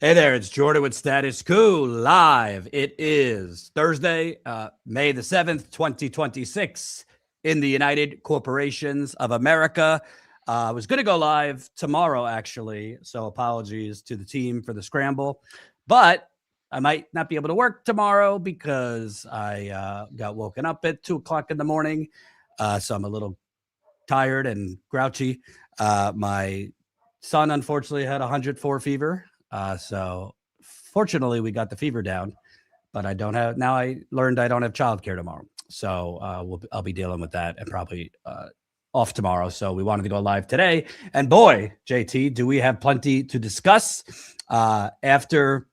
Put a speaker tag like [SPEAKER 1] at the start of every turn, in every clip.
[SPEAKER 1] Hey there, it's Jordan with Status Coup live. It is Thursday, May the 7th, 2026 in the United Corporations of America. I was going to go live tomorrow, actually, so apologies to the team for the scramble. But I might not be able to work tomorrow because I got woken up at 2 o'clock in the morning, so I'm a little tired and grouchy. My son, unfortunately, had 104 fever, so fortunately, we got the fever down, but I don't have now. I learned I don't have childcare tomorrow, so I'll be dealing with that and probably off tomorrow. So we wanted to go live today, and boy, JT, do we have plenty to discuss after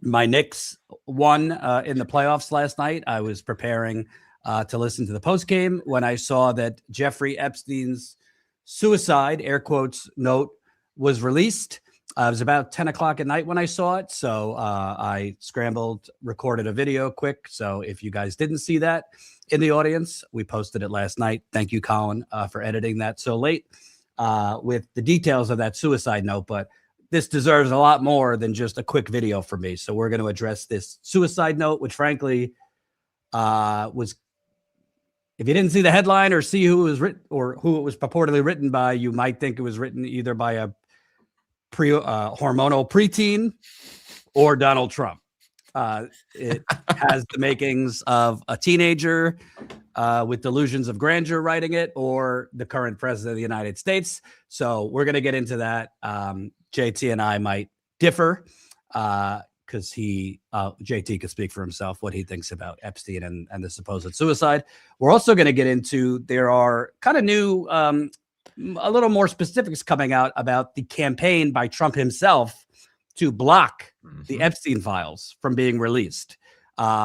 [SPEAKER 1] my Knicks won in the playoffs last night. I was preparing to listen to the post game when I saw that Jeffrey Epstein's suicide, air quotes, note was released. It was about 10 o'clock at night when I saw it. So I scrambled, recorded a video quick. So if you guys didn't see that in the audience, we posted it last night. Thank you, Colin, for editing that so late with the details of that suicide note. But this deserves a lot more than just a quick video for me. So we're going to address this suicide note, which frankly was, if you didn't see the headline or see who it was written or who it was purportedly written by, you might think it was written either by a hormonal preteen or Donald Trump. It has the makings of a teenager with delusions of grandeur writing it, or the current president of the United States. So we're going to get into that. JT and I might differ because JT could speak for himself what he thinks about Epstein and the supposed suicide. We're also going to get into, there are kind of new a little more specifics coming out about the campaign by Trump himself to block the Epstein files from being released,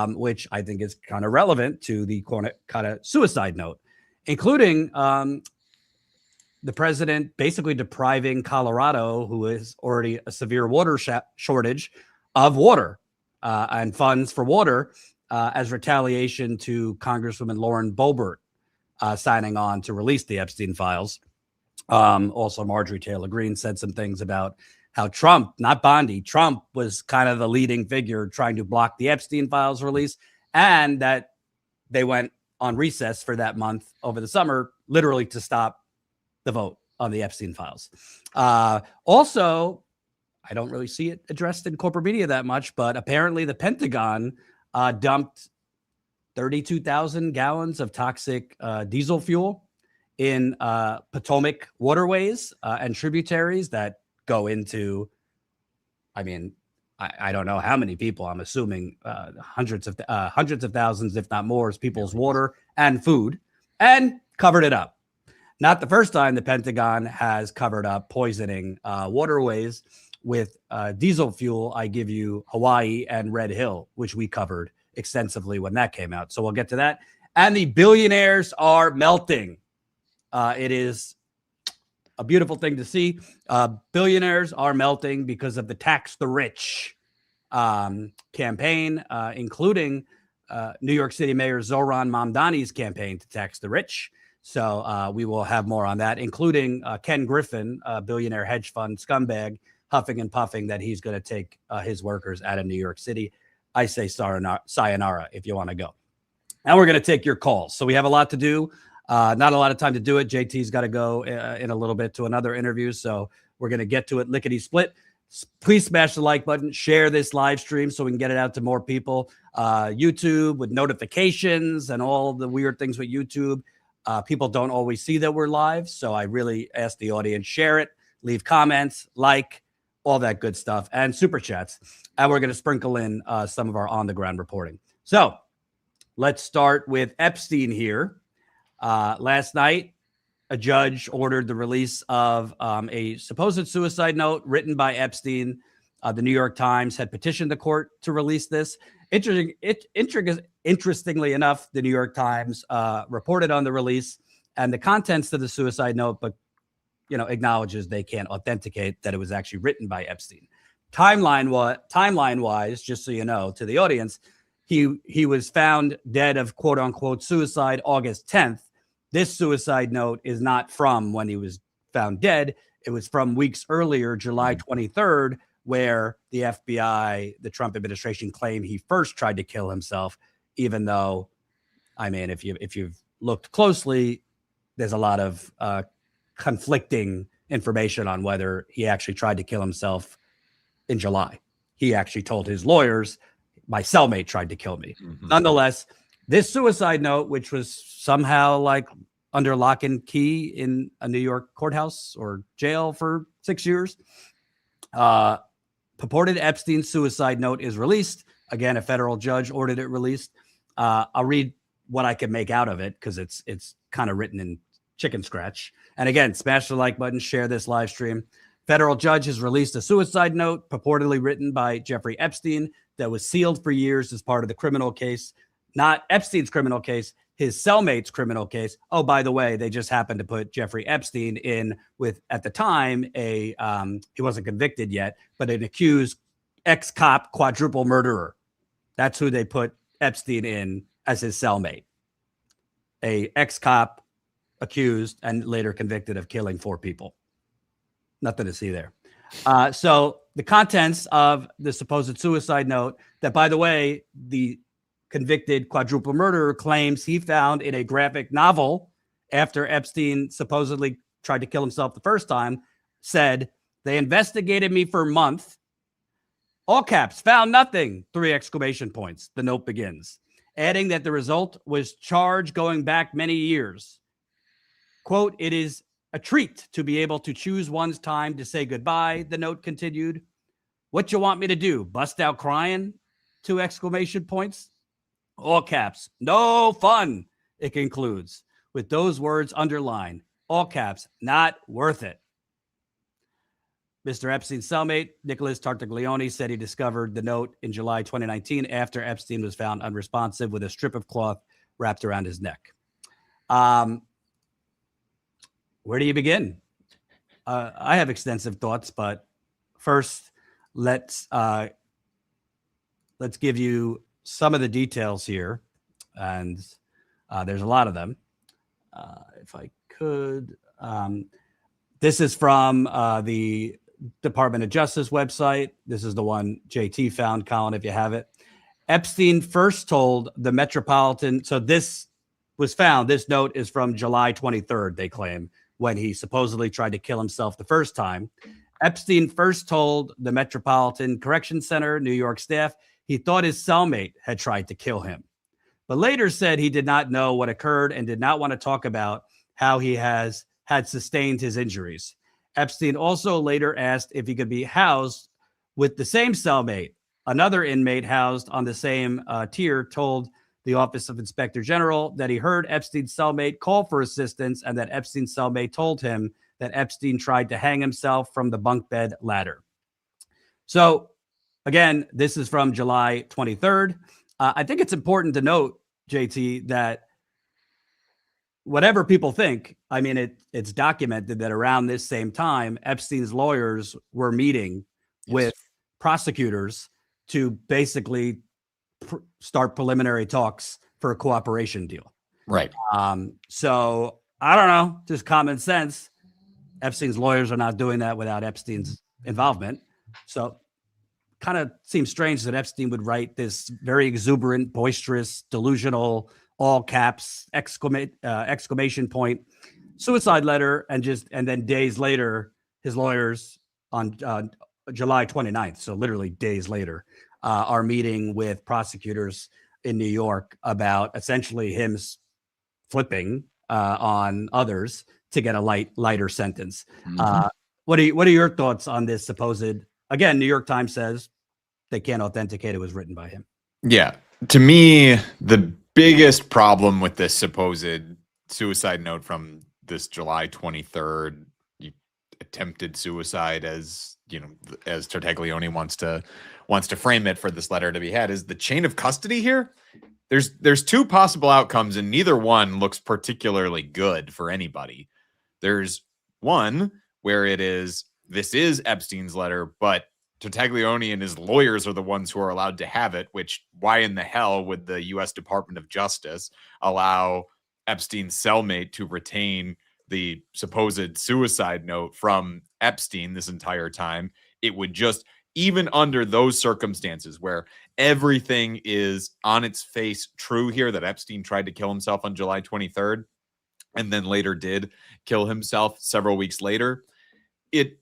[SPEAKER 1] which I think is kind of relevant to the kind of suicide note, including the president basically depriving Colorado, who is already a severe water shortage, of water and funds for water as retaliation to Congresswoman Lauren Boebert signing on to release the Epstein files. Also, Marjorie Taylor Greene said some things about how Trump, not Bondi, Trump was kind of the leading figure trying to block the Epstein files release, and that they went on recess for that month over the summer, literally to stop the vote on the Epstein files. Also, I don't really see it addressed in corporate media that much, but apparently the Pentagon dumped 32,000 gallons of toxic diesel fuel in Potomac waterways and tributaries that go into, I mean, I don't know how many people, I'm assuming hundreds of thousands, if not more, is people's water and food, and covered it up. Not the first time the Pentagon has covered up poisoning waterways with diesel fuel. I give you Hawaii and Red Hill, which we covered extensively when that came out. So we'll get to that. And the billionaires are melting. It is a beautiful thing to see. Billionaires are melting because of the Tax the Rich campaign, including New York City Mayor Zohran Mamdani's campaign to tax the rich. So we will have more on that, including Ken Griffin, a billionaire hedge fund scumbag, huffing and puffing that he's going to take his workers out of New York City. I say sayonara if you want to go. Now we're going to take your calls. So we have a lot to do. Not a lot of time to do it. JT's got to go in a little bit to another interview. So we're going to get to it lickety split. Please smash the like button, share this live stream so we can get it out to more people. YouTube with notifications and all the weird things with YouTube. People don't always see that we're live. So I really ask the audience, share it, leave comments, like, all that good stuff, and super chats. And we're going to sprinkle in some of our on the ground reporting. So let's start with Epstein here. Last night, a judge ordered the release of a supposed suicide note written by Epstein. The New York Times had petitioned the court to release this. Interestingly enough, the New York Times reported on the release and the contents of the suicide note, but acknowledges they can't authenticate that it was actually written by Epstein. Timeline wise, just so you know, to the audience, he was found dead of quote unquote suicide August 10th. This suicide note is not from when he was found dead. It was from weeks earlier, July 23rd, where the FBI, the Trump administration, claim he first tried to kill himself, even though, I mean, if you've looked closely, there's a lot of conflicting information on whether he actually tried to kill himself in July. He actually told his lawyers, my cellmate tried to kill me. Nonetheless, this suicide note, which was somehow like under lock and key in a New York courthouse or jail for 6 years, purported Epstein suicide note is released. Again, a federal judge ordered it released. I'll read what I can make out of it because it's kind of written in chicken scratch. And again, smash the like button, share this live stream. Federal judge has released a suicide note purportedly written by Jeffrey Epstein that was sealed for years as part of the criminal case, not Epstein's criminal case, his cellmate's criminal case. Oh, by the way, they just happened to put Jeffrey Epstein in with, at the time, he wasn't convicted yet, but an accused ex-cop quadruple murderer. That's who they put Epstein in as his cellmate. A ex-cop accused and later convicted of killing 4 people. Nothing to see there. So the contents of the supposed suicide note that, by the way, the convicted quadruple murderer claims he found in a graphic novel after Epstein supposedly tried to kill himself the first time, said, they investigated me for a month. All caps, found nothing, 3 exclamation points. The note begins, adding that the result was charge going back many years. Quote, it is a treat to be able to choose one's time to say goodbye, the note continued. What you want me to do? Bust out crying? 2 exclamation points. All caps. No fun, it concludes, with those words underlined. All caps. Not worth it. Mr. Epstein's cellmate, Nicholas Tartaglione, said he discovered the note in July 2019 after Epstein was found unresponsive with a strip of cloth wrapped around his neck. Where do you begin? I have extensive thoughts, but first, let's give you some of the details here, and there's a lot of them. If I could, this is from the Department of Justice website. This is the one JT found, Colin, if you have it. Epstein first told the Metropolitan. So this was found. This note is from July 23rd, they claim, when he supposedly tried to kill himself the first time. Epstein first told the Metropolitan Correction Center, New York staff, he thought his cellmate had tried to kill him, but later said he did not know what occurred and did not want to talk about how he had sustained his injuries. Epstein also later asked if he could be housed with the same cellmate. Another inmate housed on the same tier told the Office of Inspector General that he heard Epstein's cellmate call for assistance and that Epstein's cellmate told him that Epstein tried to hang himself from the bunk bed ladder. So again, this is from July 23rd. I think it's important to note, JT, that whatever people think, I mean, it's documented that around this same time, Epstein's lawyers were meeting with prosecutors to basically start preliminary talks for a cooperation deal.
[SPEAKER 2] Right.
[SPEAKER 1] So I don't know, just common sense. Epstein's lawyers are not doing that without Epstein's involvement. So kind of seems strange that Epstein would write this very exuberant, boisterous, delusional, all caps, exclamation point, suicide letter, and then days later, his lawyers on July 29th, so literally days later, are meeting with prosecutors in New York about essentially him flipping on others to get a lighter sentence. Mm-hmm. What are your thoughts on this supposed? Again, New York Times says they can't authenticate it was written by him.
[SPEAKER 2] Yeah, to me, the biggest problem with this supposed suicide note from this July 23rd attempted suicide, as you know, as Tartaglione wants to frame it for this letter to be had, is the chain of custody here. There's 2 possible outcomes, and neither one looks particularly good for anybody. There's one where this is Epstein's letter, but Tartaglione and his lawyers are the ones who are allowed to have it, which why in the hell would the U.S. Department of Justice allow Epstein's cellmate to retain the supposed suicide note from Epstein this entire time? It would just even under those circumstances where everything is on its face true here, that Epstein tried to kill himself on July 23rd and then later did kill himself several weeks later, it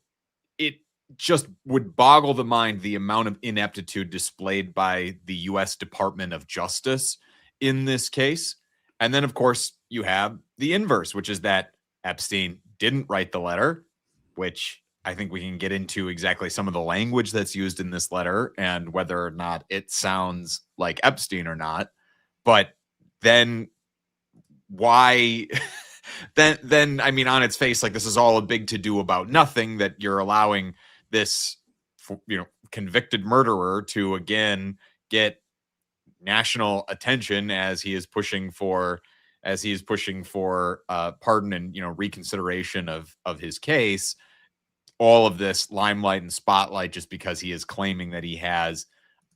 [SPEAKER 2] just would boggle the mind the amount of ineptitude displayed by the US Department of Justice in this case. And then, of course, you have the inverse, which is that Epstein didn't write the letter, which I think we can get into exactly some of the language that's used in this letter and whether or not it sounds like Epstein or not. But then why then I mean, on its face, like, this is all a big to do about nothing, that you're allowing this, convicted murderer to again get national attention as he is pushing for pardon and reconsideration of his case. All of this limelight and spotlight just because he is claiming that he has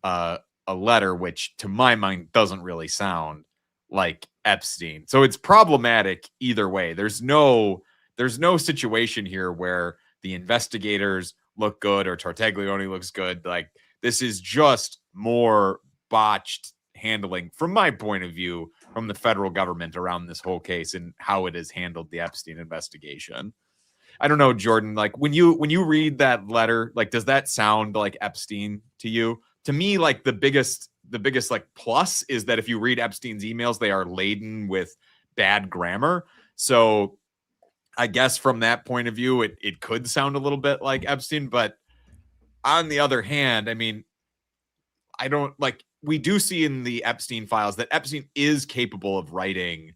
[SPEAKER 2] a letter, which to my mind doesn't really sound like Epstein. So it's problematic either way. There's no situation here where the investigators look good or Tartaglione looks good. Like, this is just more botched handling, from my point of view, from the federal government around this whole case and how it has handled the Epstein investigation. I don't know, Jordan, like, when you read that letter, like, does that sound like Epstein to you? To me, like, the biggest like plus is that if you read Epstein's emails, they are laden with bad grammar. So I guess from that point of view, it could sound a little bit like Epstein. But on the other hand, I mean, we do see in the Epstein files that Epstein is capable of writing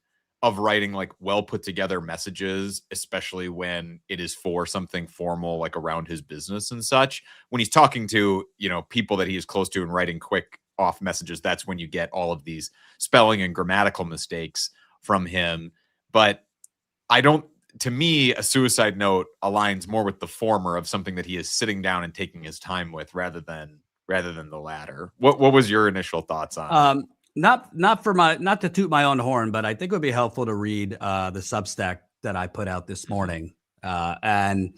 [SPEAKER 2] like well put together messages, especially when it is for something formal, like around his business and such. When he's talking to, people that he is close to and writing quick off messages, that's when you get all of these spelling and grammatical mistakes from him. But to me, a suicide note aligns more with the former of something that he is sitting down and taking his time with rather than the latter. What was your initial thoughts on it?
[SPEAKER 1] Not to toot my own horn, but I think it would be helpful to read the Substack that I put out this morning. And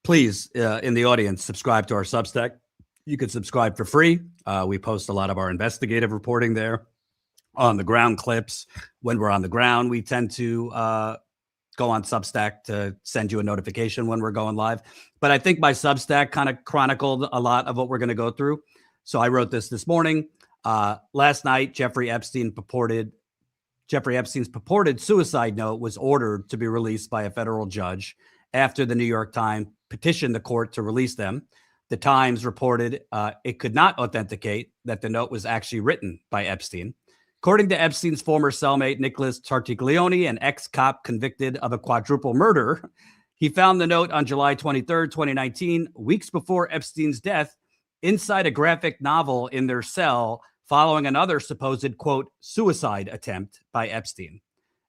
[SPEAKER 1] please, in the audience, subscribe to our Substack. You can subscribe for free. We post a lot of our investigative reporting there, on the ground clips. When we're on the ground, we tend to go on Substack to send you a notification when we're going live. But I think my Substack kind of chronicled a lot of what we're going to go through. So I wrote this morning. Last night, Jeffrey Epstein's purported suicide note was ordered to be released by a federal judge after the New York Times petitioned the court to release them. The Times reported it could not authenticate that the note was actually written by Epstein. According to Epstein's former cellmate, Nicholas Tartaglione, an ex-cop convicted of a quadruple murder, he found the note on July 23rd, 2019, weeks before Epstein's death, inside a graphic novel in their cell following another supposed, quote, suicide attempt by Epstein.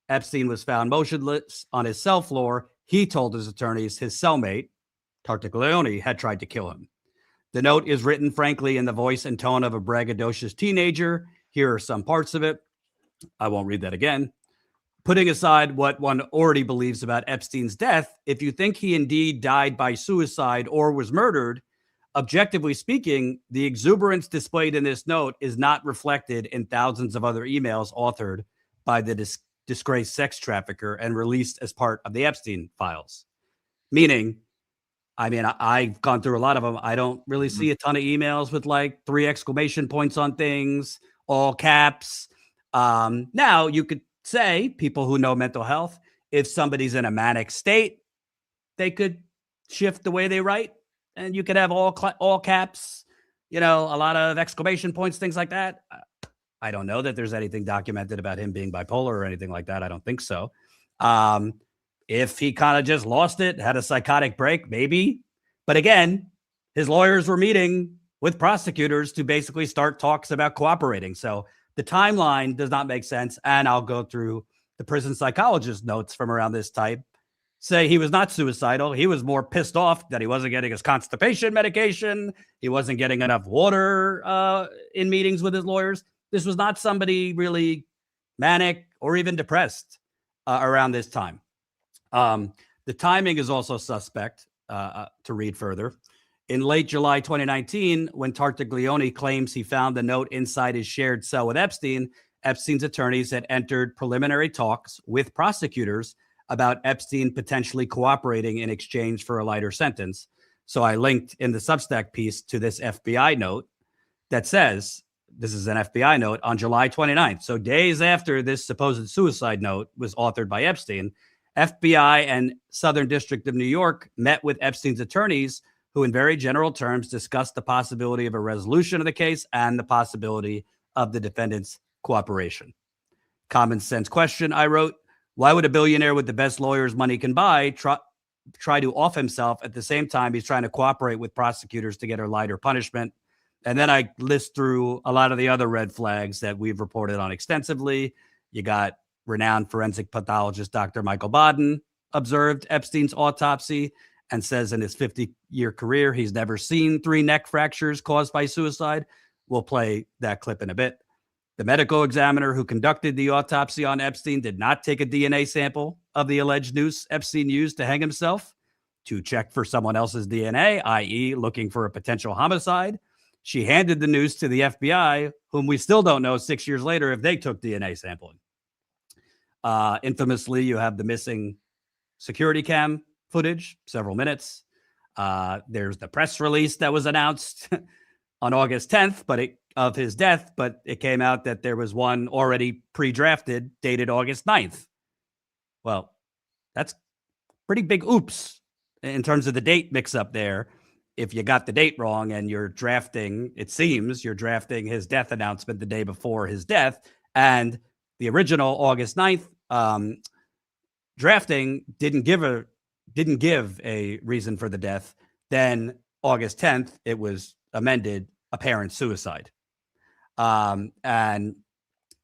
[SPEAKER 1] Epstein was found motionless on his cell floor. He told his attorneys his cellmate, Tartaglione, had tried to kill him. The note is written, frankly, in the voice and tone of a braggadocious teenager. Here are some parts of it. I won't read that again. Putting aside what one already believes about Epstein's death, if you think he indeed died by suicide or was murdered, objectively speaking, the exuberance displayed in this note is not reflected in thousands of other emails authored by the disgraced sex trafficker and released as part of the Epstein files. Meaning, I mean, I've gone through a lot of them. I don't really see a ton of emails with like 3 exclamation points on things, all caps. Now, you could say, people who know mental health, if somebody's in a manic state, they could shift the way they write, and you could have all caps, a lot of exclamation points, things like that. I don't know that there's anything documented about him being bipolar or anything like that. I don't think so. If he kind of just lost it, had a psychotic break, maybe. But again, his lawyers were meeting with prosecutors to basically start talks about cooperating. So the timeline does not make sense. And I'll go through the prison psychologist notes from around this type. Say he was not suicidal. He was more pissed off that he wasn't getting his constipation medication. He wasn't getting enough water in meetings with his lawyers. This was not somebody really manic or even depressed around this time. The timing is also suspect to read further. In late July 2019, when Tartaglione claims he found the note inside his shared cell with Epstein, Epstein's attorneys had entered preliminary talks with prosecutors about Epstein potentially cooperating in exchange for a lighter sentence. So I linked in the Substack piece to this FBI note that says, this is an FBI note on July 29th. So days after this supposed suicide note was authored by Epstein, FBI and Southern District of New York met with Epstein's attorneys, who in very general terms discussed the possibility of a resolution of the case and the possibility of the defendant's cooperation. Common sense question, I wrote, why would a billionaire with the best lawyers money can buy try to off himself at the same time he's trying to cooperate with prosecutors to get a lighter punishment? And then I list through a lot of the other red flags that we've reported on extensively. You got renowned forensic pathologist Dr. Michael Baden observed Epstein's autopsy and says in his 50-year career, he's never seen 3 neck fractures caused by suicide. We'll play that clip in a bit. The medical examiner who conducted the autopsy on Epstein did not take a DNA sample of the alleged noose Epstein used to hang himself to check for someone else's DNA, i.e. looking for a potential homicide. She handed the noose to the FBI, whom we still don't know 6 years later if they took DNA sampling. Infamously, you have the missing security cam footage, several minutes. There's the press release that was announced on August 10th, of his death, but it came out that there was one already pre-drafted dated August 9th. Well, that's pretty big oops in terms of the date mix-up there. If you got the date wrong and you're drafting, it seems you're drafting his death announcement the day before his death, and the original August 9th drafting didn't give a reason for the death. Then August 10th, it was amended apparent suicide. And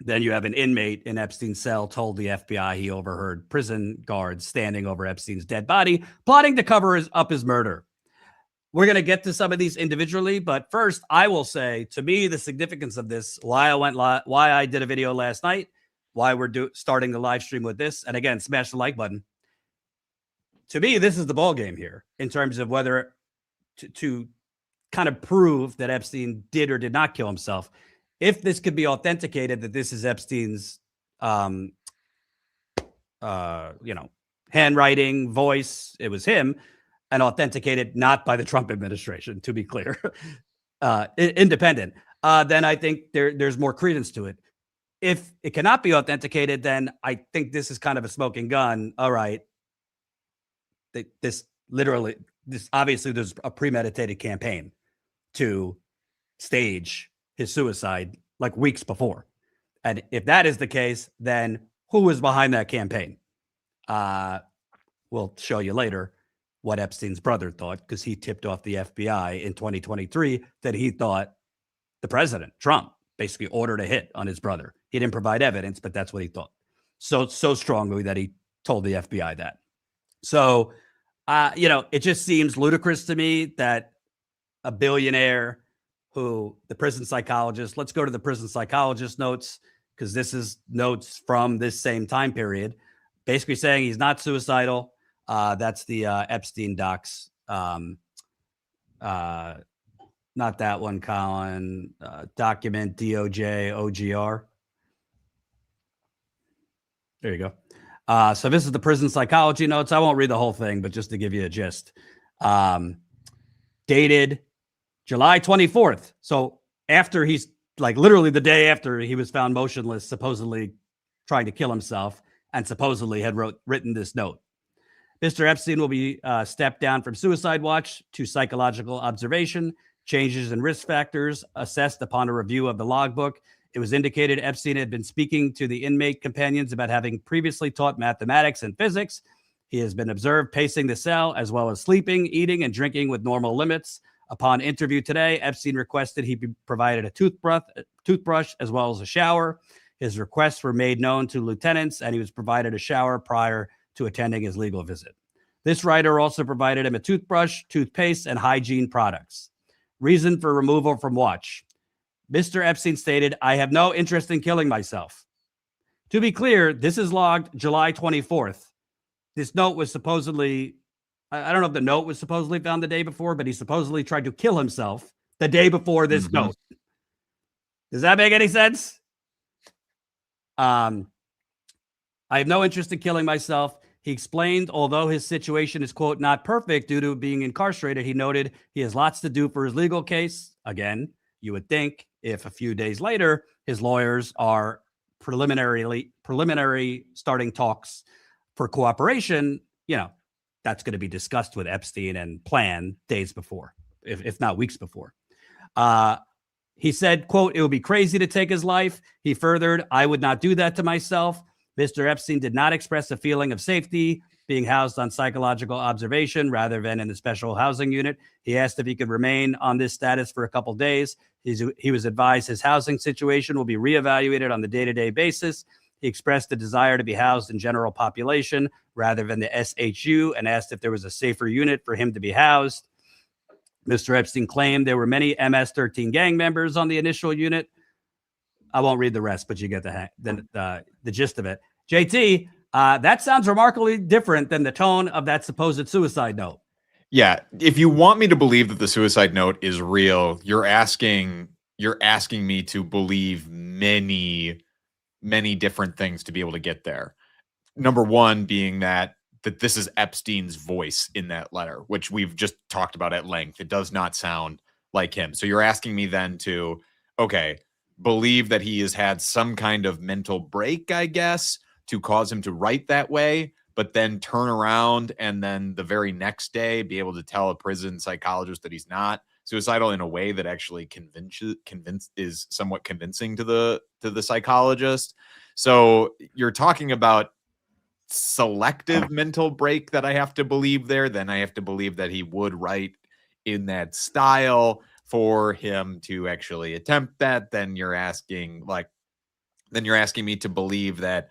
[SPEAKER 1] then you have an inmate in Epstein's cell told the FBI he overheard prison guards standing over Epstein's dead body, plotting to cover up his murder. We're going to get to some of these individually, but first I will say, to me, the significance of this, why I did a video last night, why we're starting the live stream with this, and again, smash the like button. To me, this is the ball game here in terms of whether to kind of prove that Epstein did or did not kill himself. If this could be authenticated that this is Epstein's, handwriting, voice, it was him, and authenticated not by the Trump administration, to be clear, independent, then I think there's more credence to it. If it cannot be authenticated, then I think this is kind of a smoking gun. All right. This obviously there's a premeditated campaign to stage his suicide like weeks before. And if that is the case, then who was behind that campaign? We'll show you later what Epstein's brother thought, because he tipped off the FBI in 2023 that he thought the president, Trump, basically ordered a hit on his brother. He didn't provide evidence, but that's what he thought. So strongly that he told the FBI that. So, it just seems ludicrous to me that a billionaire who the prison psychologist, let's go to the prison psychologist notes, because this is notes from this same time period, basically saying he's not suicidal. That's the Epstein docs. Not that one, Colin. Document DOJ OGR. There you go. So this is the prison psychology notes. I won't read the whole thing, but just to give you a gist. Dated July 24th. So after he's literally the day after he was found motionless, supposedly trying to kill himself, and supposedly had written this note. Mr. Epstein will be stepped down from suicide watch to psychological observation. Changes in risk factors assessed upon a review of the logbook. It was indicated Epstein had been speaking to the inmate companions about having previously taught mathematics and physics. He has been observed pacing the cell, as well as sleeping, eating, and drinking with normal limits. Upon interview today, Epstein requested he be provided a toothbrush as well as a shower. His requests were made known to lieutenants, and he was provided a shower prior to attending his legal visit. This writer also provided him a toothbrush, toothpaste, and hygiene products. Reason for removal from watch. Mr. Epstein stated, "I have no interest in killing myself." To be clear, this is logged July 24th. This note was supposedly I don't know if the note was supposedly found the day before, but he supposedly tried to kill himself the day before this note. Does that make any sense? I have no interest in killing myself. He explained, although his situation is, quote, not perfect due to being incarcerated, he noted he has lots to do for his legal case. Again, you would think if a few days later, his lawyers are preliminary starting talks for cooperation, that's going to be discussed with Epstein and planned days before, if not weeks before. He said, quote, it would be crazy to take his life. He furthered, I would not do that to myself. Mr. Epstein did not express a feeling of safety being housed on psychological observation rather than in the special housing unit. He asked if he could remain on this status for a couple days. He was advised his housing situation will be reevaluated on the day-to-day basis. He expressed a desire to be housed in general population rather than the SHU and asked if there was a safer unit for him to be housed. Mr. Epstein claimed there were many MS-13 gang members on the initial unit. I won't read the rest, but you get the gist of it. JT, that sounds remarkably different than the tone of that supposed suicide note.
[SPEAKER 2] Yeah, if you want me to believe that the suicide note is real, you're asking me to believe many, many different things to be able to get there. Number one being that this is Epstein's voice in that letter, which we've just talked about at length. It does not sound like him. So you're asking me then to, okay, believe that he has had some kind of mental break, I guess, to cause him to write that way, but then turn around and then the very next day be able to tell a prison psychologist that he's not suicidal in a way that actually is somewhat convincing to the psychologist. So you're talking about selective mental break that I have to believe there. Then I have to believe that he would write in that style for him to actually attempt that. Then you're asking me to believe that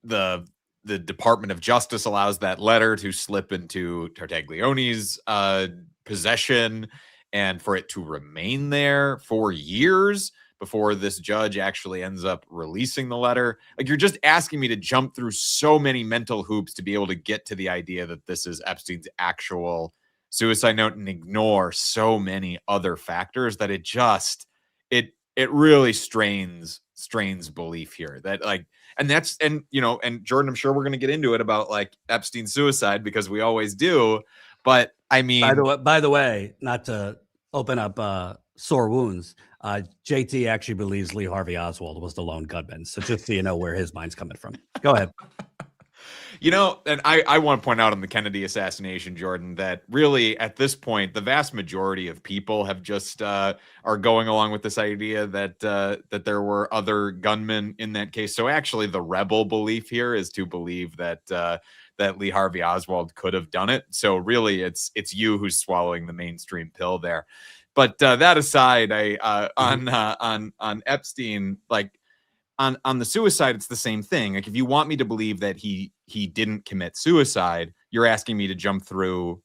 [SPEAKER 2] the Department of Justice allows that letter to slip into Tartaglione's possession and for it to remain there for years before this judge actually ends up releasing the letter. Like, you're just asking me to jump through so many mental hoops to be able to get to the idea that this is Epstein's actual suicide note and ignore so many other factors that it really strains belief here. That, like, and Jordan, I'm sure we're going to get into it about like Epstein's suicide because we always do. But I mean,
[SPEAKER 1] by the way, not to open up sore wounds, JT actually believes Lee Harvey Oswald was the lone gunman. So just so you know where his mind's coming from. Go ahead.
[SPEAKER 2] And I want to point out on the Kennedy assassination, Jordan, that really at this point, the vast majority of people have just are going along with this idea that there were other gunmen in that case. So actually, the rebel belief here is to believe that Lee Harvey Oswald could have done it. So really, it's you who's swallowing the mainstream pill there. But that aside, on Epstein, like, on the suicide, it's the same thing. Like, if you want me to believe that he didn't commit suicide, you're asking me to jump through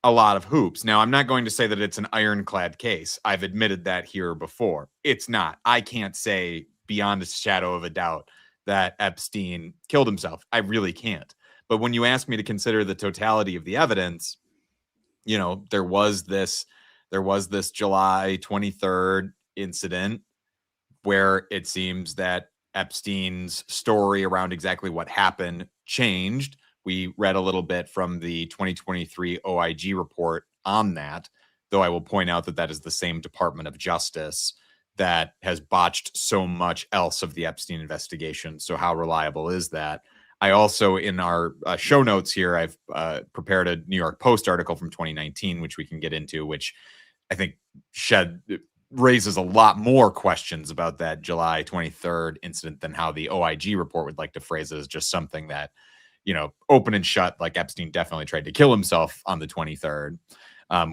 [SPEAKER 2] a lot of hoops. Now, I'm not going to say that it's an ironclad case. I've admitted that here before. It's not. I can't say beyond a shadow of a doubt that Epstein killed himself. I really can't. But when you ask me to consider the totality of the evidence, there was this July 23rd incident where it seems that Epstein's story around exactly what happened changed. We read a little bit from the 2023 OIG report on that, though I will point out that is the same Department of Justice that has botched so much else of the Epstein investigation. So how reliable is that? I also, in our show notes here, I've prepared a New York Post article from 2019, which we can get into, which I think raises a lot more questions about that July 23rd incident than how the OIG report would like to phrase it as just something that, open and shut, like Epstein definitely tried to kill himself on the 23rd,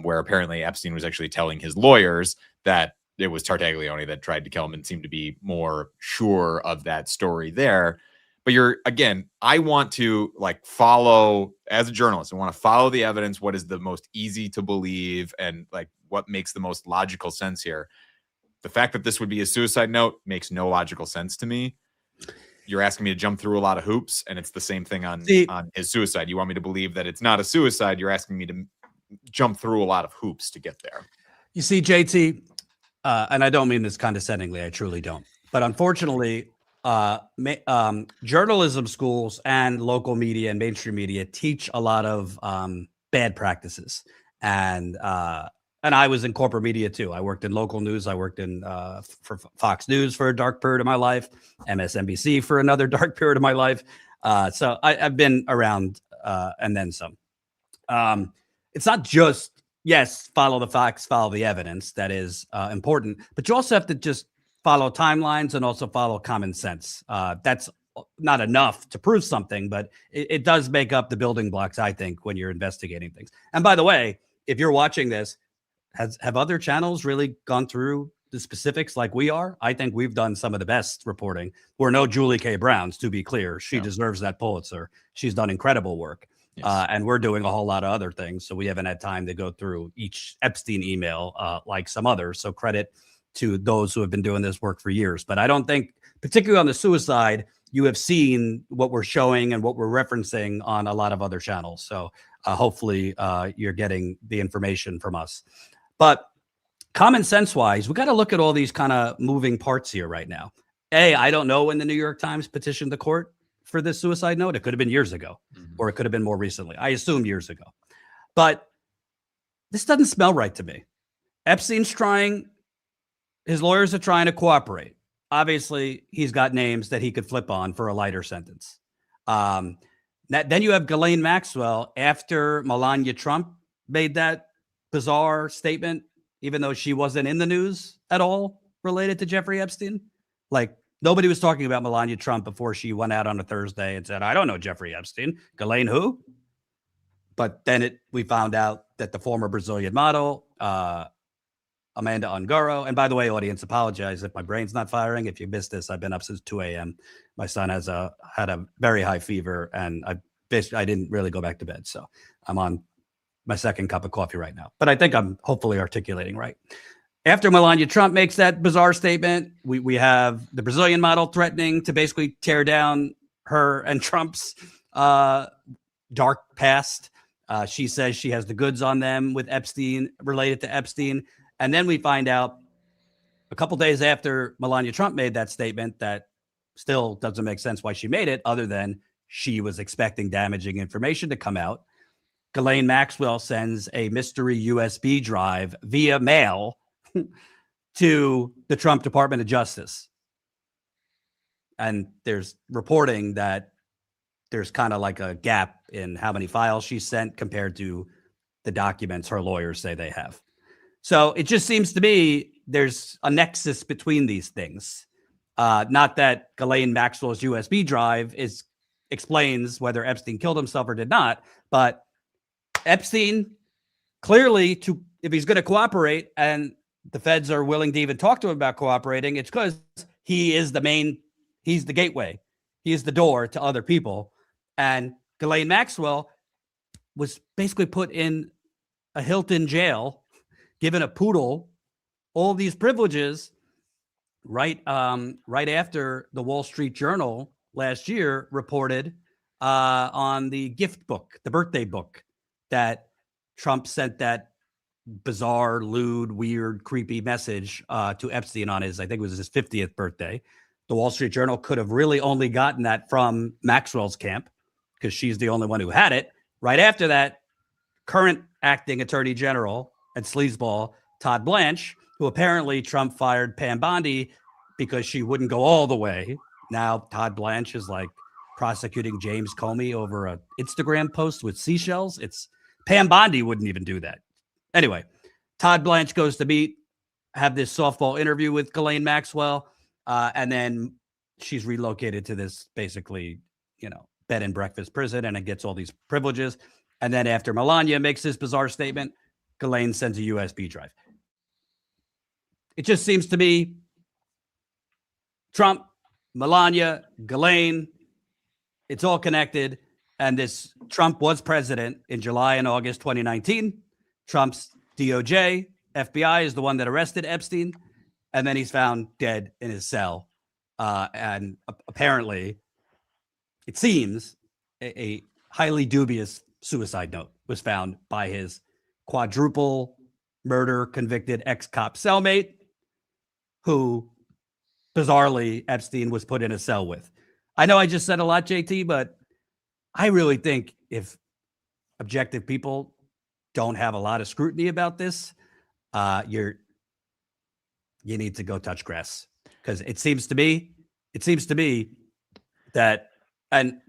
[SPEAKER 2] where apparently Epstein was actually telling his lawyers that it was Tartaglione that tried to kill him and seemed to be more sure of that story there. But I want to follow, as a journalist, I want to follow the evidence. What is the most easy to believe and what makes the most logical sense here? The fact that this would be a suicide note makes no logical sense to me. you're asking me to jump through a lot of hoops, and it's the same thing on his suicide. You want me to believe that it's not a suicide. You're asking me to jump through a lot of hoops to get there.
[SPEAKER 1] You see, JT, and I don't mean this condescendingly, I truly don't. But unfortunately, journalism schools and local media and mainstream media teach a lot of bad practices. And I was in corporate media too. I worked in local news. I worked in for Fox News for a dark period of my life, MSNBC for another dark period of my life. So I've been around and then some. It's not just, yes, follow the facts, follow the evidence. That is important. But you also have to just follow timelines and also follow common sense. That's not enough to prove something, but it does make up the building blocks, I think, when you're investigating things. And by the way, if you're watching this, have other channels really gone through the specifics like we are? I think we've done some of the best reporting. We're no Julie K. Browns, to be clear. She deserves that Pulitzer. She's done incredible work. Yes. And we're doing a whole lot of other things. So we haven't had time to go through each Epstein email like some others. So credit to those who have been doing this work for years. But I don't think, particularly on the suicide, you have seen what we're showing and what we're referencing on a lot of other channels. So hopefully you're getting the information from us. But common sense wise, we got to look at all these kind of moving parts here right now. I don't know when the New York Times petitioned the court for this suicide note. It could have been years ago, or it could have been more recently. I assume years ago. But this doesn't smell right to me. Epstein's trying, his lawyers are trying to cooperate. Obviously, he's got names that he could flip on for a lighter sentence. Then you have Ghislaine Maxwell after Melania Trump made that bizarre statement, even though she wasn't in the news at all related to Jeffrey Epstein. Like, nobody was talking about Melania Trump before she went out on a Thursday and said, I don't know Jeffrey Epstein. Ghislaine who? But then we found out that the former Brazilian model, Amanda Ungaro, and by the way, audience, apologize if my brain's not firing. If you missed this, I've been up since 2 a.m. My son had a very high fever, and I didn't really go back to bed. So I'm on my second cup of coffee right now. But I think I'm hopefully articulating right. After Melania Trump makes that bizarre statement, we have the Brazilian model threatening to basically tear down her and Trump's dark past. She says she has the goods on them with Epstein, related to Epstein. And then we find out a couple days after Melania Trump made that statement that still doesn't make sense why she made it, other than she was expecting damaging information to come out. Ghislaine Maxwell sends a mystery USB drive via mail to the Trump Department of Justice. And there's reporting that there's kind of like a gap in how many files she sent compared to the documents her lawyers say they have. So it just seems to me there's a nexus between these things. Not that Ghislaine Maxwell's USB drive explains whether Epstein killed himself or did not, but Epstein clearly, if he's going to cooperate and the feds are willing to even talk to him about cooperating, it's because he's the gateway. He is the door to other people. And Ghislaine Maxwell was basically put in a Hilton jail, given a poodle, all these privileges right after the Wall Street Journal last year reported on the gift book, the birthday book, that Trump sent that bizarre, lewd, weird, creepy message to Epstein on I think it was his 50th birthday. The Wall Street Journal could have really only gotten that from Maxwell's camp because she's the only one who had it. Right after that, current acting attorney general and sleazeball Todd Blanche, who apparently Trump fired Pam Bondi because she wouldn't go all the way. Now Todd Blanche is like prosecuting James Comey over an Instagram post with seashells. Pam Bondi wouldn't even do that. Anyway, Todd Blanche goes to have this softball interview with Ghislaine Maxwell, and then she's relocated to this basically, bed and breakfast prison, and it gets all these privileges. And then after Melania makes this bizarre statement, Ghislaine sends a USB drive. It just seems to me Trump, Melania, Ghislaine, it's all connected. And this Trump was president in July and August 2019. Trump's DOJ, FBI is the one that arrested Epstein. And then he's found dead in his cell And apparently, it seems a highly dubious suicide note was found by his quadruple murder convicted ex-cop cellmate, who bizarrely Epstein was put in a cell with. I know I just said a lot, JT, but I really think if objective people don't have a lot of scrutiny about this, you need to go touch grass, because it seems to me that, and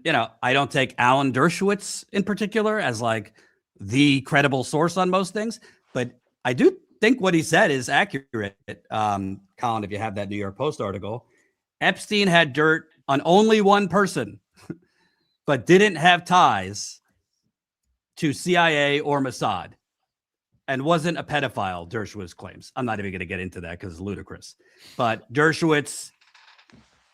[SPEAKER 1] I don't take Alan Dershowitz in particular as like the credible source on most things, but I do think what he said is accurate. Colin, if you have that New York Post article, Epstein had dirt on only one person, but didn't have ties to CIA or Mossad, and wasn't a pedophile, Dershowitz claims. I'm not even going to get into that because it's ludicrous. But Dershowitz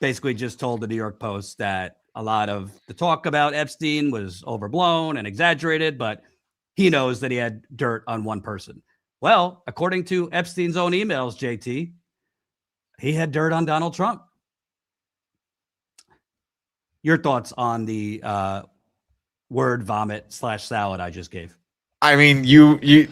[SPEAKER 1] basically just told the New York Post that a lot of the talk about Epstein was overblown and exaggerated, but he knows that he had dirt on one person. Well, according to Epstein's own emails, JT, he had dirt on Donald Trump. Your thoughts on the word vomit / salad I just gave?
[SPEAKER 2] I mean, you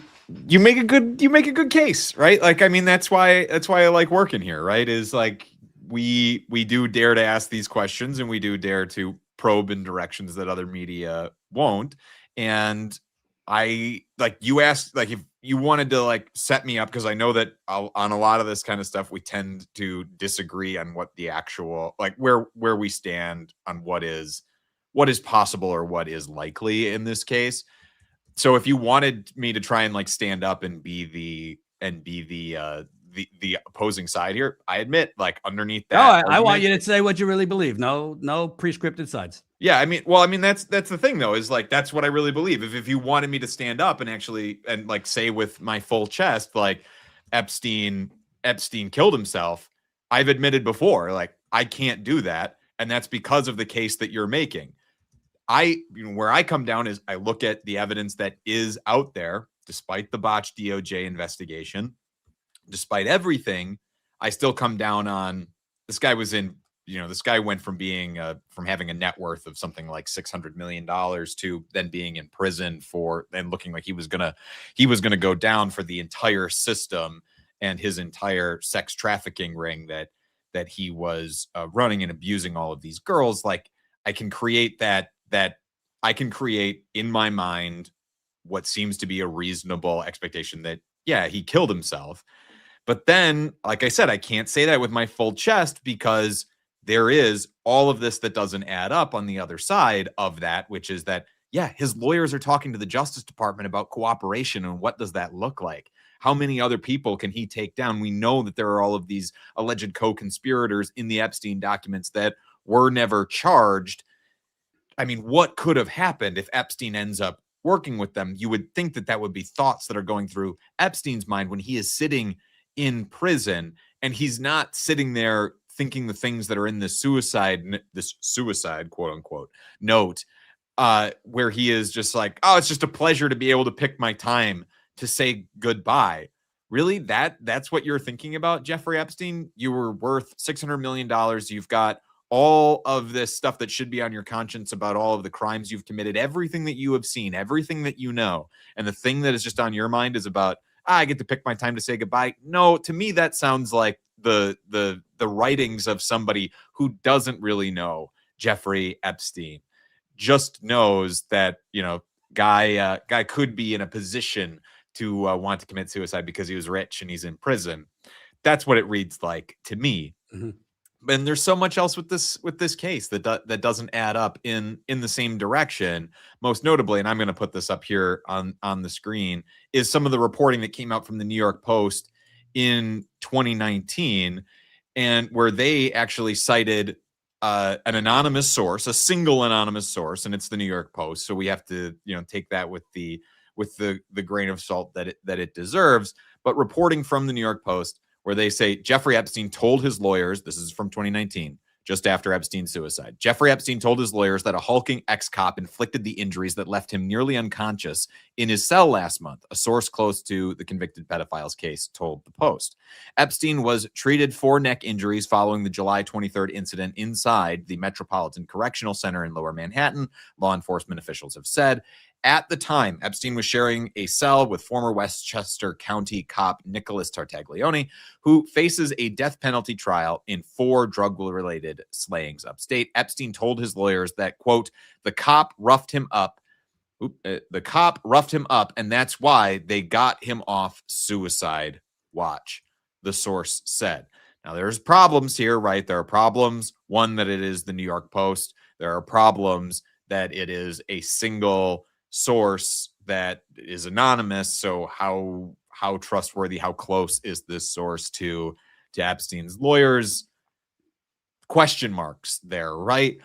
[SPEAKER 2] make a good case, right? Like, I mean, that's why I like working here, right? Is like we do dare to ask these questions, and we do dare to probe in directions that other media won't. And I like, you asked, like, if you wanted to like set me up, because I know that on a lot of this kind of stuff we tend to disagree on what the actual, like, where we stand on what is possible or what is likely in this case. So if you wanted me to try and like stand up and be the opposing side here, I admit, like, underneath that,
[SPEAKER 1] I want you to say what you really believe. No pre-scripted sides.
[SPEAKER 2] Yeah, I mean, that's the thing though, is like, that's what I really believe. If you wanted me to stand up and actually, and like say with my full chest, like, Epstein killed himself, I've admitted before, like, I can't do that, and that's because of the case that you're making. Where I come down is I look at the evidence that is out there, despite the botched DOJ investigation, despite everything. I still come down on, this guy was in, this guy went from being from having a net worth of something like $600 million to then being in prison for, and looking like he was gonna go down for the entire system and his entire sex trafficking ring that he was running and abusing all of these girls. Like, I can create that I can create in my mind what seems to be a reasonable expectation that, yeah, he killed himself. But then, like I said, I can't say that with my full chest, because there is all of this that doesn't add up on the other side of that, which is that, yeah, his lawyers are talking to the Justice Department about cooperation, and what does that look like? How many other people can he take down? We know that there are all of these alleged co-conspirators in the Epstein documents that were never charged. I mean, what could have happened if Epstein ends up working with them? You would think that that would be thoughts that are going through Epstein's mind when he is sitting in prison, and he's not sitting there thinking the things that are in this suicide quote unquote note, where he is just like, oh, it's just a pleasure to be able to pick my time to say goodbye. Really? That's what you're thinking about, Jeffrey Epstein? You were worth $600 million. You've got all of this stuff that should be on your conscience about all of the crimes you've committed, everything that you have seen, everything that you know. And the thing that is just on your mind is about, I get to pick my time to say goodbye. No, to me, that sounds like the writings of somebody who doesn't really know Jeffrey Epstein, just knows that, guy could be in a position to want to commit suicide because he was rich and he's in prison. That's what it reads like to me. Mm-hmm. And there's so much else with this case that doesn't add up in the same direction. Most notably, and I'm going to put this up here on the screen, is some of the reporting that came out from the New York Post in 2019, and where they actually cited an anonymous source, a single anonymous source, and it's the New York Post. So we have to take that with the grain of salt that it deserves. But reporting from the New York Post, where they say Jeffrey Epstein told his lawyers, this is from 2019, just after Epstein's suicide. Jeffrey Epstein told his lawyers that a hulking ex-cop inflicted the injuries that left him nearly unconscious in his cell last month, a source close to the convicted pedophile's case told the Post. Epstein was treated for neck injuries following the July 23rd incident inside the Metropolitan Correctional Center in Lower Manhattan, law enforcement officials have said. At the time, Epstein was sharing a cell with former Westchester County cop Nicholas Tartaglione, who faces a death penalty trial in 4 drug-related slayings upstate. Epstein told his lawyers that, quote, the cop roughed him up, and that's why they got him off suicide watch, the source said. Now, there's problems here, right? There are problems. One, that it is the New York Post. There are problems that it is a single source that is anonymous. So how trustworthy, how close is this source to Epstein's lawyers? Question marks there, right?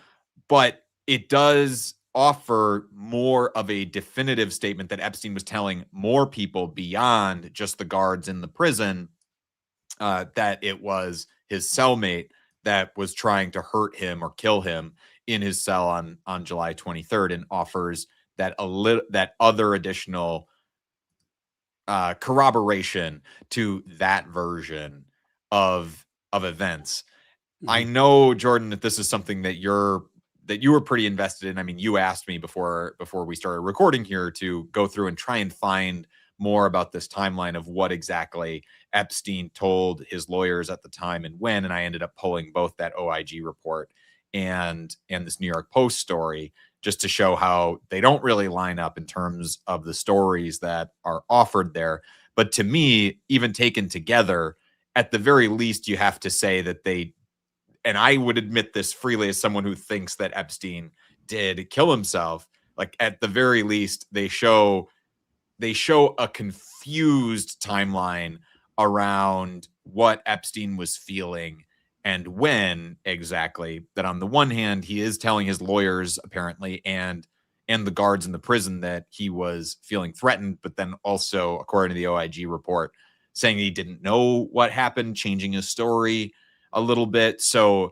[SPEAKER 2] But it does offer more of a definitive statement that Epstein was telling more people beyond just the guards in the prison, that it was his cellmate that was trying to hurt him or kill him in his cell on July 23rd, and offers that other additional corroboration to that version of events. Mm-hmm. I know, Jordan, that this is something that you were pretty invested in. I mean, you asked me before we started recording here to go through and try and find more about this timeline of what exactly Epstein told his lawyers at the time and when, and I ended up pulling both that OIG report and this New York Post story, just to show how they don't really line up in terms of the stories that are offered there. But to me, even taken together, at the very least, you have to say that they, and I would admit this freely as someone who thinks that Epstein did kill himself, like at the very least, they show a confused timeline around what Epstein was feeling and when exactly. That on the one hand, he is telling his lawyers apparently and the guards in the prison that he was feeling threatened, but then also, according to the OIG report, saying he didn't know what happened, changing his story a little bit. So,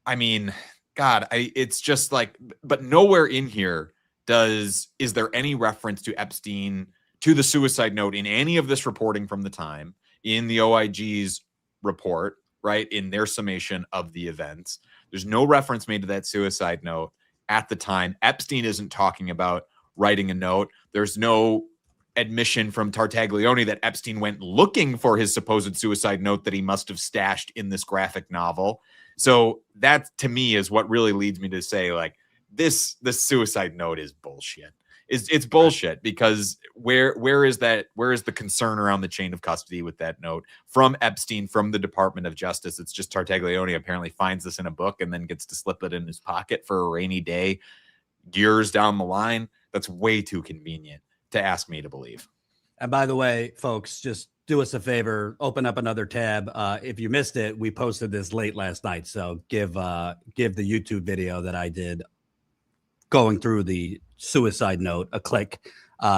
[SPEAKER 2] I mean, God, it's just like, but nowhere in here is there any reference to Epstein, to the suicide note in any of this reporting from the time, in the OIG's report, right, in their summation of the events. There's no reference made to that suicide note at the time. Epstein isn't talking about writing a note. There's no admission from Tartaglione that Epstein went looking for his supposed suicide note that he must have stashed in this graphic novel. So that, to me, is what really leads me to say, like, this suicide note is bullshit. It's bullshit, because where is the concern around the chain of custody with that note from Epstein, from the Department of Justice? It's just Tartaglione apparently finds this in a book and then gets to slip it in his pocket for a rainy day years down the line. That's way too convenient to ask me to believe.
[SPEAKER 1] And by the way, folks, just do us a favor, open up another tab. If you missed it, we posted this late last night, so give the YouTube video that I did going through the suicide note a click,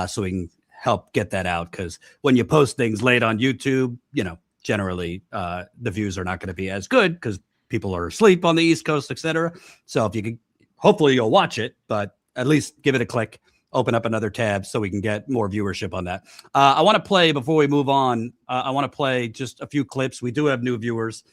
[SPEAKER 1] so we can help get that out. Because when you post things late on YouTube, generally the views are not going to be as good because people are asleep on the East Coast, etc. So if you can, hopefully you'll watch it, but at least give it a click, open up another tab so we can get more viewership on that. I want to play, before we move on, I want to play just a few clips. We do have new viewers,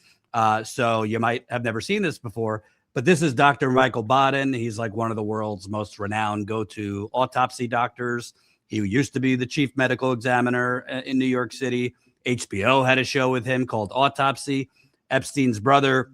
[SPEAKER 1] so you might have never seen this before. But this is Dr. Michael Baden. He's like one of the world's most renowned go-to autopsy doctors. He used to be the chief medical examiner in New York City. HBO had a show with him called Autopsy. Epstein's brother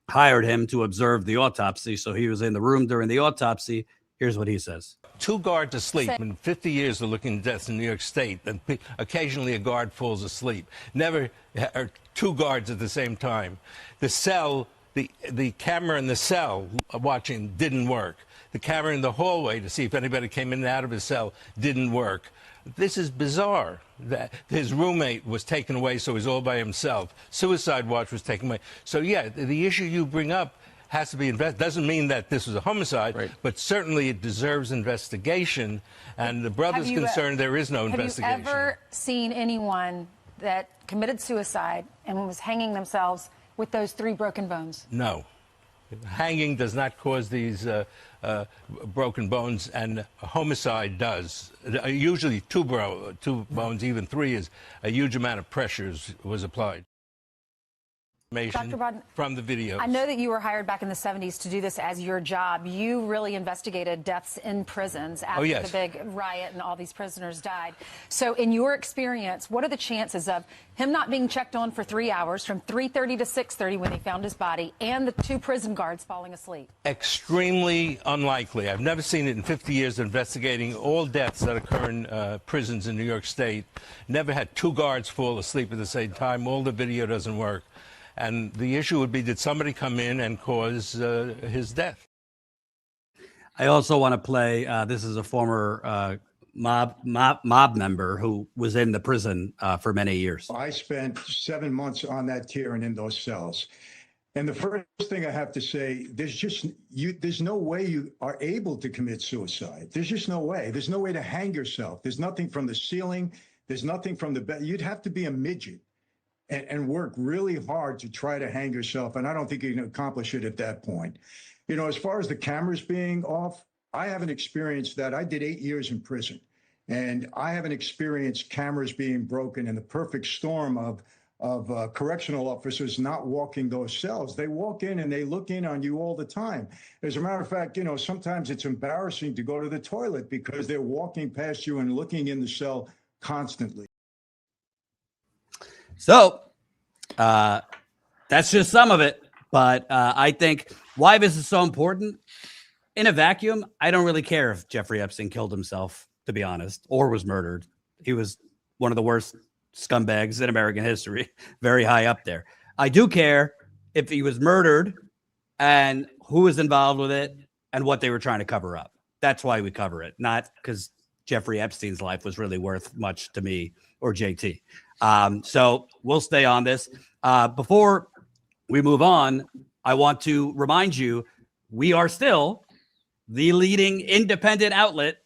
[SPEAKER 1] hired him to observe the autopsy, so he was in the room during the autopsy. Here's what he says.
[SPEAKER 3] 2 guards asleep. In 50 years of looking at deaths in New York State, and occasionally a guard falls asleep. Never are 2 guards at the same time. The cell, the camera in the cell watching didn't work. The camera in the hallway to see if anybody came in and out of his cell didn't work. This is bizarre. That his roommate was taken away, so he's all by himself. Suicide watch was taken away. So yeah, the issue you bring up has to be investigated. Doesn't mean that this was a homicide, right, but certainly it deserves investigation. And the brother's concerned there is no investigation.
[SPEAKER 4] Have you ever seen anyone that committed suicide and was hanging themselves with those 3 broken bones?
[SPEAKER 3] No. Hanging does not cause these broken bones, and homicide does. Usually two bones, even 3, is a huge amount of pressures was applied.
[SPEAKER 4] Dr. Bodden,
[SPEAKER 3] from the videos.
[SPEAKER 4] I know that you were hired back in the 70s to do this as your job. You really investigated deaths in prisons after the big riot and all these prisoners died. So in your experience, what are the chances of him not being checked on for 3 hours from 3:30 to 6:30 when they found his body, and the 2 prison guards falling asleep?
[SPEAKER 3] Extremely unlikely. I've never seen it in 50 years of investigating all deaths that occur in prisons in New York State. Never had 2 guards fall asleep at the same time. All the video doesn't work. And the issue would be, did somebody come in and cause his death?
[SPEAKER 1] I also want to play, this is a former mob member who was in the prison for many years.
[SPEAKER 5] I spent 7 months on that tier and in those cells. And the first thing I have to say, there's no way you are able to commit suicide. There's just no way. There's no way to hang yourself. There's nothing from the ceiling. There's nothing from the bed. You'd have to be a midget and work really hard to try to hang yourself. And I don't think you can accomplish it at that point. You know, as far as the cameras being off, I haven't experienced that. I did 8 years in prison, and I haven't experienced cameras being broken in the perfect storm of correctional officers not walking those cells. They walk in and they look in on you all the time. As a matter of fact, you know, sometimes it's embarrassing to go to the toilet because they're walking past you and looking in the cell constantly.
[SPEAKER 1] So that's just some of it. But I think why this is so important, in a vacuum, I don't really care if Jeffrey Epstein killed himself, to be honest, or was murdered. He was one of the worst scumbags in American history, very high up there. I do care if he was murdered and who was involved with it and what they were trying to cover up. That's why we cover it, not because Jeffrey Epstein's life was really worth much to me or JT. So we'll stay on this. Before we move on, I want to remind you, we are still the leading independent outlet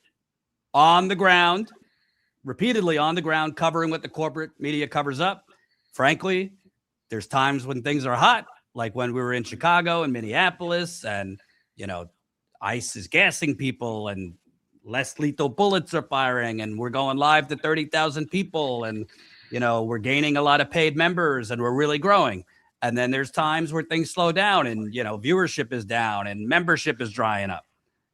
[SPEAKER 1] on the ground, repeatedly on the ground, covering what the corporate media covers up. Frankly, there's times when things are hot, like when we were in Chicago and Minneapolis, and, you know, ICE is gassing people and less lethal bullets are firing, and we're going live to 30,000 people, and, you know, we're gaining a lot of paid members and we're really growing. And then there's times where things slow down and, you know, viewership is down and membership is drying up.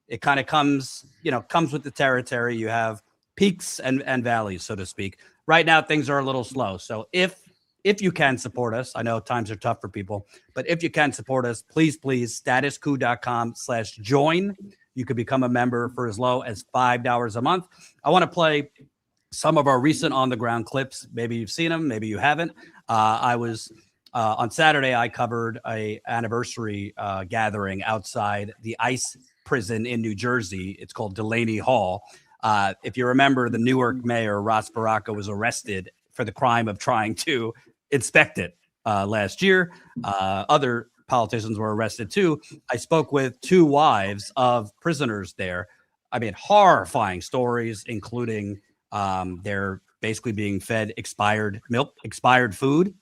[SPEAKER 1] It kind of comes with the territory. You have peaks and valleys, so to speak. Right now, things are a little slow. So if you can support us, I know times are tough for people, but if you can support us, please, statuscoup.com/join. You could become a member for as low as $5 a month. I want to play some of our recent on-the-ground clips. Maybe you've seen them, maybe you haven't. I was on Saturday, I covered a anniversary gathering outside the ICE prison in New Jersey. It's called Delaney Hall. If you remember, the Newark mayor, Ras Baraka, was arrested for the crime of trying to inspect it last year. Other politicians were arrested too. I spoke with 2 wives of prisoners there. I mean, horrifying stories, including they're basically being fed expired milk, expired food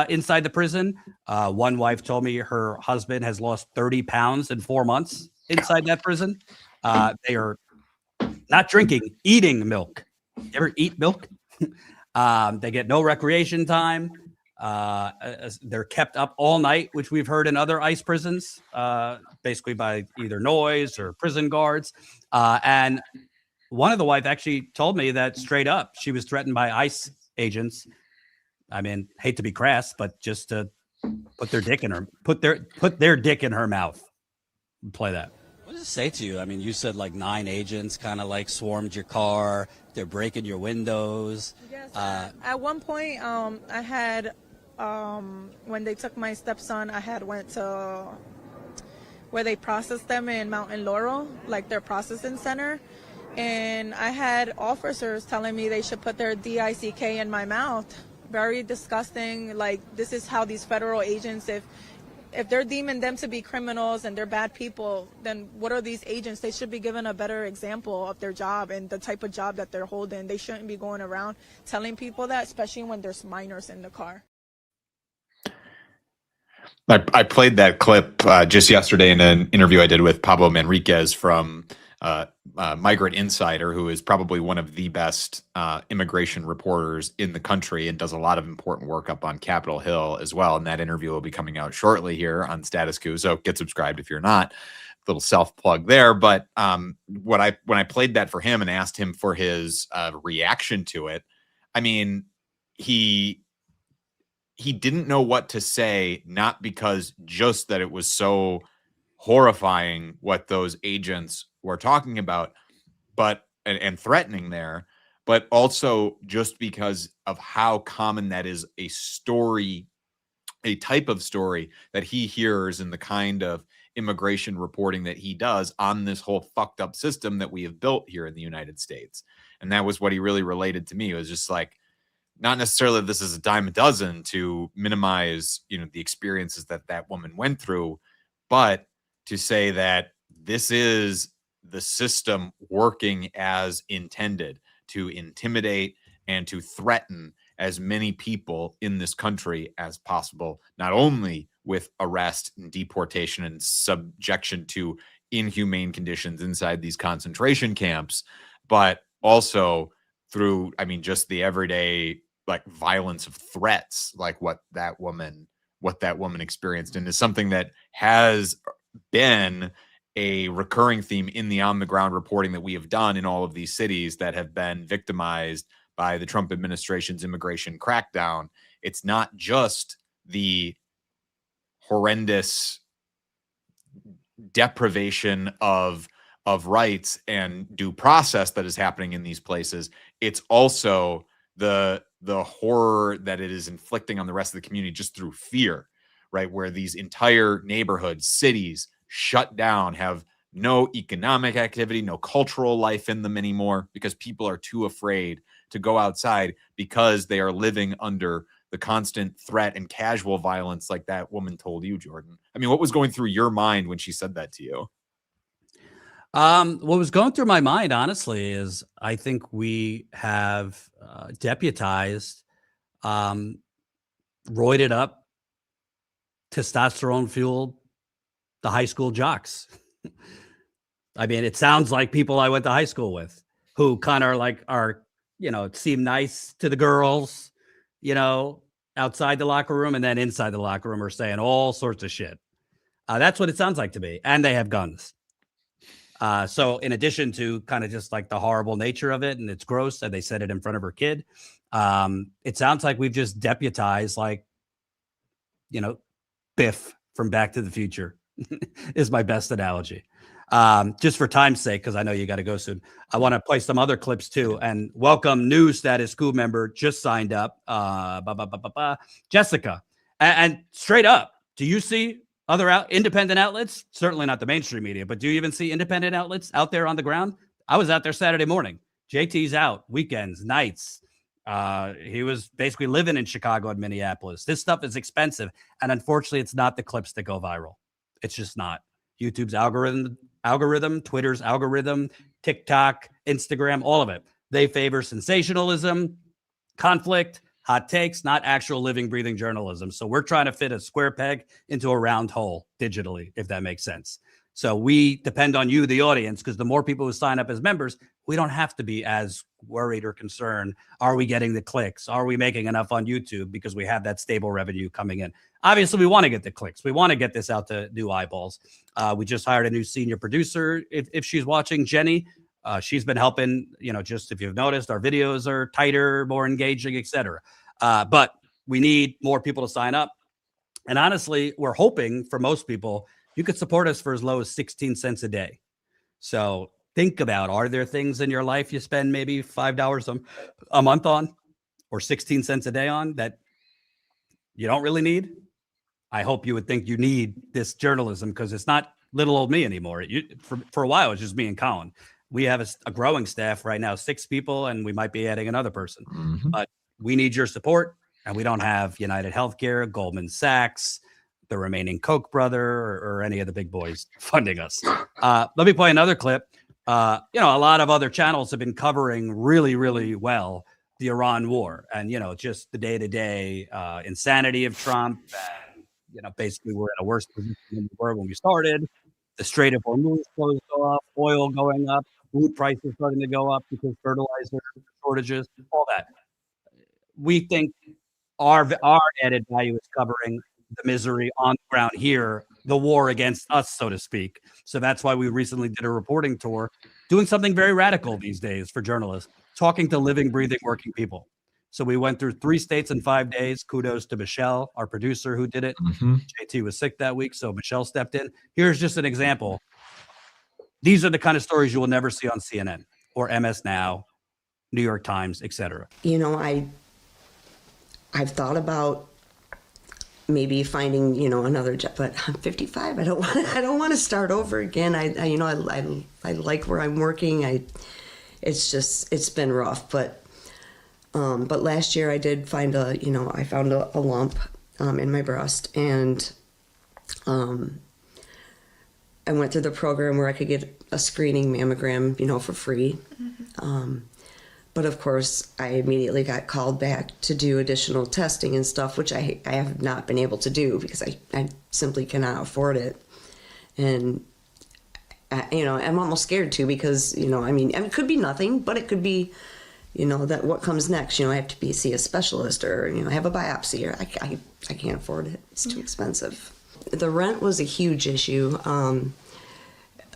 [SPEAKER 1] inside the prison. One wife told me her husband has lost 30 pounds in 4 months inside that prison. They are not drinking, eating milk. You ever eat milk? They get no recreation time. They're kept up all night, which we've heard in other ICE prisons, basically by either noise or prison guards. And one of the wife actually told me that straight up, she was threatened by ICE agents. I mean, hate to be crass, but just to put their dick in her mouth. Play that.
[SPEAKER 6] What does it say to you? I mean, you said like 9 agents kind of like swarmed your car. They're breaking your windows.
[SPEAKER 7] Yes. At one point, I had, when they took my stepson, I had went to where they processed them in Mountain Laurel, like their processing center. And I had officers telling me they should put their DICK in my mouth. Very disgusting. Like, this is how these federal agents, if they're deeming them to be criminals and they're bad people, then what are these agents? They should be given a better example of their job and the type of job that they're holding. They shouldn't be going around telling people that, especially when there's minors in the car.
[SPEAKER 2] I played that clip just yesterday in an interview I did with Pablo Manriquez from Migrant Insider, who is probably one of the best immigration reporters in the country and does a lot of important work up on Capitol Hill as well. And that interview will be coming out shortly here on Status Coup. So get subscribed if you're not. Little self plug there. But when I played that for him and asked him for his reaction to it, I mean, he didn't know what to say, not because just that it was so horrifying what those agents were talking about, but and threatening there, but also just because of how common that is a story, a type of story that he hears in the kind of immigration reporting that he does on this whole fucked up system that we have built here in the United States. And that was what he really related to me. It was just like, not necessarily this is a dime a dozen to minimize, the experiences that that woman went through, but to say that this is the system working as intended to intimidate and to threaten as many people in this country as possible, not only with arrest and deportation and subjection to inhumane conditions inside these concentration camps, but also through, just the everyday like violence of threats, like what that woman experienced, and is something that has been a recurring theme in the on the ground reporting that we have done in all of these cities that have been victimized by the Trump administration's immigration crackdown. It's not just the horrendous deprivation of rights and due process that is happening in these places. It's also the horror that it is inflicting on the rest of the community just through fear, right? Where these entire neighborhoods, cities shut down, have no economic activity, no cultural life in them anymore, because people are too afraid to go outside because they are living under the constant threat and casual violence like that woman told you, Jordan. I mean, what was going through your mind when she said that to you?
[SPEAKER 1] What was going through my mind, honestly, is I think we have deputized, roided up, testosterone fueled the high school jocks. I mean, it sounds like people I went to high school with who kind of like are, seem nice to the girls, outside the locker room, and then inside the locker room are saying all sorts of shit. That's what it sounds like to me. And they have guns. So in addition to kind of just like the horrible nature of it, and it's gross, and they said it in front of her kid, it sounds like we've just deputized, like, Biff from Back to the Future is my best analogy. Just for time's sake, because I know you got to go soon, I want to play some other clips too. And welcome new Status Coup member just signed up, Jessica. And straight up, do you see other independent outlets? Certainly not the mainstream media, but do you even see independent outlets out there on the ground? I was out there Saturday morning. JT's out weekends, nights. He was basically living in Chicago and Minneapolis. This stuff is expensive. And unfortunately, it's not the clips that go viral. It's just not. YouTube's algorithm, Twitter's algorithm, TikTok, Instagram, all of it. They favor sensationalism, conflict, hot takes, not actual living, breathing journalism. So we're trying to fit a square peg into a round hole digitally, if that makes sense. So we depend on you, the audience, because the more people who sign up as members, we don't have to be as worried or concerned. Are we getting the clicks? Are we making enough on YouTube? Because we have that stable revenue coming in. Obviously, we want to get the clicks. We want to get this out to new eyeballs. We just hired a new senior producer. If she's watching, Jenny, she's been helping, just if you've noticed, our videos are tighter, more engaging, etc. But we need more people to sign up. And honestly, we're hoping for most people, you could support us for as low as 16 cents a day. So think about, are there things in your life you spend maybe $5 a month on or 16 cents a day on that you don't really need? I hope you would think you need this journalism, because it's not little old me anymore. For a while, it's just me and Colin. We have a growing staff right now, 6 people, and we might be adding another person. Mm-hmm. But we need your support, and we don't have United Healthcare, Goldman Sachs, the remaining Koch brother, or any of the big boys funding us. Let me play another clip. A lot of other channels have been covering really, really well the Iran war and, just the day-to-day insanity of Trump, and basically we're in a worse position than we were when we started. The Strait of Hormuz closed off, oil going up, food prices starting to go up because fertilizer shortages, all that. We think our added value is covering the misery on the ground here, the war against us, so to speak. So that's why we recently did a reporting tour, doing something very radical these days for journalists, talking to living, breathing, working people. So we went through 3 states in 5 days. Kudos to Michelle, our producer, who did it. JT was sick that week, so Michelle stepped in. Here's just an example. These are the kind of stories you will never see on CNN or MS Now, New York Times, etc.
[SPEAKER 8] I've thought about maybe finding, another job, but I'm 55. I don't want to start over again. I like where I'm working. It's been rough, but last year I did find I found a lump in my breast, and I went through the program where I could get a screening mammogram, for free. But of course, I immediately got called back to do additional testing and stuff, which I have not been able to do because I simply cannot afford it. And, I'm almost scared too because, it could be nothing, but it could be, that what comes next, I have to see a specialist or, have a biopsy, or I can't afford it. It's too expensive. The rent was a huge issue.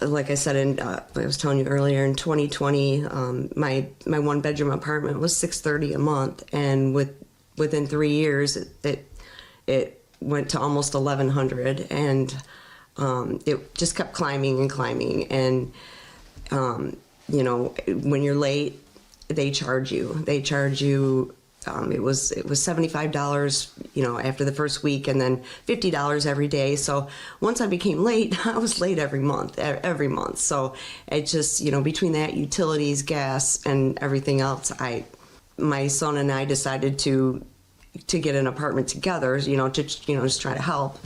[SPEAKER 8] Like I said, I was telling you earlier, in 2020, my 1-bedroom apartment was $630 a month, and within 3 years, it went to almost $1,100, and it just kept climbing and climbing. And when you're late, they charge you. It was $75, after the first week, and then $50 every day. So once I became late, I was late every month. So it just, between that, utilities, gas, and everything else, my son and I decided to get an apartment together, to just try to help.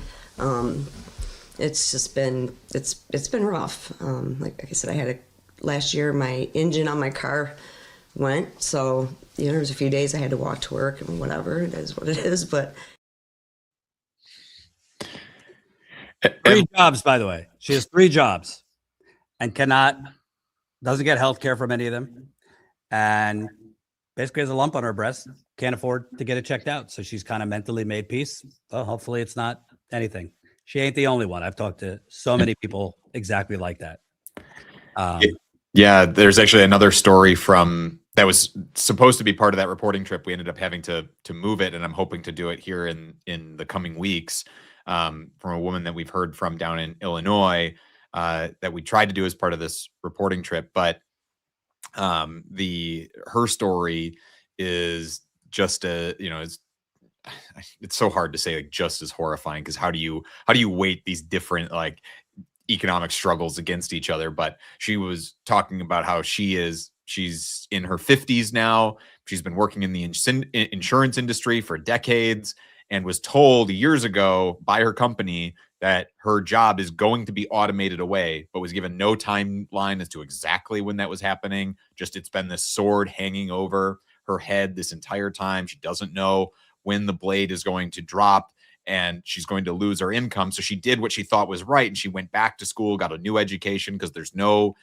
[SPEAKER 8] It's just been, it's been rough. Like I said, last year, my engine on my car went, so there was a few days I had to walk to work, and whatever, it is what it is. But
[SPEAKER 1] 3 jobs, by the way. She has 3 jobs and doesn't get health care from any of them, and basically has a lump on her breast, can't afford to get it checked out. So she's kind of mentally made peace. Well, hopefully it's not anything. She ain't the only one. I've talked to so many people exactly like that.
[SPEAKER 2] Yeah, there's actually another story that was supposed to be part of that reporting trip. We ended up having to move it, and I'm hoping to do it here in the coming weeks, from a woman that we've heard from down in Illinois, that we tried to do as part of this reporting trip. But her story is just it's so hard to say, like, just as horrifying, because how do you weight these different, like, economic struggles against each other? But she was talking about how she's in her 50s now. She's been working in the insurance industry for decades, and was told years ago by her company that her job is going to be automated away, but was given no timeline as to exactly when that was happening. Just, it's been this sword hanging over her head this entire time. She doesn't know when the blade is going to drop, and she's going to lose her income. So she did what she thought was right, and she went back to school, got a new education, because there's no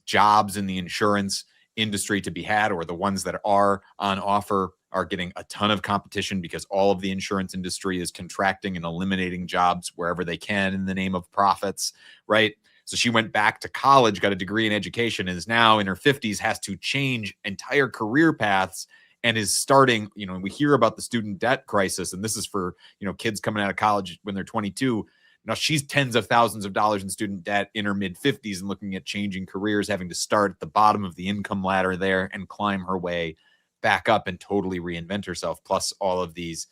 [SPEAKER 2] jobs in the insurance industry to be had, or the ones that are on offer are getting a ton of competition because all of the insurance industry is contracting and eliminating jobs wherever they can in the name of profits, right? So she went back to college, got a degree in education, and is now in her 50s, has to change entire career paths, and is starting, we hear about the student debt crisis, and this is for, kids coming out of college when they're 22. Now she's tens of thousands of dollars in student debt in her mid-50s and looking at changing careers, having to start at the bottom of the income ladder there and climb her way back up and totally reinvent herself, plus all of these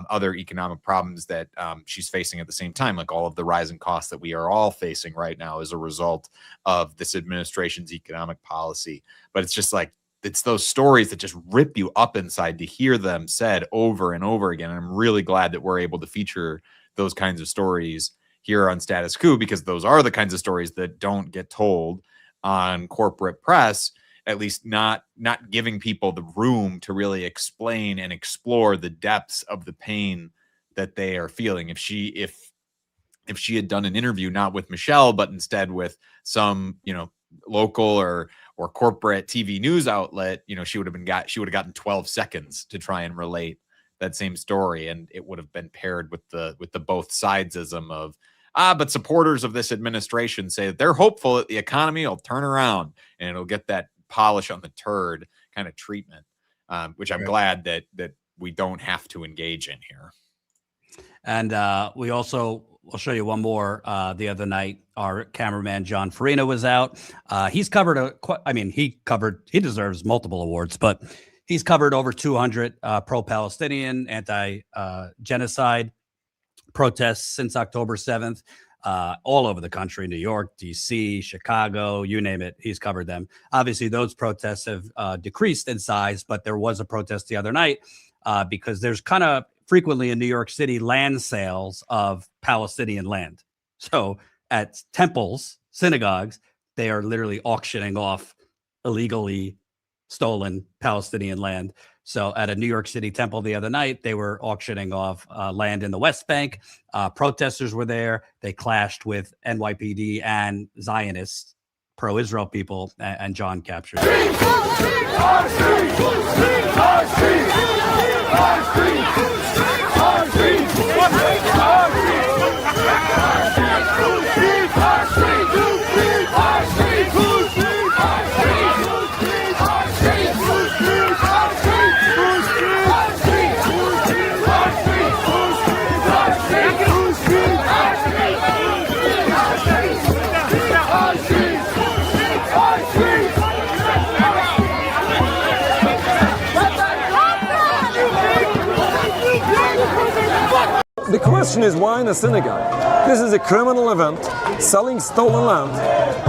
[SPEAKER 2] other economic problems that she's facing at the same time, like all of the rising costs that we are all facing right now as a result of this administration's economic policy. But it's just like, it's those stories that just rip you up inside to hear them said over and over again. And I'm really glad that we're able to feature those kinds of stories here on Status Coup, because those are the kinds of stories that don't get told on corporate press, at least not giving people the room to really explain and explore the depths of the pain that they are feeling. If she had done an interview not with Michelle, but instead with some, local or corporate TV news outlet, she would have gotten 12 seconds to try and relate that same story, and it would have been paired with the both sidesism of but supporters of this administration say that they're hopeful that the economy will turn around and it'll get that polish on the turd kind of treatment, which I'm glad that we don't have to engage in here. And
[SPEAKER 1] we also, I'll show you one more. The other night, our cameraman John Farina was out. He's covered he deserves multiple awards, but he's covered over 200 pro-Palestinian, anti-genocide protests since October 7th, all over the country, New York, DC, Chicago, you name it. He's covered them. Obviously, those protests have decreased in size, but there was a protest the other night because there's kind of frequently in New York City land sales of Palestinian land. So at temples, synagogues, they are literally auctioning off illegally stolen Palestinian land. So at a New York City temple the other night, they were auctioning off land in the West Bank. Protesters were there. They clashed with NYPD and Zionists, pro-Israel people, and John captured it.
[SPEAKER 9] The question is, why in a synagogue? This is a criminal event, selling stolen land.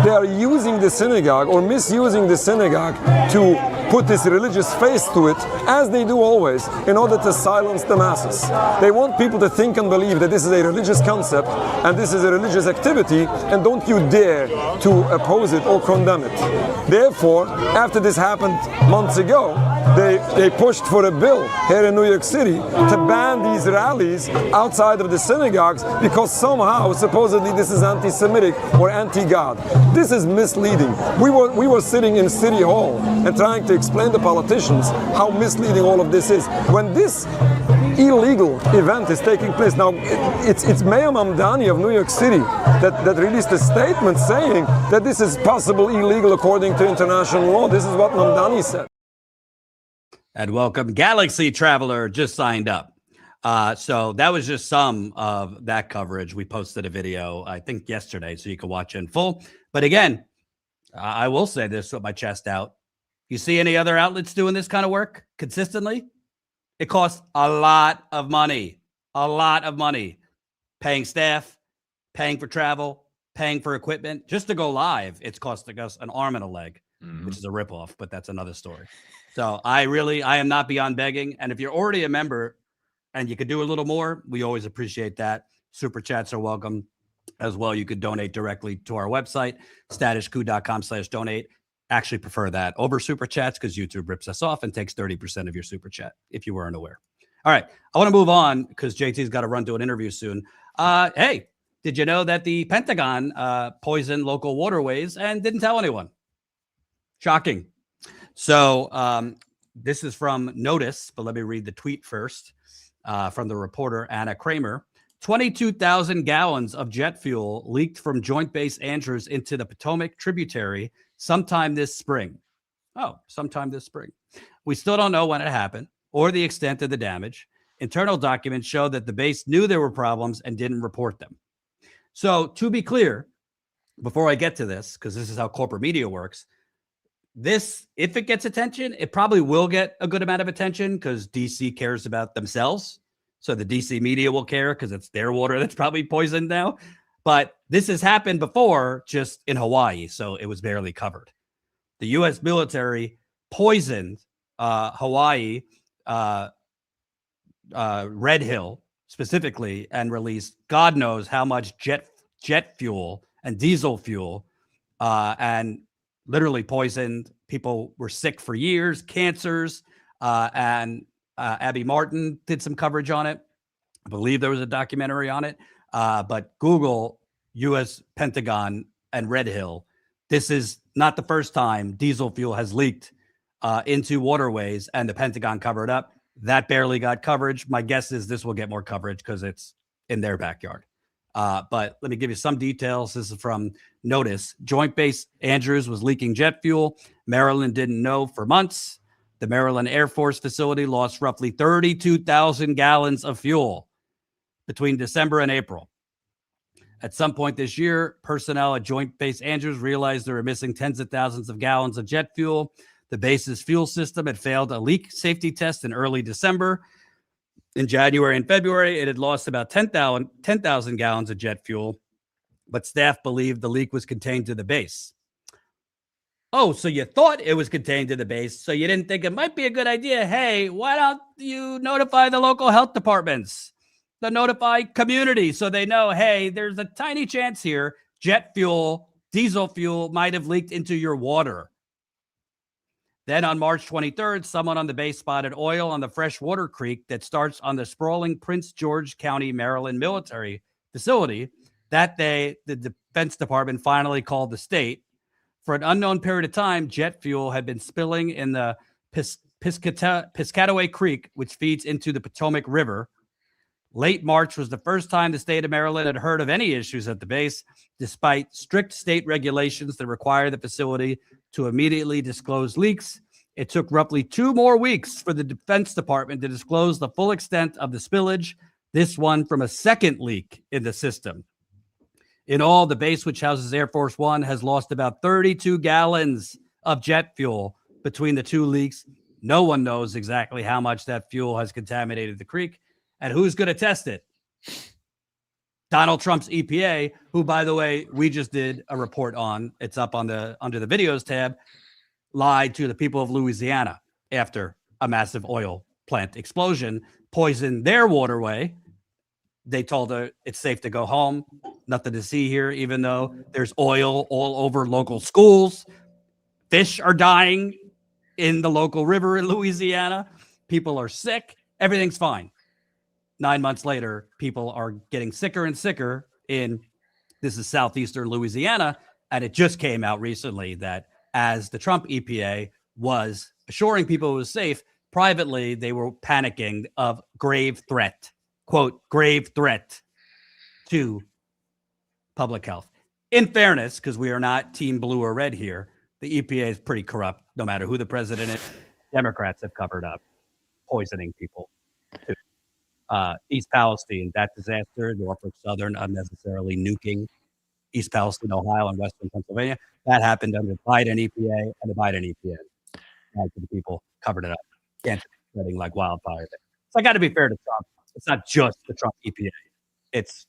[SPEAKER 9] They are using the synagogue or misusing the synagogue to put this religious face to it, as they do always, in order to silence the masses. They want people to think and believe that this is a religious concept and this is a religious activity, and don't you dare to oppose it or condemn it. Therefore, after this happened months ago, they pushed for a bill here in New York City to ban these rallies outside of the synagogues because somehow, supposedly, this is anti-Semitic or anti-God. This is misleading. We were sitting in City Hall and trying to explain to politicians how misleading all of this is. When this illegal event is taking place. Now, it's Mayor Mamdani of New York City that released a statement saying that this is possible illegal according to international law. This is what Mamdani said.
[SPEAKER 1] And welcome, Galaxy Traveler just signed up. So that was just some of that coverage. We posted a video, I think yesterday, so you can watch it in full. But again, I will say this with my chest out. You see any other outlets doing this kind of work consistently? It costs a lot of money, paying staff, paying for travel, paying for equipment. Just to go live, it's costing us an arm and a leg, which is a ripoff, but that's another story. So I am not beyond begging. And if you're already a member and you could do a little more, we always appreciate that. Super chats are welcome as well. You could donate directly to our website, statishcoup.com/donate. Actually prefer that over super chats because YouTube rips us off and takes 30% of your super chat, if you weren't aware. All right. I want to move on because JT's got to run to an interview soon. Hey, did you know that the Pentagon poisoned local waterways and didn't tell anyone? Shocking. So this is from Notice, but let me read the tweet first from the reporter Anna Kramer. 22,000 gallons of jet fuel leaked from Joint Base Andrews into the Potomac tributary sometime this spring. Oh, sometime this spring. We still don't know when it happened or the extent of the damage. Internal documents show that the base knew there were problems and didn't report them. So to be clear, before I get to this, because this is how corporate media works, this, if it gets attention, it probably will get a good amount of attention because DC cares about themselves. So the DC media will care because it's their water that's probably poisoned now. But this has happened before just in Hawaii, so it was barely covered. The U.S. military poisoned Hawaii, Red Hill specifically, and released God knows how much jet fuel and diesel fuel and literally poisoned. People were sick for years, cancers, and Abby Martin did some coverage on it. I believe there was a documentary on it. But Google, U.S. Pentagon, and Red Hill. This is not the first time diesel fuel has leaked into waterways and the Pentagon covered up. That barely got coverage. My guess is this will get more coverage because it's in their backyard. But let me give you some details. This is from Notice. Joint Base Andrews was leaking jet fuel. Maryland didn't know for months. The Maryland Air Force facility lost roughly 32,000 gallons of fuel between December and April. At some point this year, personnel at Joint Base Andrews realized they were missing tens of thousands of gallons of jet fuel. The base's fuel system had failed a leak safety test in early December. In January and February, it had lost about 10,000 gallons of jet fuel, but staff believed the leak was contained to the base. Oh, so you thought it was contained to the base, so you didn't think it might be a good idea. Hey, why don't you notify the local health departments, the notified community, so they know, hey, there's a tiny chance here jet fuel, diesel fuel might have leaked into your water. Then on March 23rd, someone on the base spotted oil on the freshwater creek that starts on the sprawling Prince George County, Maryland military facility. That day, the Defense Department finally called the state. For an unknown period of time, jet fuel had been spilling in the Piscataway Creek, which feeds into the Potomac River. Late March was the first time the state of Maryland had heard of any issues at the base, despite strict state regulations that require the facility to immediately disclose leaks. It took roughly 2 more weeks for the Defense Department to disclose the full extent of the spillage, this one from a second leak in the system. In all, the base, which houses Air Force One, has lost about 32 gallons of jet fuel between the 2 leaks. No one knows exactly how much that fuel has contaminated the creek. And who's going to test it? Donald Trump's EPA, who, by the way, we just did a report on. It's up on the under the videos tab. Lied to the people of Louisiana after a massive oil plant explosion, poisoned their waterway. They told her it's safe to go home. Nothing to see here, even though there's oil all over local schools. Fish are dying in the local river in Louisiana. People are sick. Everything's fine. 9 months later, people are getting sicker and sicker this is southeastern Louisiana. And it just came out recently that as the Trump EPA was assuring people it was safe, privately, they were panicking of grave threat, quote, grave threat to public health. In fairness, because we are not team blue or red here, the EPA is pretty corrupt, no matter who the president is. Democrats have covered up poisoning people too. East Palestine, that disaster, Norfolk Southern unnecessarily nuking East Palestine, Ohio, and Western Pennsylvania. That happened under the Biden EPA, and the Biden EPA. The people covered it up. Can't spreading like wildfire. So I got to be fair to Trump. It's not just the Trump EPA. It's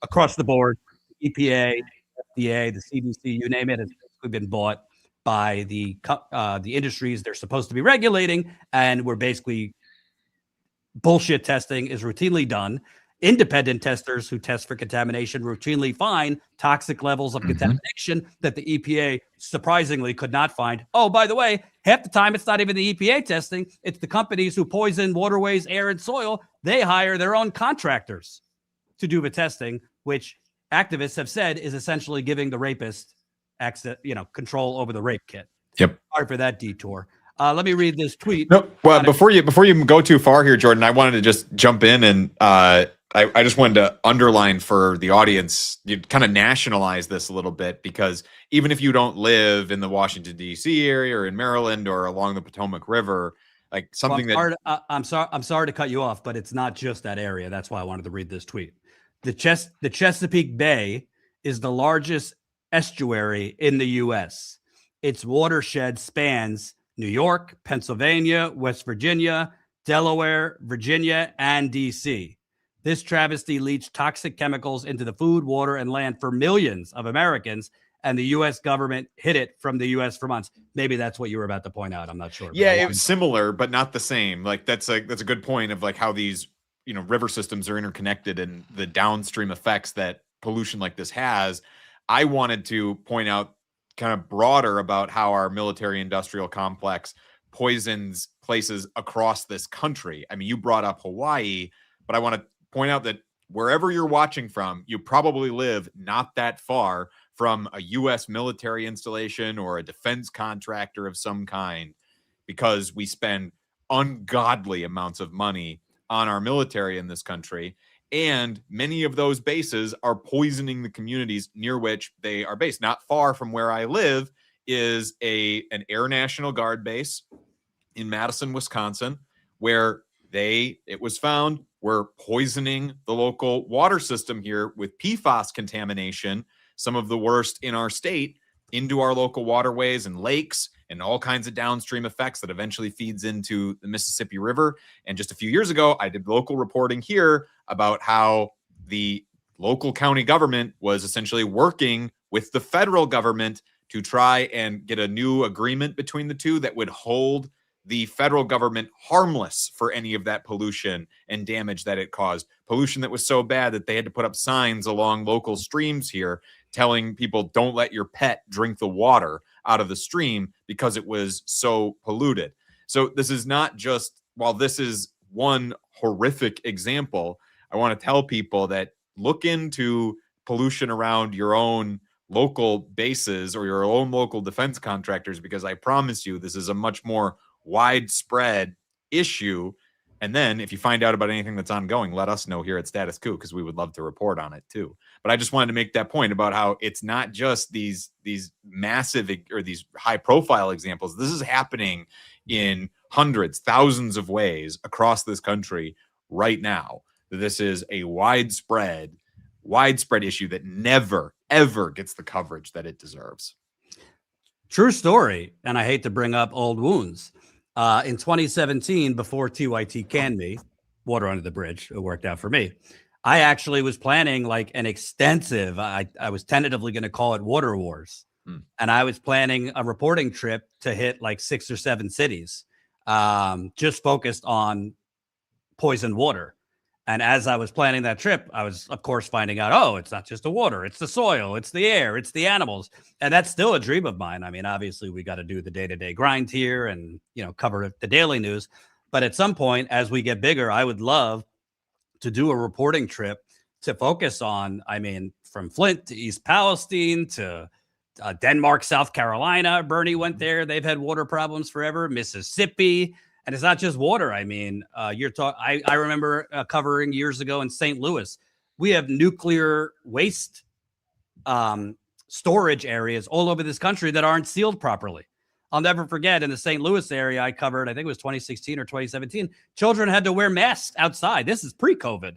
[SPEAKER 1] across the board. EPA, FDA, the CDC, you name it, has been bought by the industries they're supposed to be regulating, and we're basically bullshit testing is routinely done. Independent testers who test for contamination routinely find toxic levels of contamination that the EPA surprisingly could not find. Oh, by the way, half the time it's not even the EPA testing. It's the companies who poison waterways, air, and soil. They hire their own contractors to do the testing, which activists have said is essentially giving the rapist access, control over the rape kit.
[SPEAKER 2] Yep.
[SPEAKER 1] Sorry for that detour. Let me read this tweet.
[SPEAKER 2] No, well, before you go too far here, Jordan, I wanted to just jump in and I just wanted to underline for the audience, you kind of nationalize this a little bit, because even if you don't live in the Washington, D.C. area or in Maryland or along the Potomac River, like something
[SPEAKER 1] I'm sorry to cut you off, but it's not just that area. That's why I wanted to read this tweet. The Chesapeake Bay is the largest estuary in the U.S. Its watershed spans New York, Pennsylvania, West Virginia, Delaware, Virginia, and D.C. This travesty leached toxic chemicals into the food, water, and land for millions of Americans, and the U.S. government hid it from the U.S. for months. Maybe that's what you were about to point out. I'm not sure.
[SPEAKER 2] Yeah, it was similar, but not the same. Like that's a good point of like how these river systems are interconnected and the downstream effects that pollution like this has. I wanted to point out kind of broader about how our military industrial complex poisons places across this country. I mean, you brought up Hawaii, but I want to point out that wherever you're watching from, you probably live not that far from a U.S. military installation or a defense contractor of some kind, because we spend ungodly amounts of money on our military in this country. And many of those bases are poisoning the communities near which they are based. Not far from where I live is an Air National Guard base in Madison, Wisconsin, where it was found, were poisoning the local water system here with PFAS contamination, some of the worst in our state, into our local waterways and lakes, and all kinds of downstream effects that eventually feeds into the Mississippi River. And just a few years ago, I did local reporting here about how the local county government was essentially working with the federal government to try and get a new agreement between the two that would hold the federal government harmless for any of that pollution and damage that it caused. Pollution that was so bad that they had to put up signs along local streams here telling people, don't let your pet drink the water out of the stream because it was so polluted. So this is not just, while this is one horrific example, I want to tell people that look into pollution around your own local bases or your own local defense contractors, because I promise you this is a much more widespread issue. And then if you find out about anything that's ongoing, let us know here at Status Coup, because we would love to report on it too. But I just wanted to make that point about how it's not just these massive or these high profile examples. This is happening in hundreds, thousands of ways across this country right now. This is a widespread issue that never, ever gets the coverage that it deserves.
[SPEAKER 1] True story. And I hate to bring up old wounds. In 2017, before TYT canned me, water under the bridge, it worked out for me. I actually was planning like an extensive, I was tentatively going to call it Water Wars. And I was planning a reporting trip to hit like 6 or 7 cities, just focused on poisoned water. And as I was planning that trip, I was, of course, finding out, oh, it's not just the water, it's the soil, it's the air, it's the animals. And that's still a dream of mine. I mean, obviously, we got to do the day-to-day grind here and, cover the daily news. But at some point, as we get bigger, I would love to do a reporting trip to focus on, from Flint to East Palestine to Denmark, South Carolina. Bernie went there. They've had water problems forever. Mississippi. And it's not just water. I remember covering years ago in St. Louis, we have nuclear waste storage areas all over this country that aren't sealed properly. I'll never forget in the St. Louis area I covered, I think it was 2016 or 2017, children had to wear masks outside. This is pre-COVID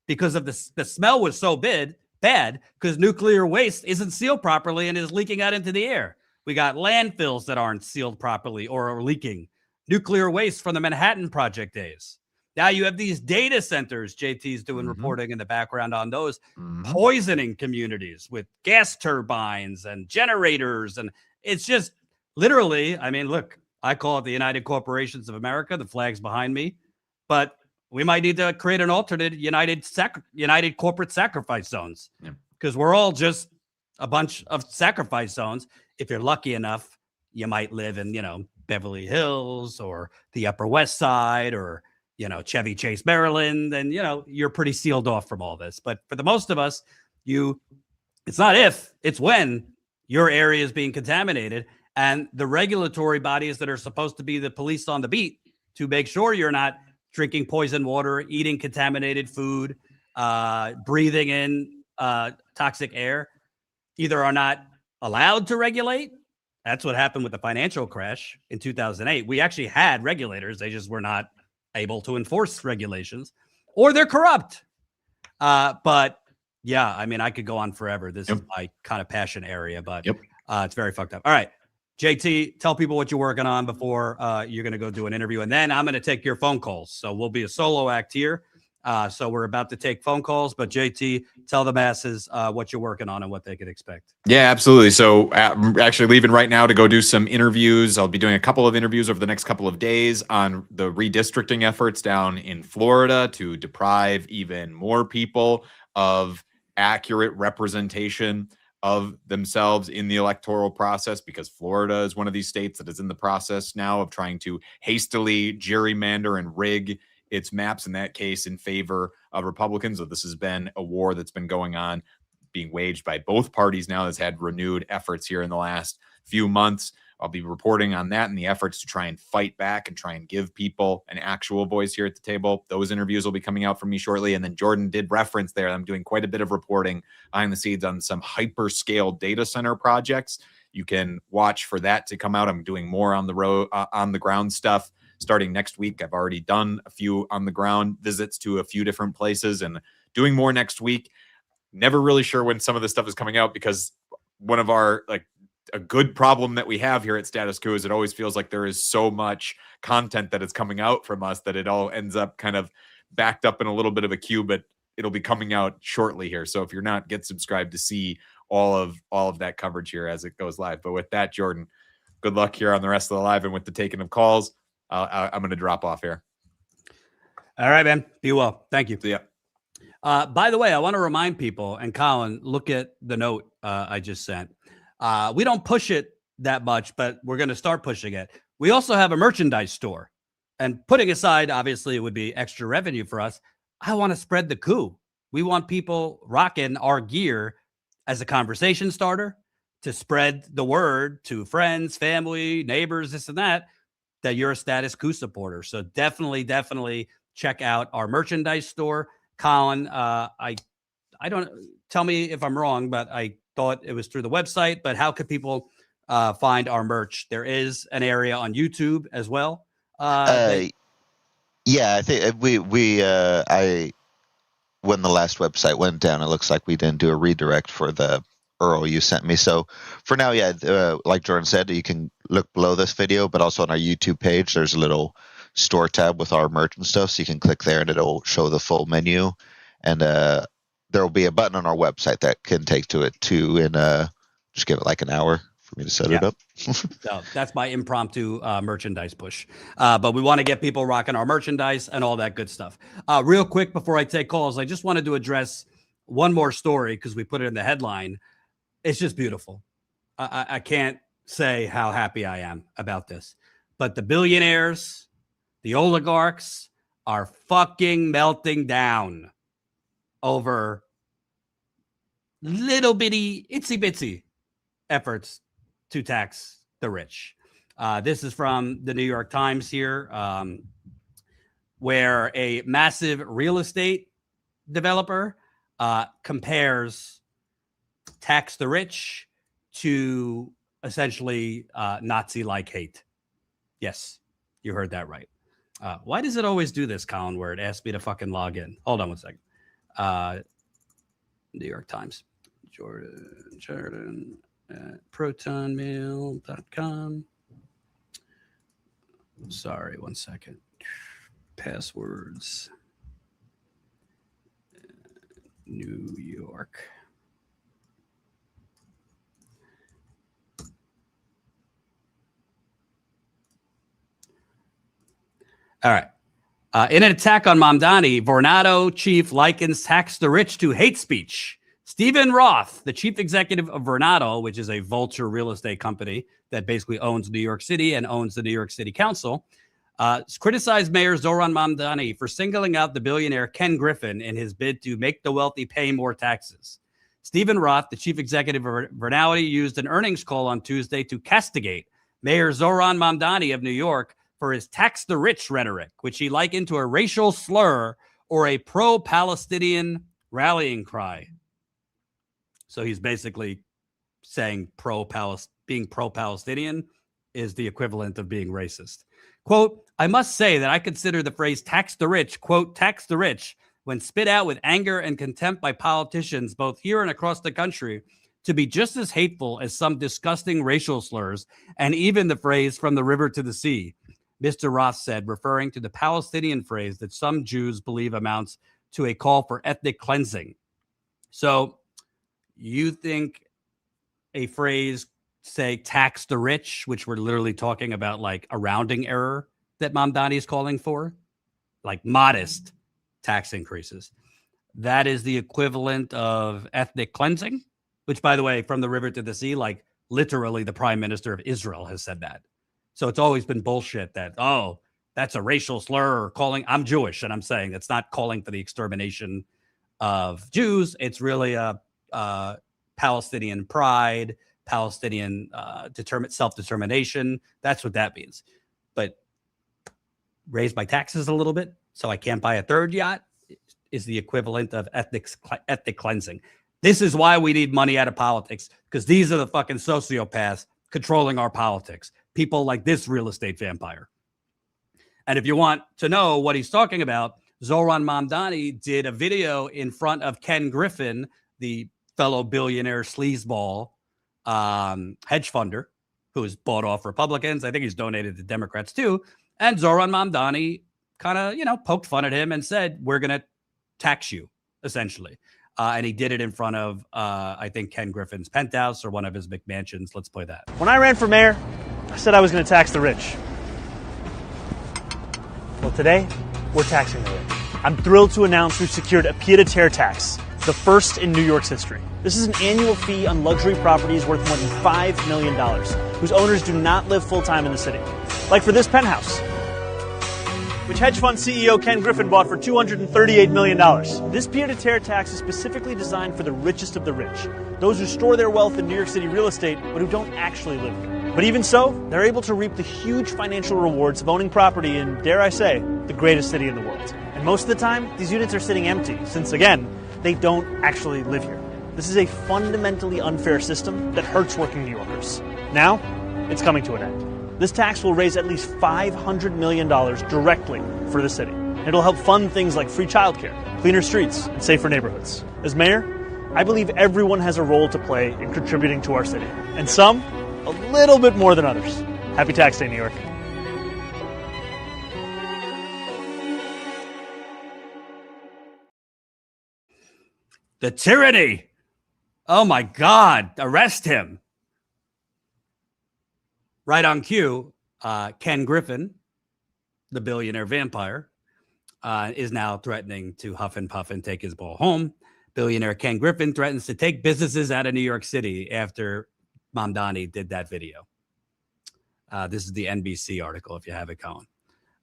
[SPEAKER 1] because of the smell was so bad because nuclear waste isn't sealed properly and is leaking out into the air. We got landfills that aren't sealed properly or are leaking. Nuclear waste from the Manhattan Project days. Now you have these data centers, JT's doing reporting in the background on those, poisoning communities with gas turbines and generators. And it's just literally, look, I call it the United Corporations of America. The flag's behind me. But we might need to create an alternate United corporate sacrifice zones, because we're all just a bunch of sacrifice zones. If you're lucky enough, you might live in, Beverly Hills or the Upper West Side or, Chevy Chase, Maryland. And, you're pretty sealed off from all this. But for the most of us, it's not if, it's when your area is being contaminated. And the regulatory bodies that are supposed to be the police on the beat to make sure you're not drinking poisoned water, eating contaminated food, breathing in toxic air, either are not allowed to regulate. That's what happened with the financial crash in 2008. We actually had regulators. They just were not able to enforce regulations, or they're corrupt. But yeah, I could go on forever. This is my kind of passion area, but it's very fucked up. All right, JT, tell people what you're working on before you're going to go do an interview. And then I'm going to take your phone calls. So we'll be a solo act here. So we're about to take phone calls, but JT, tell the masses what you're working on and what they can expect.
[SPEAKER 2] Yeah, absolutely. So I'm actually leaving right now to go do some interviews. I'll be doing a couple of interviews over the next couple of days on the redistricting efforts down in Florida to deprive even more people of accurate representation of themselves in the electoral process, because Florida is one of these states that is in the process now of trying to hastily gerrymander and rig its maps in that case in favor of Republicans. So this has been a war that's been going on, being waged by both parties now, that's had renewed efforts here in the last few months. I'll be reporting on that and the efforts to try and fight back and try and give people an actual voice here at the table. Those interviews will be coming out from me shortly. And then Jordan did reference there, I'm doing quite a bit of reporting behind the scenes on some hyperscale data center projects. You can watch for that to come out. I'm doing more on the road, on the ground stuff starting next week. I've already done a few on the ground visits to a few different places and doing more next week. Never really sure when some of this stuff is coming out, because one of our, like, a good problem that we have here at Status Quo is it always feels like there is so much content that is coming out from us that it all ends up kind of backed up in a little bit of a queue, but it'll be coming out shortly here. So if you're not, get subscribed to see all of that coverage here as it goes live. But with that, Jordan, good luck here on the rest of the live and with the taking of calls. I'm going to drop off here.
[SPEAKER 1] All right, man. Be well. Thank you.
[SPEAKER 2] See ya.
[SPEAKER 1] By the way, I want to remind people, and Colin, look at the note I just sent. We don't push it that much, but we're going to start pushing it. We also have a merchandise store, and putting aside, obviously, it would be extra revenue for us. I want to spread the coup. We want people rocking our gear as a conversation starter, to spread the word to friends, family, neighbors, this and that you're a Status Quo supporter. So definitely check out our merchandise store. Colin, I don't, tell me if I'm wrong, but I thought it was through the website, but how could people find our merch? There is an area on YouTube as well.
[SPEAKER 10] Yeah, I think when the last website went down, it looks like we didn't do a redirect for the URL you sent me. So for now, yeah, like Jordan said, you can look below this video, but also on our YouTube page, there's a little store tab with our merch and stuff. So you can click there and it'll show the full menu. And there will be a button on our website that can take to it too. And just give it like an hour for me to set it up.
[SPEAKER 1] So that's my impromptu merchandise push. But we want to get people rocking our merchandise and all that good stuff. Real quick, before I take calls, I just wanted to address one more story because we put it in the headline. It's just beautiful. I can't say how happy I am about this. But the billionaires, the oligarchs are fucking melting down over little bitty, itsy bitsy efforts to tax the rich. This is from the New York Times here, where a massive real estate developer compares tax the rich to essentially Nazi-like hate. Yes, you heard that right. Why does it always do this, Colin, where it asks me to fucking log in? Hold on one second. New York Times. Jordan at protonmail.com. Sorry, one second. Passwords. New York. All right. In an attack on Mamdani, Vornado chief likens tax the rich to hate speech. Stephen Roth, the chief executive of Vornado, which is a vulture real estate company that basically owns New York City and owns the New York City Council, criticized Mayor Zohran Mamdani for singling out the billionaire Ken Griffin in his bid to make the wealthy pay more taxes. Stephen Roth, the chief executive of Vornado, used an earnings call on Tuesday to castigate Mayor Zohran Mamdani of New York for his tax the rich rhetoric, which he likened to a racial slur or a pro-Palestinian rallying cry. So he's basically saying being pro-Palestinian is the equivalent of being racist. Quote, I must say that I consider the phrase tax the rich, quote, tax the rich, when spit out with anger and contempt by politicians, both here and across the country, to be just as hateful as some disgusting racial slurs, and even the phrase from the river to the sea, Mr. Roth said, referring to the Palestinian phrase that some Jews believe amounts to a call for ethnic cleansing. So you think a phrase, say, tax the rich, which we're literally talking about like a rounding error that Mamdani is calling for, like modest tax increases, that is the equivalent of ethnic cleansing, which, by the way, from the river to the sea, like literally the prime minister of Israel has said that. So it's always been bullshit that, oh, That's a racial slur or calling. I'm Jewish, and I'm saying it's not calling for the extermination of Jews. It's really a Palestinian pride, Palestinian self-determination. That's what that means. But raise my taxes a little bit so I can't buy a third yacht is the equivalent of ethnic cleansing. This is why we need money out of politics, because these are the fucking sociopaths controlling our politics. People like this real estate vampire. And if you want to know what he's talking about, Zohran Mamdani did a video in front of Ken Griffin, the fellow billionaire sleazeball hedge funder who has bought off Republicans. I think he's donated to Democrats too. And Zohran Mamdani kind of, poked fun at him and said, we're going to tax you, essentially. And he did it in front of, I think, Ken Griffin's penthouse or one of his McMansions. Let's play that.
[SPEAKER 11] When I ran for mayor, I said I was going to tax the rich. Well, today, we're taxing the rich. I'm thrilled to announce we've secured a pied-à-terre tax, the first in New York's history. This is an annual fee on luxury properties worth more than $5 million, whose owners do not live full-time in the city. Like for this penthouse, which hedge fund CEO Ken Griffin bought for $238 million. This pied-à-terre tax is specifically designed for the richest of the rich, those who store their wealth in New York City real estate, but who don't actually live here. But even so, they're able to reap the huge financial rewards of owning property in, dare I say, the greatest city in the world. And most of the time, these units are sitting empty, since again, they don't actually live here. This is a fundamentally unfair system that hurts working New Yorkers. Now, it's coming to an end. This tax will raise at least $500 million directly for the city. It'll help fund things like free childcare, cleaner streets, and safer neighborhoods. As mayor, I believe everyone has a role to play in contributing to our city, and some a little bit more than others. Happy Tax Day, New York.
[SPEAKER 1] The tyranny. Oh my God, arrest him. Right on cue, Ken Griffin, the billionaire vampire, is now threatening to huff and puff and take his ball home. Billionaire Ken Griffin threatens to take businesses out of New York City after Mamdani did that video. This is the NBC article, if you have it, Colin.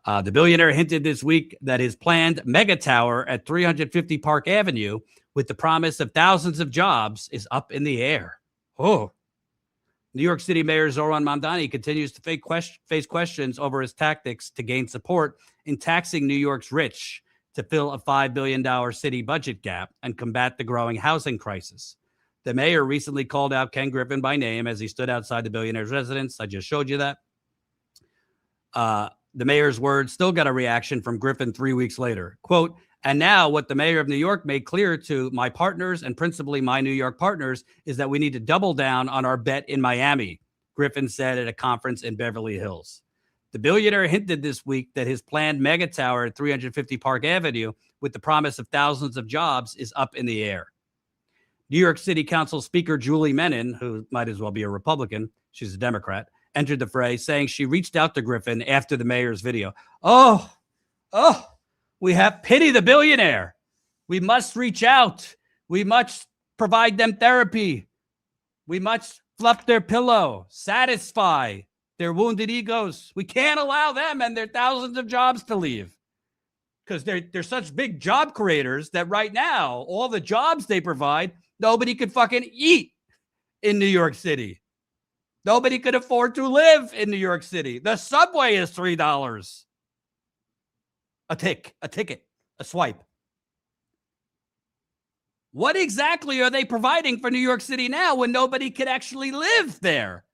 [SPEAKER 1] The billionaire hinted this week that his planned mega tower at 350 Park Avenue, with the promise of thousands of jobs, is up in the air. Oh. New York City Mayor Zohran Mamdani continues to face questions over his tactics to gain support in taxing New York's rich to fill a $5 billion city budget gap and combat the growing housing crisis. The mayor recently called out Ken Griffin by name as he stood outside the billionaire's residence. I just showed you that. The mayor's words still got a reaction from Griffin 3 weeks later. Quote, and now what the mayor of New York made clear to my partners and principally my New York partners is that we need to double down on our bet in Miami, Griffin said at a conference in Beverly Hills. The billionaire hinted this week that his planned mega tower at 350 Park Avenue, with the promise of thousands of jobs, is up in the air. New York City Council Speaker Julie Menin, who might as well be a Republican, she's a Democrat, entered the fray, saying she reached out to Griffin after the mayor's video. Oh, we have pity the billionaire. We must reach out. We must provide them therapy. We must fluff their pillow, satisfy their wounded egos. We can't allow them and their thousands of jobs to leave because they're such big job creators that right now, all the jobs they provide, nobody could fucking eat in New York City. Nobody could afford to live in New York City. The subway is $3. A ticket, a swipe. What exactly are they providing for New York City now when nobody could actually live there?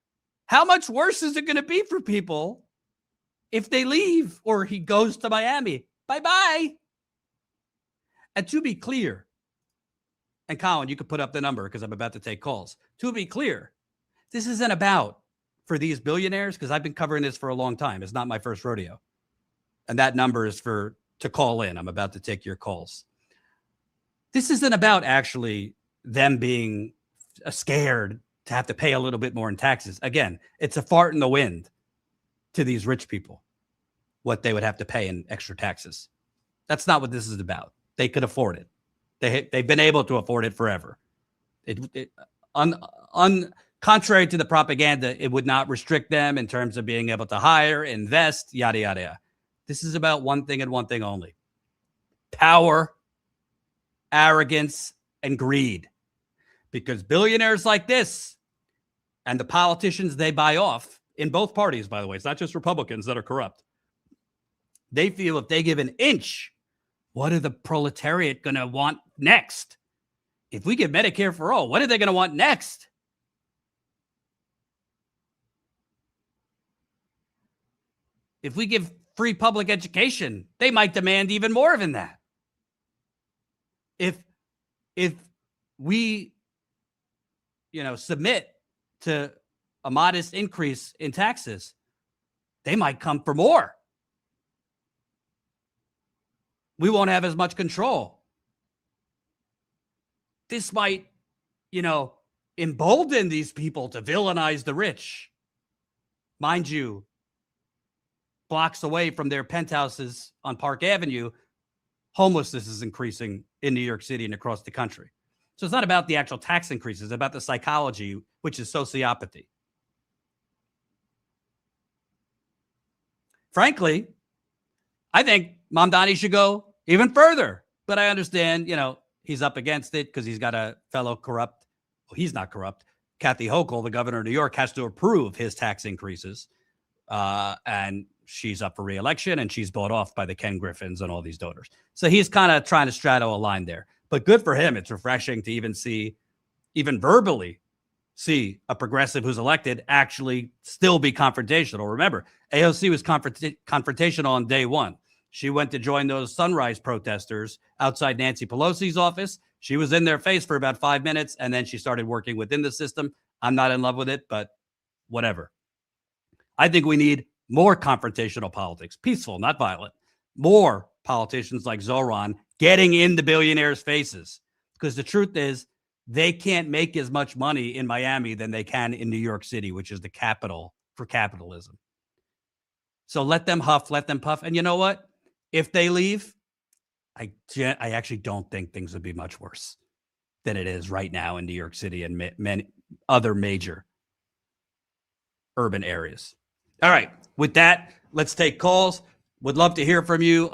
[SPEAKER 1] How much worse is it going to be for people if they leave or he goes to Miami? Bye-bye. And to be clear, and Colin, you could put up the number because I'm about to take calls. To be clear, this isn't about for these billionaires because I've been covering this for a long time. It's not my first rodeo. And that number is to call in. I'm about to take your calls. This isn't about actually them being scared to have to pay a little bit more in taxes. Again, it's a fart in the wind to these rich people, what they would have to pay in extra taxes. That's not what this is about. They could afford it. They've been able to afford it forever. Contrary to the propaganda, it would not restrict them in terms of being able to hire, invest, yada, yada, yada. This is about one thing and one thing only: power, arrogance, and greed. Because billionaires like this and the politicians they buy off in both parties, by the way, it's not just Republicans that are corrupt. They feel if they give an inch, what are the proletariat going to want next? If we give Medicare for all, what are they going to want next? If we give free public education, they might demand even more than that. If we, submit to a modest increase in taxes, they might come for more. We won't have as much control. This might, embolden these people to villainize the rich. Mind you, blocks away from their penthouses on Park Avenue, homelessness is increasing in New York City and across the country. So it's not about the actual tax increases, it's about the psychology, which is sociopathy. Frankly, I think Mamdani should go even further, but I understand, he's up against it because he's got a fellow corrupt. Well, he's not corrupt. Kathy Hochul, the governor of New York, has to approve his tax increases. And she's up for re-election, and she's bought off by the Ken Griffins and all these donors. So he's kind of trying to straddle a line there. But good for him. It's refreshing to even verbally see a progressive who's elected actually still be confrontational. Remember, AOC was confrontational on day one. She went to join those Sunrise protesters outside Nancy Pelosi's office. She was in their face for about 5 minutes, and then she started working within the system. I'm not in love with it, but whatever. I think we need more confrontational politics, peaceful, not violent. More politicians like Zoran getting in the billionaires' faces. Because the truth is, they can't make as much money in Miami than they can in New York City, which is the capital for capitalism. So let them huff, let them puff. And you know what? If they leave, I actually don't think things would be much worse than it is right now in New York City and many other major urban areas. All right. With that, let's take calls. Would love to hear from you.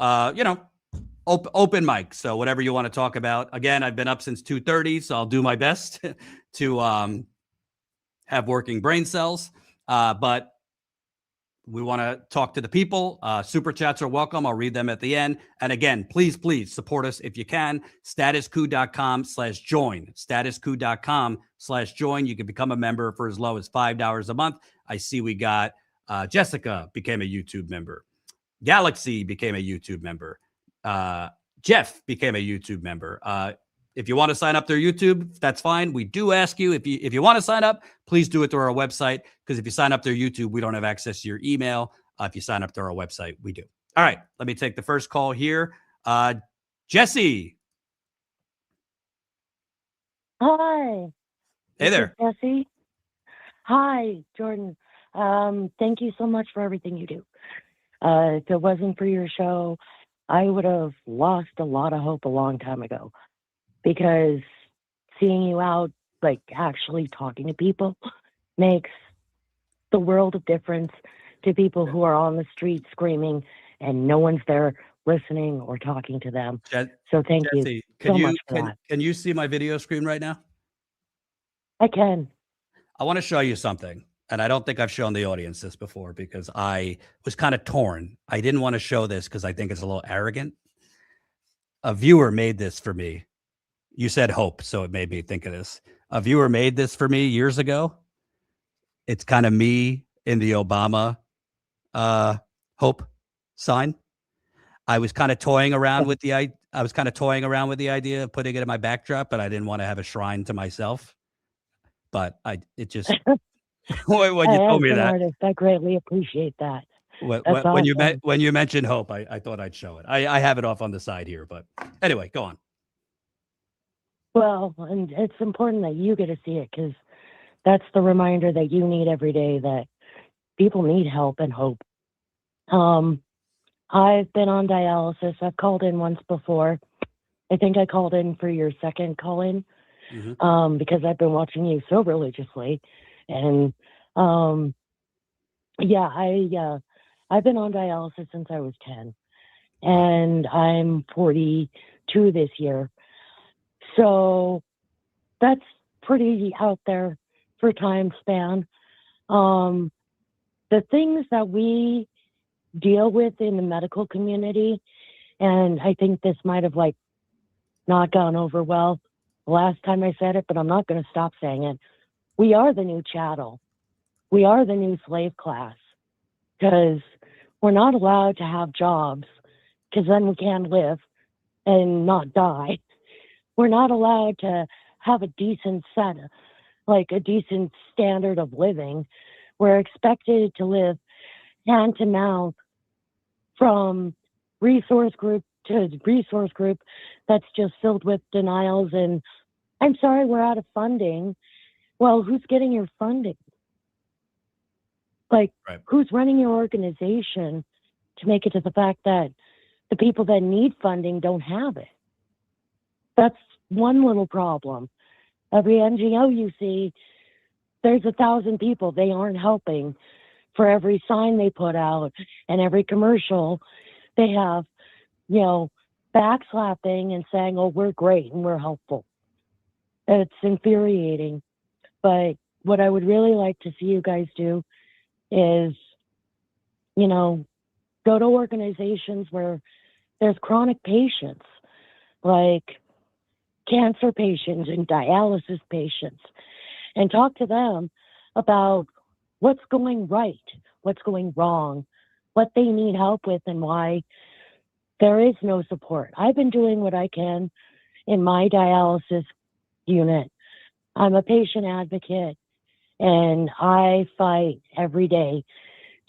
[SPEAKER 1] Open mic. So whatever you want to talk about. Again, I've been up since 2:30, so I'll do my best to have working brain cells. But we want to talk to the people. Super chats are welcome. I'll read them at the end. And again, please support us if you can. Statuscoup.com/join. Statuscoup.com/join. You can become a member for as low as $5 a month. I see we got Jessica became a YouTube member. Galaxy became a YouTube member. Jeff became a YouTube member. If you want to sign up through YouTube, that's fine. We do ask you if you want to sign up, please do it through our website, because if you sign up through YouTube, we don't have access to your email. If you sign up through our website, we do. All right, let me take the first call here. Jesse.
[SPEAKER 12] Hi.
[SPEAKER 1] Hey there.
[SPEAKER 12] Jesse. Hi, Jordan. Thank you so much for everything you do. If it wasn't for your show, I would have lost a lot of hope a long time ago, because seeing you out, like actually talking to people, makes the world of difference to people who are on the street screaming and no one's there listening or talking to them. So thank you so much for that.
[SPEAKER 1] Can you see my video screen right now?
[SPEAKER 12] I can.
[SPEAKER 1] I want to show you something. And I don't think I've shown the audience this before, because I was kind of torn. I didn't want to show this because I think it's a little arrogant. A viewer made this for me. You said hope, so it made me think of this. A viewer made this for me years ago. It's kind of me in the Obama hope sign. I was kind of toying around with the idea of putting it in my backdrop, but I didn't want to have a shrine to myself. But it just when you told me that,
[SPEAKER 12] artist, I greatly appreciate that.
[SPEAKER 1] When you mentioned hope, I thought I'd show it. I have it off on the side here, but anyway, go on.
[SPEAKER 12] Well, and it's important that you get to see it, because that's the reminder that you need every day, that people need help and hope. I've been on dialysis. I've called in once before. I think I called in for your second call-in, because I've been watching you so religiously. And I I've been on dialysis since I was 10, and I'm 42 this year. So that's pretty out there for time span. The things that we deal with in the medical community, and I think this might have like not gone over well the last time I said it, but I'm not going to stop saying it. We are the new chattel. We are the new slave class, because we're not allowed to have jobs, because then we can't live and not die. We're not allowed to have a decent a decent standard of living. We're expected to live hand to mouth from resource group to resource group that's just filled with denials and, I'm sorry, we're out of funding. Well, who's getting your funding? Like, who's running your organization to make it to the fact that the people that need funding don't have it? That's one little problem. Every NGO you see, there's 1,000 people they aren't helping. For every sign they put out and every commercial, they have, backslapping and saying, oh, we're great and we're helpful. It's infuriating. But what I would really like to see you guys do is, go to organizations where there's chronic patients, like cancer patients and dialysis patients, and talk to them about what's going right, what's going wrong, what they need help with, and why there is no support. I've been doing what I can in my dialysis unit. I'm a patient advocate, and I fight every day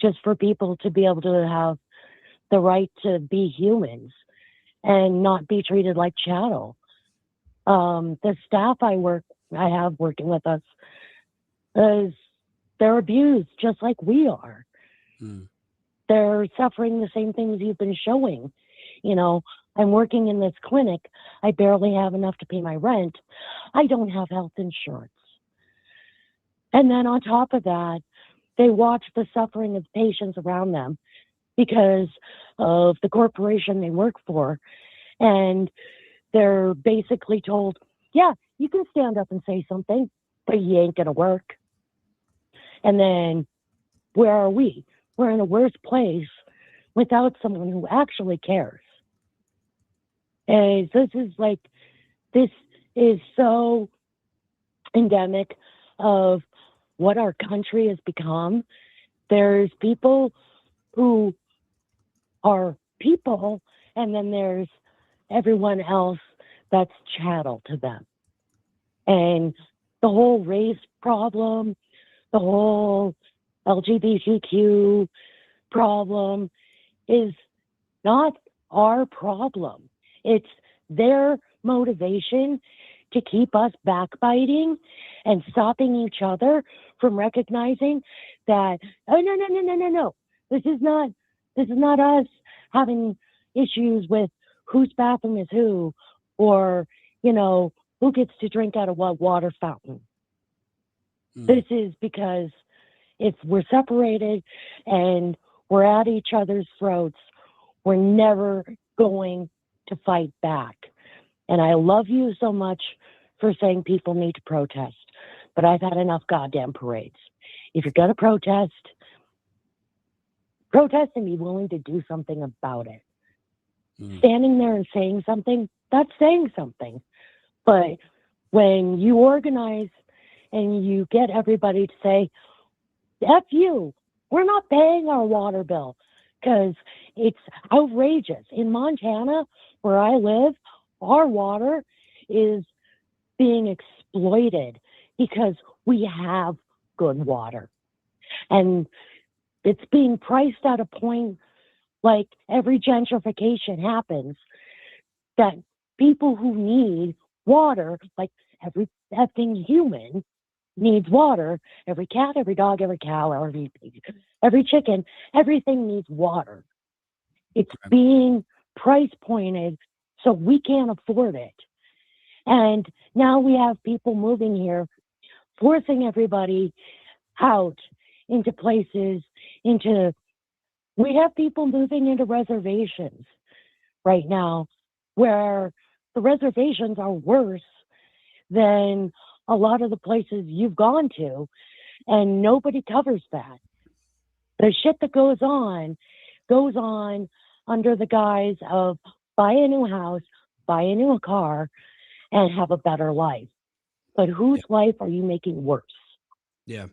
[SPEAKER 12] just for people to be able to have the right to be humans and not be treated like chattel. The staff I have working with us, they're abused just like we are. They're suffering the same things you've been showing. I'm working in this clinic. I barely have enough to pay my rent. I don't have health insurance. And then on top of that, they watch the suffering of patients around them because of the corporation they work for. And they're basically told, yeah, you can stand up and say something, but you ain't going to work. And then where are we? We're in a worse place without someone who actually cares. And this is so endemic of what our country has become. There's people who are people, and then there's everyone else that's chattel to them. And the whole race problem, the whole LGBTQ problem is not our problem. It's their motivation to keep us backbiting and stopping each other from recognizing that, oh, no. This is not us having issues with whose bathroom is who, or, who gets to drink out of what water fountain. This is because if we're separated and we're at each other's throats, we're never going to fight back. And I love you so much for saying people need to protest, but I've had enough goddamn parades. If you're going to protest and be willing to do something about it. Standing there and saying something, that's saying something. But when you organize and you get everybody to say, F you, we're not paying our water bill, because it's outrageous. In Montana, where I live, our water is being exploited because we have good water. And it's being priced at a point, like every gentrification happens, that people who need water, like every effing human needs water, every cat, every dog, every cow, every chicken, everything needs water. It's being price pointed so we can't afford it. And now we have people moving here, forcing everybody out into places, into We have people moving into reservations right now where the reservations are worse than a lot of the places you've gone to, and nobody covers that. The shit that goes on under the guise of buy a new house, buy a new car, and have a better life. But whose life are you making worse?
[SPEAKER 1] Yeah.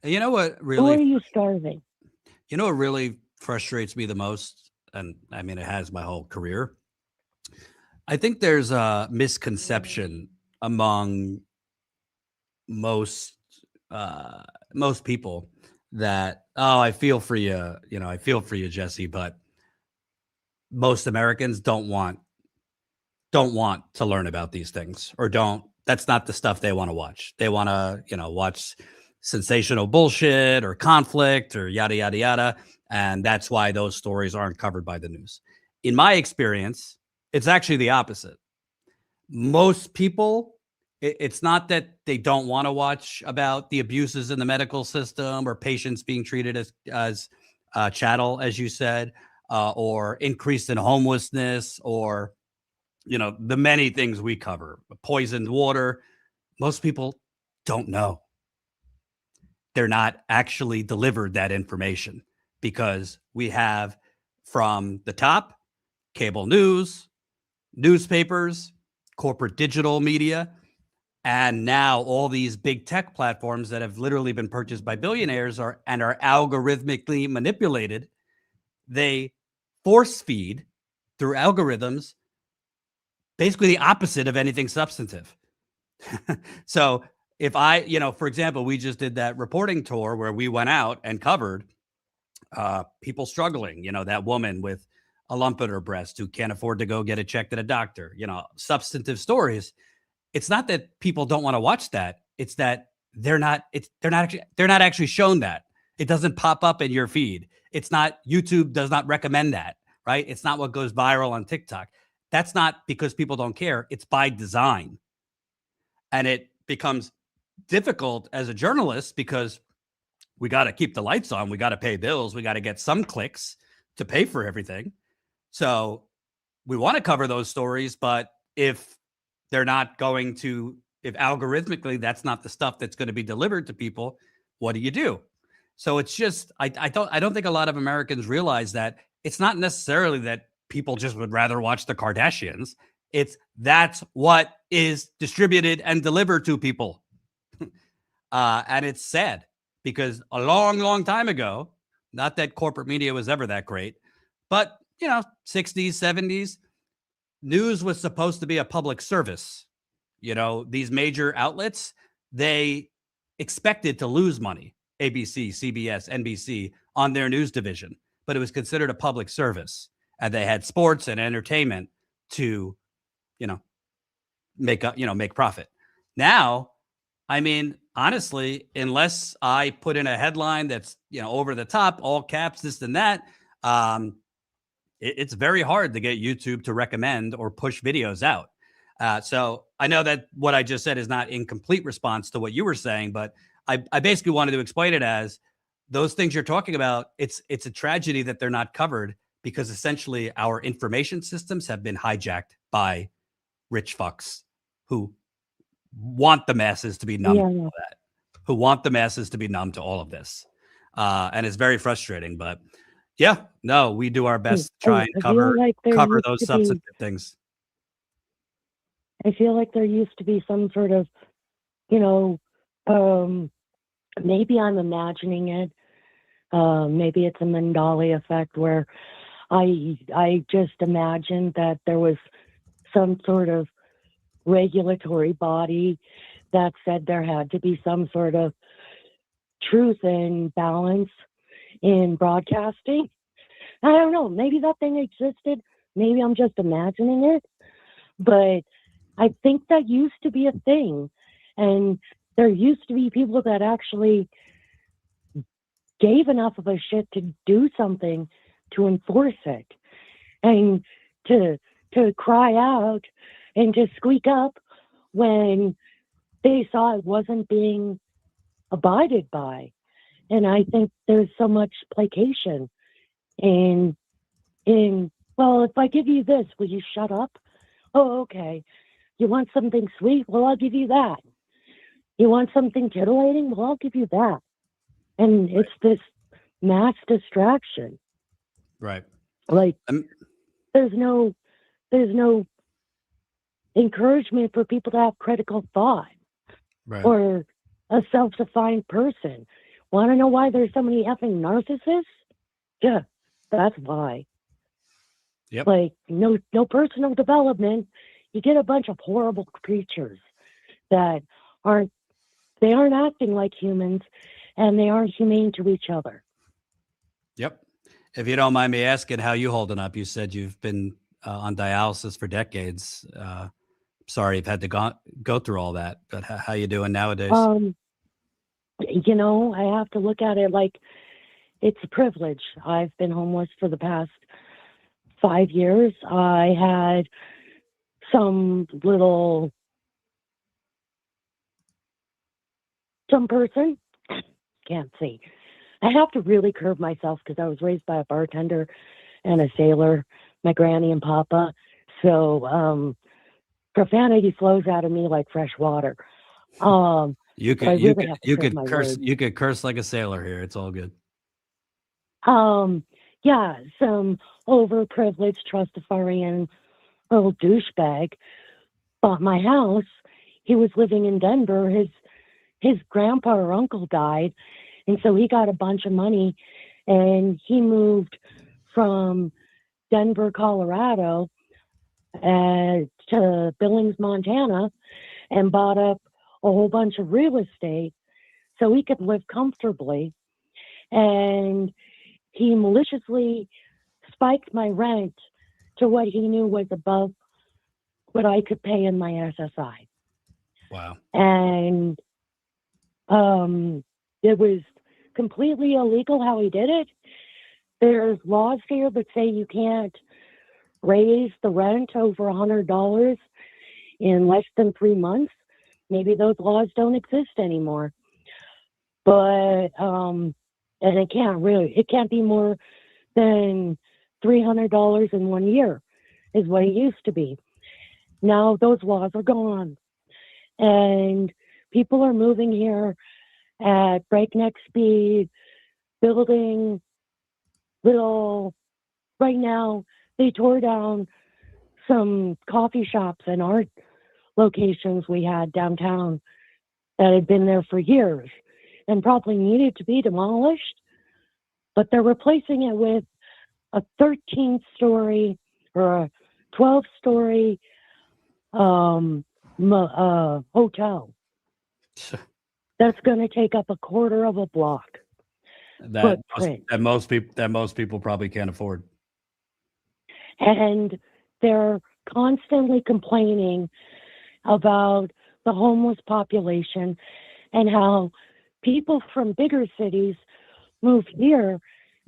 [SPEAKER 1] And you know what
[SPEAKER 12] Who
[SPEAKER 1] really
[SPEAKER 12] are you starving?
[SPEAKER 1] You know what really frustrates me the most, and I mean it has my whole career. I think there's a misconception among most most people that, oh, I feel for you, I feel for you, Jesse, but most Americans don't want to learn about these things, or don't that's not the stuff they want to watch. They want to, watch sensational bullshit or conflict or yada yada yada, and that's why those stories aren't covered by the news. In my experience, it's actually the opposite. Most people, it's not that they don't want to watch about the abuses in the medical system or patients being treated as chattel, as you said, or increase in homelessness, or the many things we cover, poisoned water. Most people don't know. They're not actually delivered that information because we have, from the top, cable news, newspapers, corporate digital media, and now all these big tech platforms that have literally been purchased by billionaires are algorithmically manipulated. They force feed through algorithms basically the opposite of anything substantive. So if for example, we just did that reporting tour where we went out and covered people struggling, that woman with a lump in her breast who can't afford to go get it checked at a doctor, substantive stories. It's not that people don't want to watch that. It's that they're not actually shown that. It doesn't pop up in your feed. It's not, YouTube does not recommend that, right? It's not what goes viral on TikTok. That's not because people don't care. It's by design. And it becomes difficult as a journalist because we got to keep the lights on. We got to pay bills. We got to get some clicks to pay for everything. So we want to cover those stories, but if algorithmically that's not the stuff that's going to be delivered to people, what do you do? So it's just, I don't think a lot of Americans realize that it's not necessarily that people just would rather watch the Kardashians. That's what is distributed and delivered to people. And it's sad because a long, long time ago, not that corporate media was ever that great, but 60s, 70s, news was supposed to be a public service. These major outlets, they expected to lose money, ABC, CBS, NBC, on their news division, but it was considered a public service. And they had sports and entertainment to, make profit. Now, I mean, honestly, unless I put in a headline that's, over the top, all caps, this and that, it's very hard to get YouTube to recommend or push videos out. So I know that what I just said is not in complete response to what you were saying, but I basically wanted to explain it as those things you're talking about. It's a tragedy that they're not covered because essentially our information systems have been hijacked by rich fucks who want the masses to be numb to all that, who want the masses to be numb to all of this. And it's very frustrating, but we do our best to try and cover those substantive things.
[SPEAKER 12] I feel like there used to be some sort of, maybe I'm imagining it. Maybe it's a Mandela effect where I just imagined that there was some sort of regulatory body that said there had to be some sort of truth and balance in broadcasting. I don't know. Maybe that thing existed. Maybe I'm just imagining it. But I think that used to be a thing. And there used to be people that actually gave enough of a shit to do something to enforce it and to cry out and to squeak up when they saw it wasn't being abided by. And I think there's so much placation And well, if I give you this, will you shut up? Oh, okay. You want something sweet? Well, I'll give you that. You want something titillating? Well, I'll give you that. And it's this mass distraction.
[SPEAKER 1] Right.
[SPEAKER 12] Like there's no encouragement for people to have critical thought or a self-defined person. Want to know why there's so many effing narcissists? Yeah, that's why.
[SPEAKER 1] Yep.
[SPEAKER 12] Like no personal development. You get a bunch of horrible creatures that aren't acting like humans, and they aren't humane to each other.
[SPEAKER 1] Yep. If you don't mind me asking, how you holding up? You said you've been on dialysis for decades. Sorry you've had to go through all that, but how you doing nowadays?
[SPEAKER 12] You know, I have to look at it like it's a privilege. I've been homeless for the past 5 years. I had some person, can't see. I have to really curb myself because I was raised by a bartender and a sailor, my granny and papa. So profanity flows out of me like fresh water.
[SPEAKER 1] You could curse like a sailor here. It's all good.
[SPEAKER 12] Yeah, some overprivileged trustafarian little douchebag bought my house. He was living in Denver. His grandpa or uncle died, and so he got a bunch of money, and he moved from Denver, Colorado, to Billings, Montana, and bought up a whole bunch of real estate so he could live comfortably. And he maliciously spiked my rent to what he knew was above what I could pay in my SSI.
[SPEAKER 1] Wow.
[SPEAKER 12] And it was completely illegal how he did it. There's laws here that say you can't raise the rent over $100 in less than 3 months. Maybe those laws don't exist anymore. But and it can't be more than $300 in 1 year is what it used to be. Now those laws are gone. And people are moving here at breakneck speed, building right now they tore down some coffee shops and art locations we had downtown that had been there for years and probably needed to be demolished, but they're replacing it with a 13-story or a 12-story hotel that's going to take up a quarter of a block.
[SPEAKER 1] That most people probably can't afford.
[SPEAKER 12] And they're constantly complaining about the homeless population and how people from bigger cities move here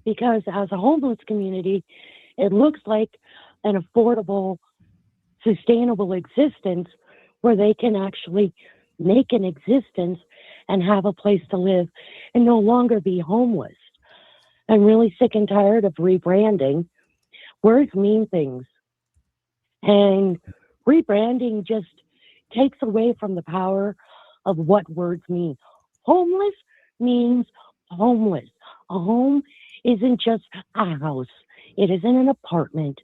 [SPEAKER 12] because as a homeless community, it looks like an affordable, sustainable existence where they can actually make an existence and have a place to live and no longer be homeless. I'm really sick and tired of rebranding. Words mean things. And rebranding just takes away from the power of what words mean. Homeless means homeless. A home isn't just a house. It isn't an apartment.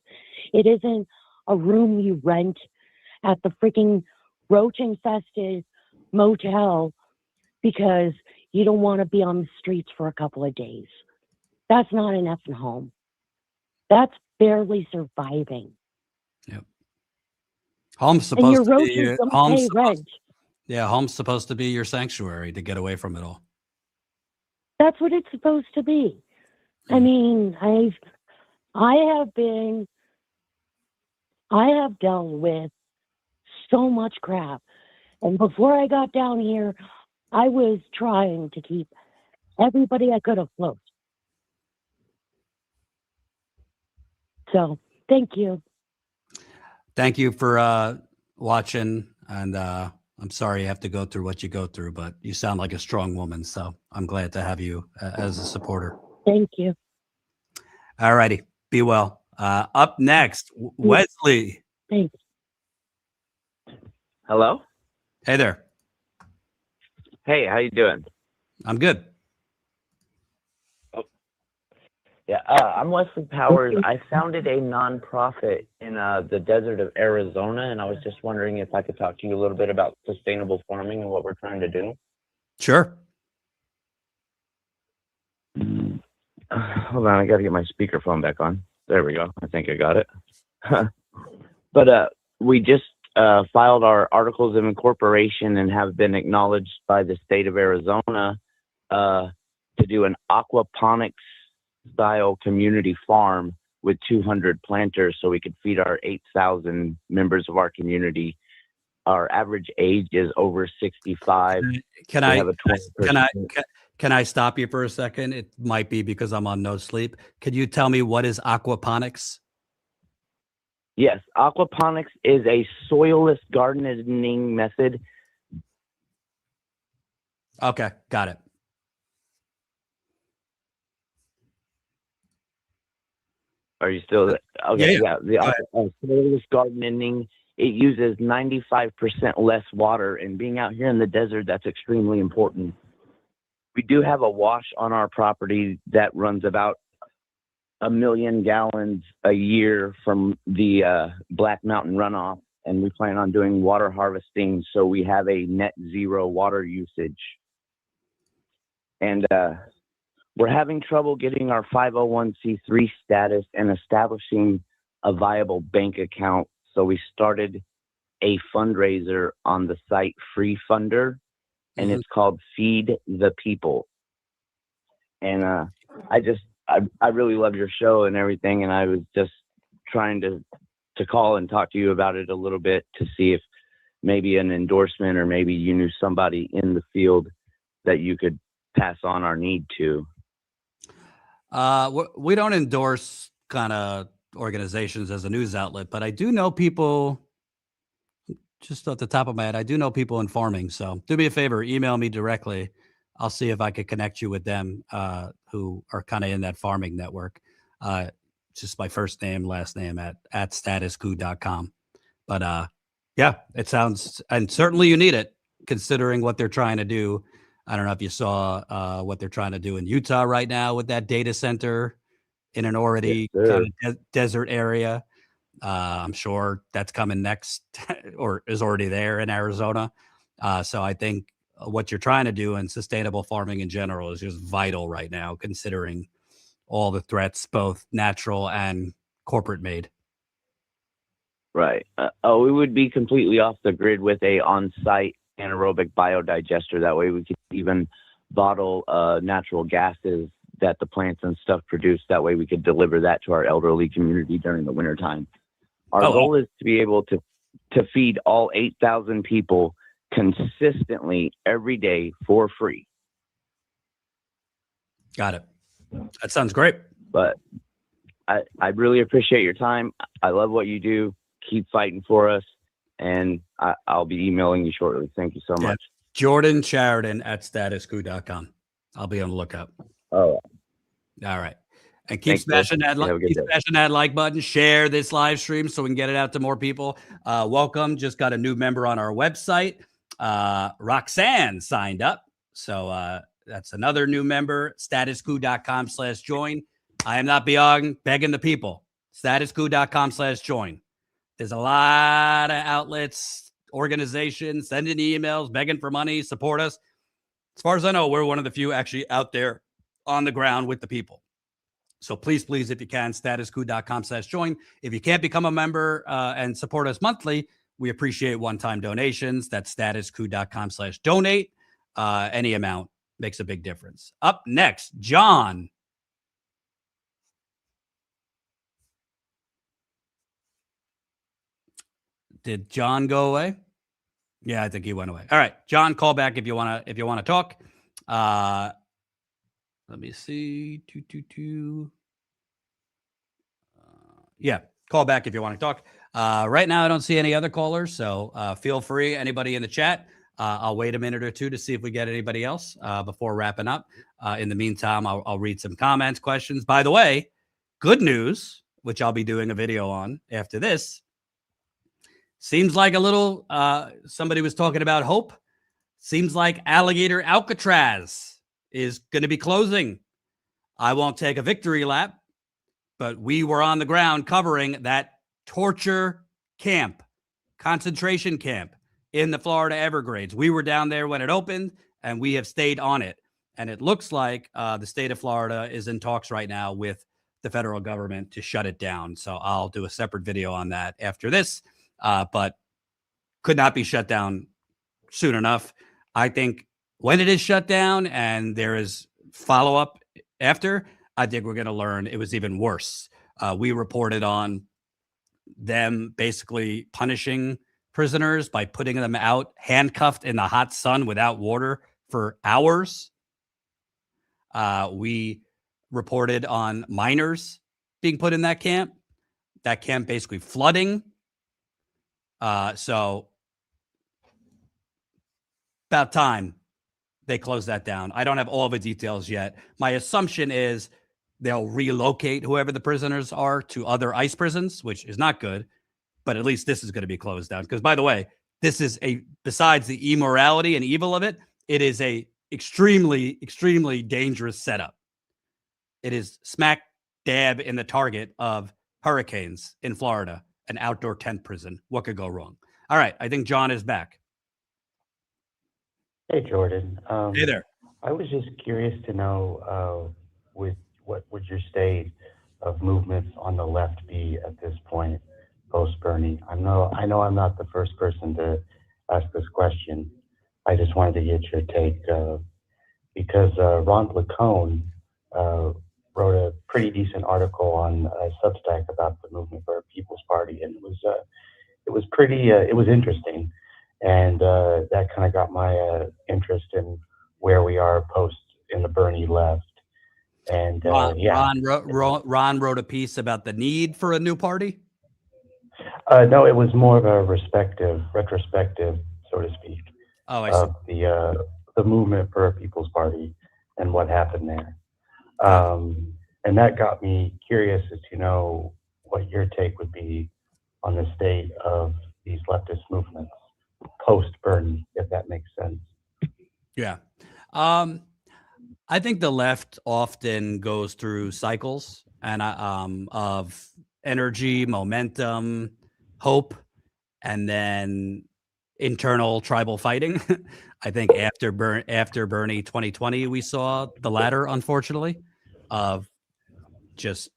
[SPEAKER 12] It isn't a room you rent at the freaking roach-infested motel because you don't want to be on the streets for a couple of days. That's not an effing home. That's barely surviving.
[SPEAKER 1] Yep. Home's supposed to be your
[SPEAKER 12] rent.
[SPEAKER 1] Yeah, home's supposed to be your sanctuary to get away from it all.
[SPEAKER 12] That's what it's supposed to be. I mean, I have dealt with so much crap. And before I got down here, I was trying to keep everybody I could afloat. So, thank you.
[SPEAKER 1] Thank you for watching. And I'm sorry you have to go through what you go through, but you sound like a strong woman. So I'm glad to have you as a supporter.
[SPEAKER 12] Thank you.
[SPEAKER 1] All righty. Be well. Up next, Wesley.
[SPEAKER 12] Thanks.
[SPEAKER 13] Hello?
[SPEAKER 1] Hey there.
[SPEAKER 13] Hey, how you doing?
[SPEAKER 1] I'm good.
[SPEAKER 13] Yeah, I'm Wesley Powers. I founded a nonprofit in the desert of Arizona, and I was just wondering if I could talk to you a little bit about sustainable farming and what we're trying to do.
[SPEAKER 1] Sure.
[SPEAKER 13] Hold on, I got to get my speakerphone back on. There we go. I think I got it. But we just filed our articles of incorporation and have been acknowledged by the state of Arizona to do an aquaponics style community farm with 200 planters so we could feed our 8,000 members of our community. Our average age is over 65.
[SPEAKER 1] Can I stop you for a second? It might be because I'm on no sleep. Could you tell me what is aquaponics?
[SPEAKER 13] Yes, aquaponics is a soilless gardening method.
[SPEAKER 1] Okay, got it.
[SPEAKER 13] Are you still there? Okay,
[SPEAKER 1] Yeah.
[SPEAKER 13] The soilless gardening, it uses 95% less water, and being out here in the desert, that's extremely important. We do have a wash on our property that runs about 1 million gallons a year from the Black Mountain runoff, and we plan on doing water harvesting, so we have a net zero water usage. And we're having trouble getting our 501c3 status and establishing a viable bank account, so we started a fundraiser on the site Free Funder, and it's called Feed the People. And I really love your show and everything, and I was just trying to call and talk to you about it a little bit to see if maybe an endorsement or maybe you knew somebody in the field that you could pass on our need to.
[SPEAKER 1] We don't endorse kind of organizations as a news outlet, but I do know people, just off the top of my head, I do know people in farming. So do me a favor, email me directly. I'll see if I could connect you with them who are kind of in that farming network. Just my first name, last name at statuscoup.com. But yeah, it sounds, and certainly you need it considering what they're trying to do. I don't know if you saw what they're trying to do in Utah right now with that data center in an already kind of desert area. I'm sure that's coming next or is already there in Arizona. So I think what you're trying to do in sustainable farming in general is just vital right now, considering all the threats, both natural and corporate made.
[SPEAKER 13] Right. We would be completely off the grid with a on-site anaerobic biodigester. That way we could even bottle natural gases that the plants and stuff produce. That way we could deliver that to our elderly community during the wintertime. Our goal is to be able to feed all 8,000 people consistently every day for free.
[SPEAKER 1] Got it. That sounds great.
[SPEAKER 13] But I really appreciate your time. I love what you do. Keep fighting for us. And I'll be emailing you shortly. Thank you so much.
[SPEAKER 1] Jordan Sheridan at statuscoup.com. I'll be on the lookout.
[SPEAKER 13] Oh,
[SPEAKER 1] all right. And keep smashing that like button. Share this live stream so we can get it out to more people. Welcome. Just got a new member on our website. Roxanne signed up. So that's another new member. Statuscoup.com/join. I am not begging the people. Statuscoup.com/join. There's a lot of outlets, organizations, sending emails, begging for money, support us. As far as I know, we're one of the few actually out there on the ground with the people. So please, if you can, statuscoup.com/join. If you can't become a member and support us monthly, we appreciate one-time donations. That's statuscoup.com/donate. Any amount makes a big difference. Up next, John. Did John go away? Yeah, I think he went away. All right, John, call back if you want to talk. Let me see. Yeah, call back if you want to talk. Right now, I don't see any other callers, so feel free. Anybody in the chat, I'll wait a minute or two to see if we get anybody else before wrapping up. In the meantime, I'll read some comments, questions. By the way, good news, which I'll be doing a video on after this, seems like a little, somebody was talking about hope. Seems like Alligator Alcatraz is going to be closing. I won't take a victory lap, but we were on the ground covering that torture camp, concentration camp in the Florida Everglades. We were down there when it opened, and we have stayed on it. And it looks like the state of Florida is in talks right now with the federal government to shut it down. So I'll do a separate video on that after this, but could not be shut down soon enough. I think when it is shut down and there is follow-up after, I think we're going to learn it was even worse. We reported on them basically punishing prisoners by putting them out handcuffed in the hot sun without water for hours. We reported on minors being put in that camp basically flooding. So about time they close that down. I don't have all the details yet. My assumption is they'll relocate whoever the prisoners are to other ICE prisons, which is not good, but at least this is going to be closed down. Because, by the way, this is besides the immorality and evil of it, it is a extremely, extremely dangerous setup. It is smack dab in the target of hurricanes in Florida, an outdoor tent prison. What could go wrong? All right. I think John is back.
[SPEAKER 14] Hey, Jordan.
[SPEAKER 1] Hey there.
[SPEAKER 14] I was just curious to know with what would your state of movements on the left be at this point, post Bernie? I know I'm not the first person to ask this question. I just wanted to get your take because Ron Placone wrote a pretty decent article on Substack about the Movement for a People's Party, and it was interesting. And that kind of got my interest in where we are post in the Bernie left. And
[SPEAKER 1] Ron wrote a piece about the need for a new party.
[SPEAKER 14] No, it was more of a retrospective, so to speak, of the Movement for a People's Party and what happened there. And that got me curious as to know what your take would be on the state of these leftist movements post Bernie, if that makes sense.
[SPEAKER 1] Yeah. I think the left often goes through cycles and of energy, momentum, hope, and then internal tribal fighting. I think after Bernie 2020, we saw the latter, unfortunately, of just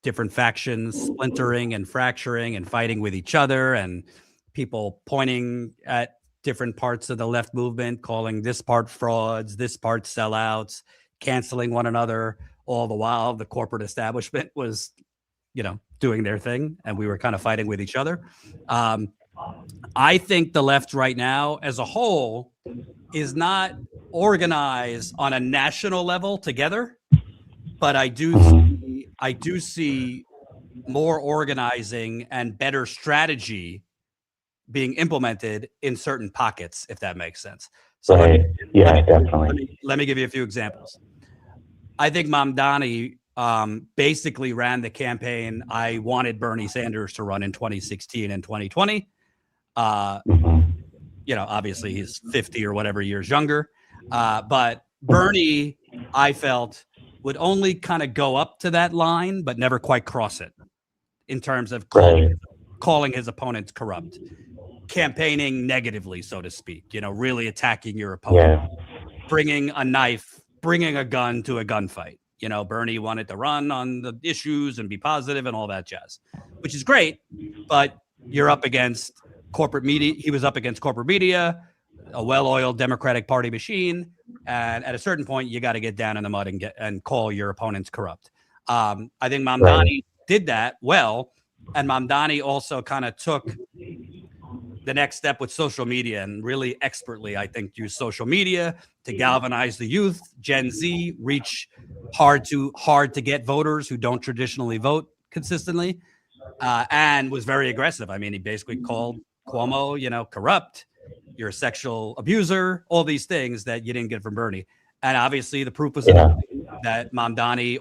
[SPEAKER 1] different factions splintering and fracturing and fighting with each other, and people pointing at different parts of the left movement, calling this part frauds, this part sellouts, canceling one another, all the while the corporate establishment was, doing their thing, and we were kind of fighting with each other. I think the left right now as a whole is not organized on a national level together, but I do see more organizing and better strategy being implemented in certain pockets, if that makes sense. So
[SPEAKER 14] definitely.
[SPEAKER 1] Let me give you a few examples. I think Mamdani basically ran the campaign I wanted Bernie Sanders to run in 2016 and 2020. Obviously he's 50 or whatever years younger. But Bernie, I felt, would only kind of go up to that line, but never quite cross it in terms of calling his opponents corrupt, campaigning negatively, so to speak, really attacking your opponent, bringing a knife, bringing a gun to a gunfight. Bernie wanted to run on the issues and be positive and all that jazz, which is great, but you're up against corporate media. He was up against corporate media, a well-oiled Democratic Party machine. And at a certain point, you got to get down in the mud and call your opponents corrupt. I think Mamdani did that well. And Mamdani also kind of took the next step with social media and really expertly, I think, used social media to galvanize the youth, Gen Z, reach hard to get voters who don't traditionally vote consistently, and was very aggressive. I mean, he basically called Cuomo, corrupt, you're a sexual abuser, all these things that you didn't get from Bernie. And obviously the proof was that Mamdani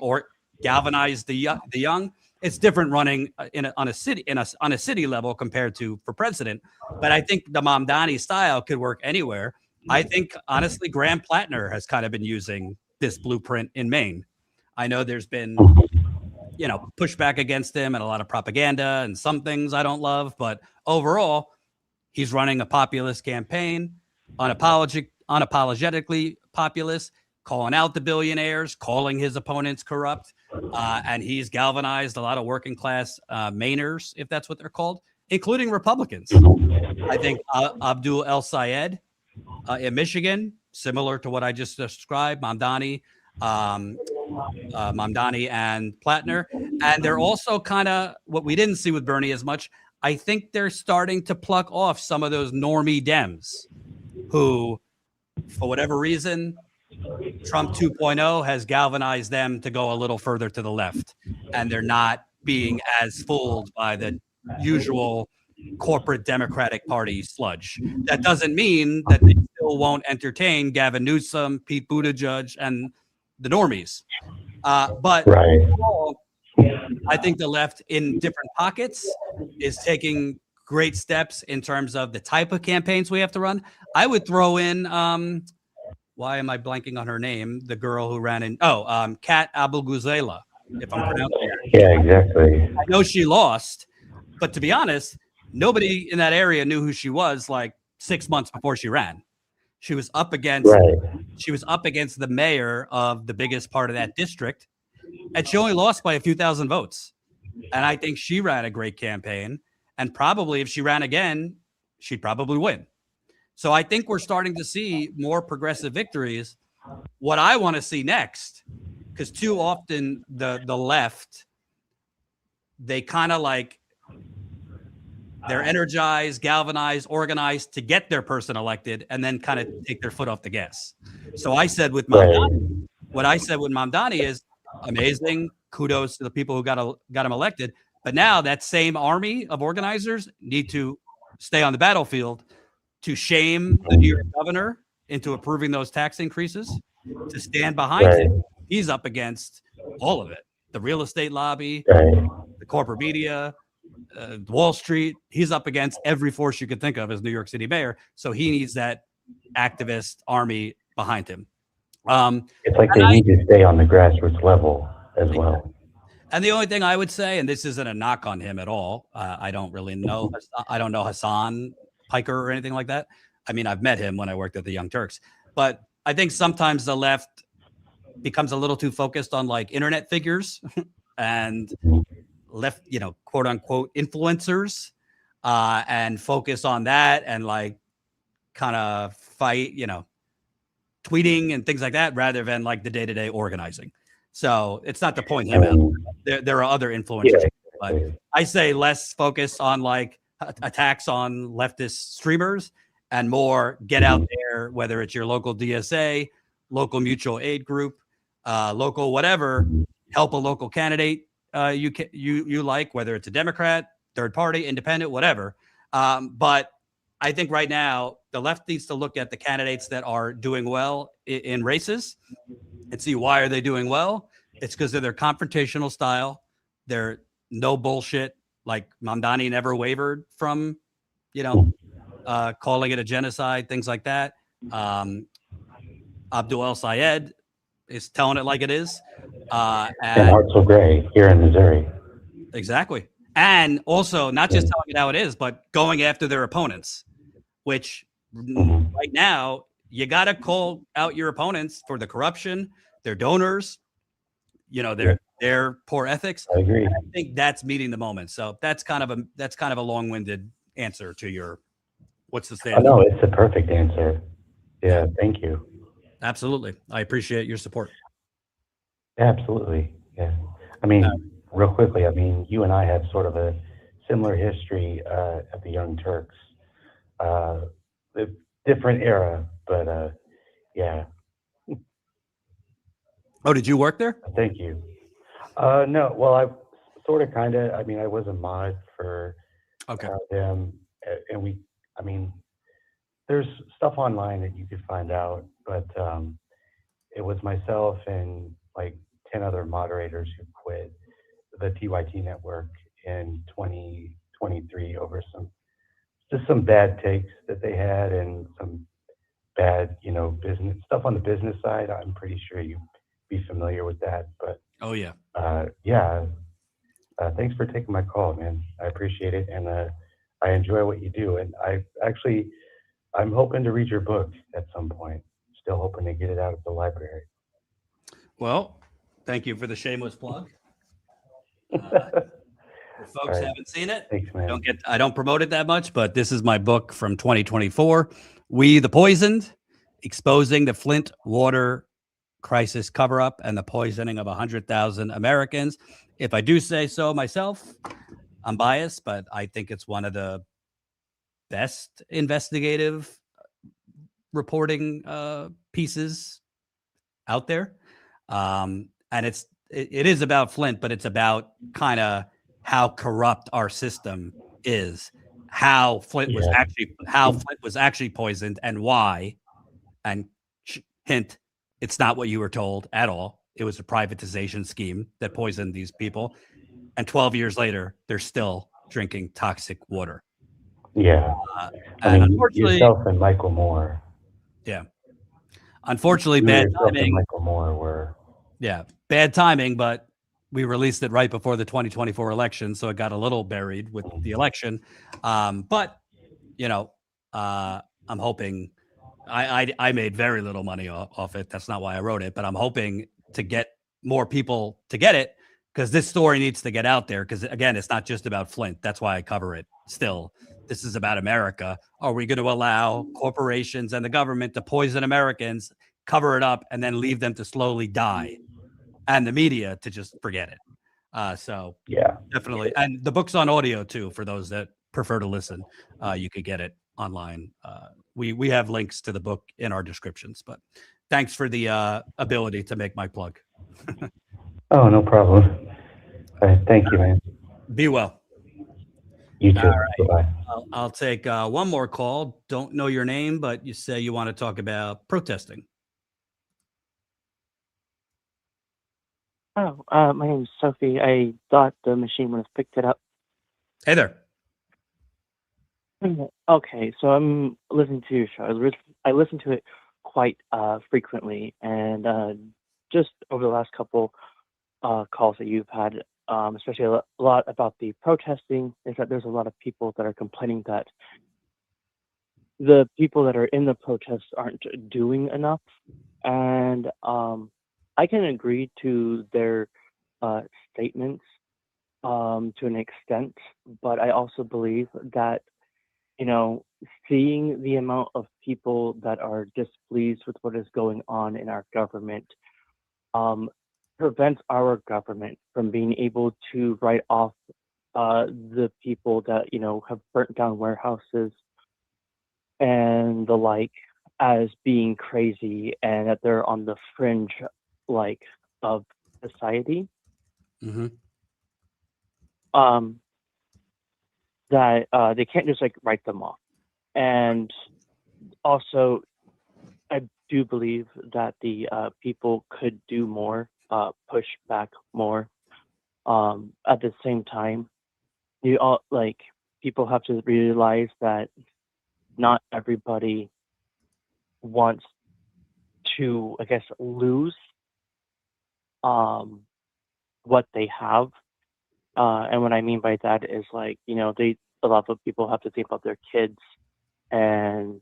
[SPEAKER 1] galvanize the young. It's different running on a city level compared to for president. But I think the Mamdani style could work anywhere. I think honestly, Graham Plattner has kind of been using this blueprint in Maine. I know there's been, pushback against him and a lot of propaganda and some things I don't love, but overall, he's running a populist campaign, unapologetically populist, calling out the billionaires, calling his opponents corrupt, and he's galvanized a lot of working class Mainers, if that's what they're called, including Republicans. I think Abdul El Sayed in Michigan, similar to what I just described, Mamdani and Plattner. And they're also kind of what we didn't see with Bernie as much. I think they're starting to pluck off some of those normie Dems who, for whatever reason, Trump 2.0 has galvanized them to go a little further to the left. And they're not being as fooled by the usual corporate Democratic Party sludge. That doesn't mean that they still won't entertain Gavin Newsom, Pete Buttigieg, and the normies. But overall, I think the left in different pockets is taking great steps in terms of the type of campaigns we have to run. I would throw in, why am I blanking on her name? The girl who ran in, Kat Abulguzela, if I'm pronouncing it.
[SPEAKER 14] Yeah, exactly.
[SPEAKER 1] I know she lost, but to be honest, nobody in that area knew who she was like 6 months before she ran. She was up against the mayor of the biggest part of that district, and she only lost by a few thousand votes. And I think she ran a great campaign, and probably if she ran again, she'd probably win. So I think we're starting to see more progressive victories. What I want to see next, because too often the left, they kind of like, they're energized, galvanized, organized to get their person elected and then kind of take their foot off the gas. So I said with Mamdani, what I said with Mamdani is amazing. Kudos to the people who got him elected. But now that same army of organizers need to stay on the battlefield to shame the New York governor into approving those tax increases, to stand behind him. He's up against all of it. The real estate lobby, the corporate media, Wall Street. He's up against every force you could think of as New York City mayor. So he needs that activist army behind him.
[SPEAKER 14] It's like they need to stay on the grassroots level as well.
[SPEAKER 1] And the only thing I would say, and this isn't a knock on him at all, I don't really know. I don't know Hassan Piker or anything like that. I mean, I've met him when I worked at the Young Turks, but I think sometimes the left becomes a little too focused on like internet figures and left, quote unquote influencers, and focus on that and like kind of fight, tweeting and things like that rather than like the day-to-day organizing. So it's not to point him out. There are other influencers, but I say less focus on like attacks on leftist streamers and more get out there, whether it's your local DSA, local mutual aid group, local whatever, help a local candidate you like, whether it's a Democrat, third party, independent, whatever. But I think right now the left needs to look at the candidates that are doing well in races and see why are they doing well. It's because of their confrontational style. They're no bullshit. Like Mamdani never wavered from, calling it a genocide, things like that. Abdul El Sayed is telling it like it is. And
[SPEAKER 14] Hartzell Gray here in Missouri.
[SPEAKER 1] Exactly. And also not just telling it how it is, but going after their opponents, which right now you got to call out your opponents for the corruption, their donors, their poor ethics.
[SPEAKER 14] I agree.
[SPEAKER 1] And I think that's meeting the moment. So that's kind of a long-winded answer to your what's the stand.
[SPEAKER 14] No, it's a perfect answer. Yeah, thank you.
[SPEAKER 1] Absolutely. I appreciate your support.
[SPEAKER 14] Absolutely. Yeah. I mean, real quickly, you and I have sort of a similar history at the Young Turks. A different era, but yeah.
[SPEAKER 1] Oh, did you work there?
[SPEAKER 14] Thank you. No, well, I sort of, kind of. I was a mod for them, and there's stuff online that you could find out, but it was myself and like 10 other moderators who quit the TYT network in 2023 over some bad takes that they had and some bad, business stuff on the business side. I'm pretty sure you'd be familiar with that. But
[SPEAKER 1] Oh yeah.
[SPEAKER 14] Thanks for taking my call, man. I appreciate it, and I enjoy what you do. And I'm hoping to read your book at some point. Still hoping to get it out at the library.
[SPEAKER 1] Well, thank you for the shameless plug. If folks haven't seen it,
[SPEAKER 14] thanks, man.
[SPEAKER 1] I don't promote it that much, but this is my book from 2024, We the Poisoned, Exposing the Flint Water Crisis Cover-Up and the Poisoning of 100,000 Americans. If I do say so myself, I'm biased, but I think it's one of the best investigative reporting pieces out there. And it is about Flint, but it's about kind of how corrupt our system is, how Flint was actually poisoned and why. And hint, it's not what you were told at all. It was a privatization scheme that poisoned these people. And 12 years later, they're still drinking toxic water.
[SPEAKER 14] Yeah.
[SPEAKER 1] And unfortunately,
[SPEAKER 14] yourself and Michael Moore.
[SPEAKER 1] Yeah. Unfortunately, bad timing.
[SPEAKER 14] Michael Moore were.
[SPEAKER 1] Yeah, bad timing, but we released it right before the 2024 election, so it got a little buried with the election. But I'm hoping. I made very little money off it. That's not why I wrote it, but I'm hoping to get more people to get it, because this story needs to get out there. Because again, it's not just about Flint. That's why I cover it still. This is about America. Are we going to allow corporations and the government to poison Americans, cover it up, and then leave them to slowly die, and the media to just forget it? So
[SPEAKER 14] yeah,
[SPEAKER 1] definitely. And the book's on audio too, for those that prefer to listen. You could get it online. We have links to the book in our descriptions, but thanks for the ability to make my plug.
[SPEAKER 14] Oh, no problem. All right, thank you, man.
[SPEAKER 1] Be well.
[SPEAKER 14] You too.
[SPEAKER 1] All right.
[SPEAKER 14] Bye-bye.
[SPEAKER 1] I'll take one more call. Don't know your name, but you say you want to talk about protesting.
[SPEAKER 15] Oh, my name is Sophie. I thought the machine would have picked it up.
[SPEAKER 1] Hey there.
[SPEAKER 15] Okay, so I'm listening to your show. I listen to it quite frequently, and just over the last couple calls that you've had, especially a lot about the protesting, is that there's a lot of people that are complaining that the people that are in the protests aren't doing enough, and I can agree to their statements to an extent, but I also believe that seeing the amount of people that are displeased with what is going on in our government prevents our government from being able to write off the people that have burnt down warehouses and the like as being crazy and that they're on the fringe of society.
[SPEAKER 1] Mm-hmm.
[SPEAKER 15] That they can't just write them off. And also, I do believe that the people could do more, push back more. At the same time, people have to realize that not everybody wants to, lose what they have. And what I mean by that is a lot of people have to think about their kids and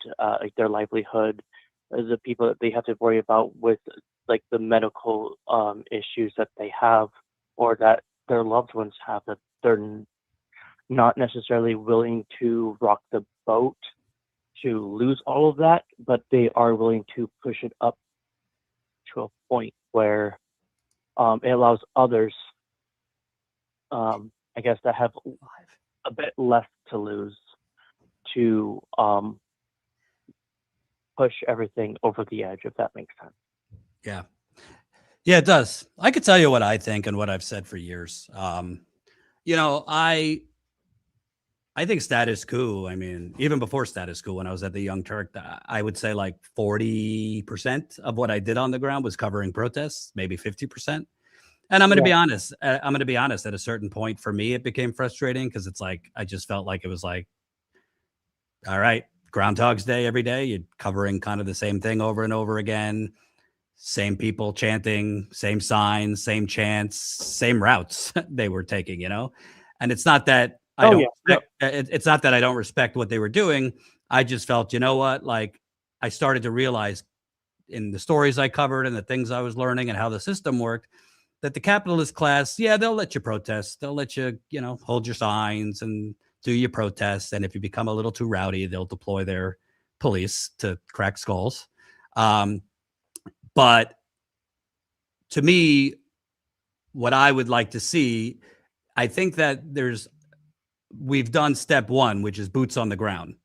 [SPEAKER 15] their livelihood, the people that they have to worry about with the medical issues that they have or that their loved ones have, that they're not necessarily willing to rock the boat to lose all of that, but they are willing to push it up to a point where it allows others that have a bit less to lose to push everything over the edge, if that makes sense.
[SPEAKER 1] Yeah. Yeah, it does. I could tell you what I think and what I've said for years. I think status quo, even before status quo, when I was at the Young Turk, I would say 40% of what I did on the ground was covering protests, maybe 50%. And I'm going to be honest. I'm going to be honest. At a certain point, for me, it became frustrating because it's like I just felt like it was like, all right, Groundhog's Day every day. You're covering kind of the same thing over and over again. Same people chanting, same signs, same chants, same routes they were taking. And it's not that I don't. It's not that I don't respect what they were doing. I just felt, you know what? Like I started to realize in the stories I covered and the things I was learning and how the system worked, that the capitalist class, they'll let you protest. They'll let you, hold your signs and do your protests. And if you become a little too rowdy, they'll deploy their police to crack skulls. But to me, what I would like to see, I think that we've done step one, which is boots on the ground.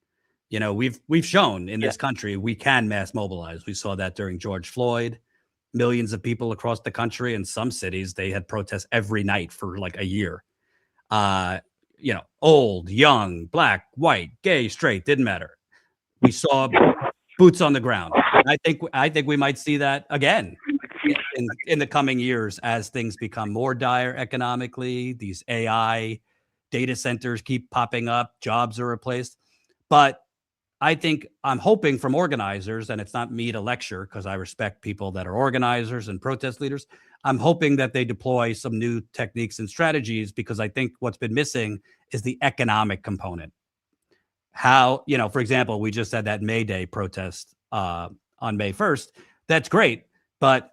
[SPEAKER 1] We've shown in this country we can mass mobilize. We saw that during George Floyd. Millions of people across the country. In some cities, they had protests every night for like a year. Old, young, black, white, gay, straight, didn't matter. We saw boots on the ground. And I think we might see that again in the coming years as things become more dire economically. These AI data centers keep popping up, jobs are replaced. But I'm hoping from organizers, and it's not me to lecture because I respect people that are organizers and protest leaders. I'm hoping that they deploy some new techniques and strategies because I think what's been missing is the economic component. How, for example, we just had that May Day protest on May 1st. That's great. But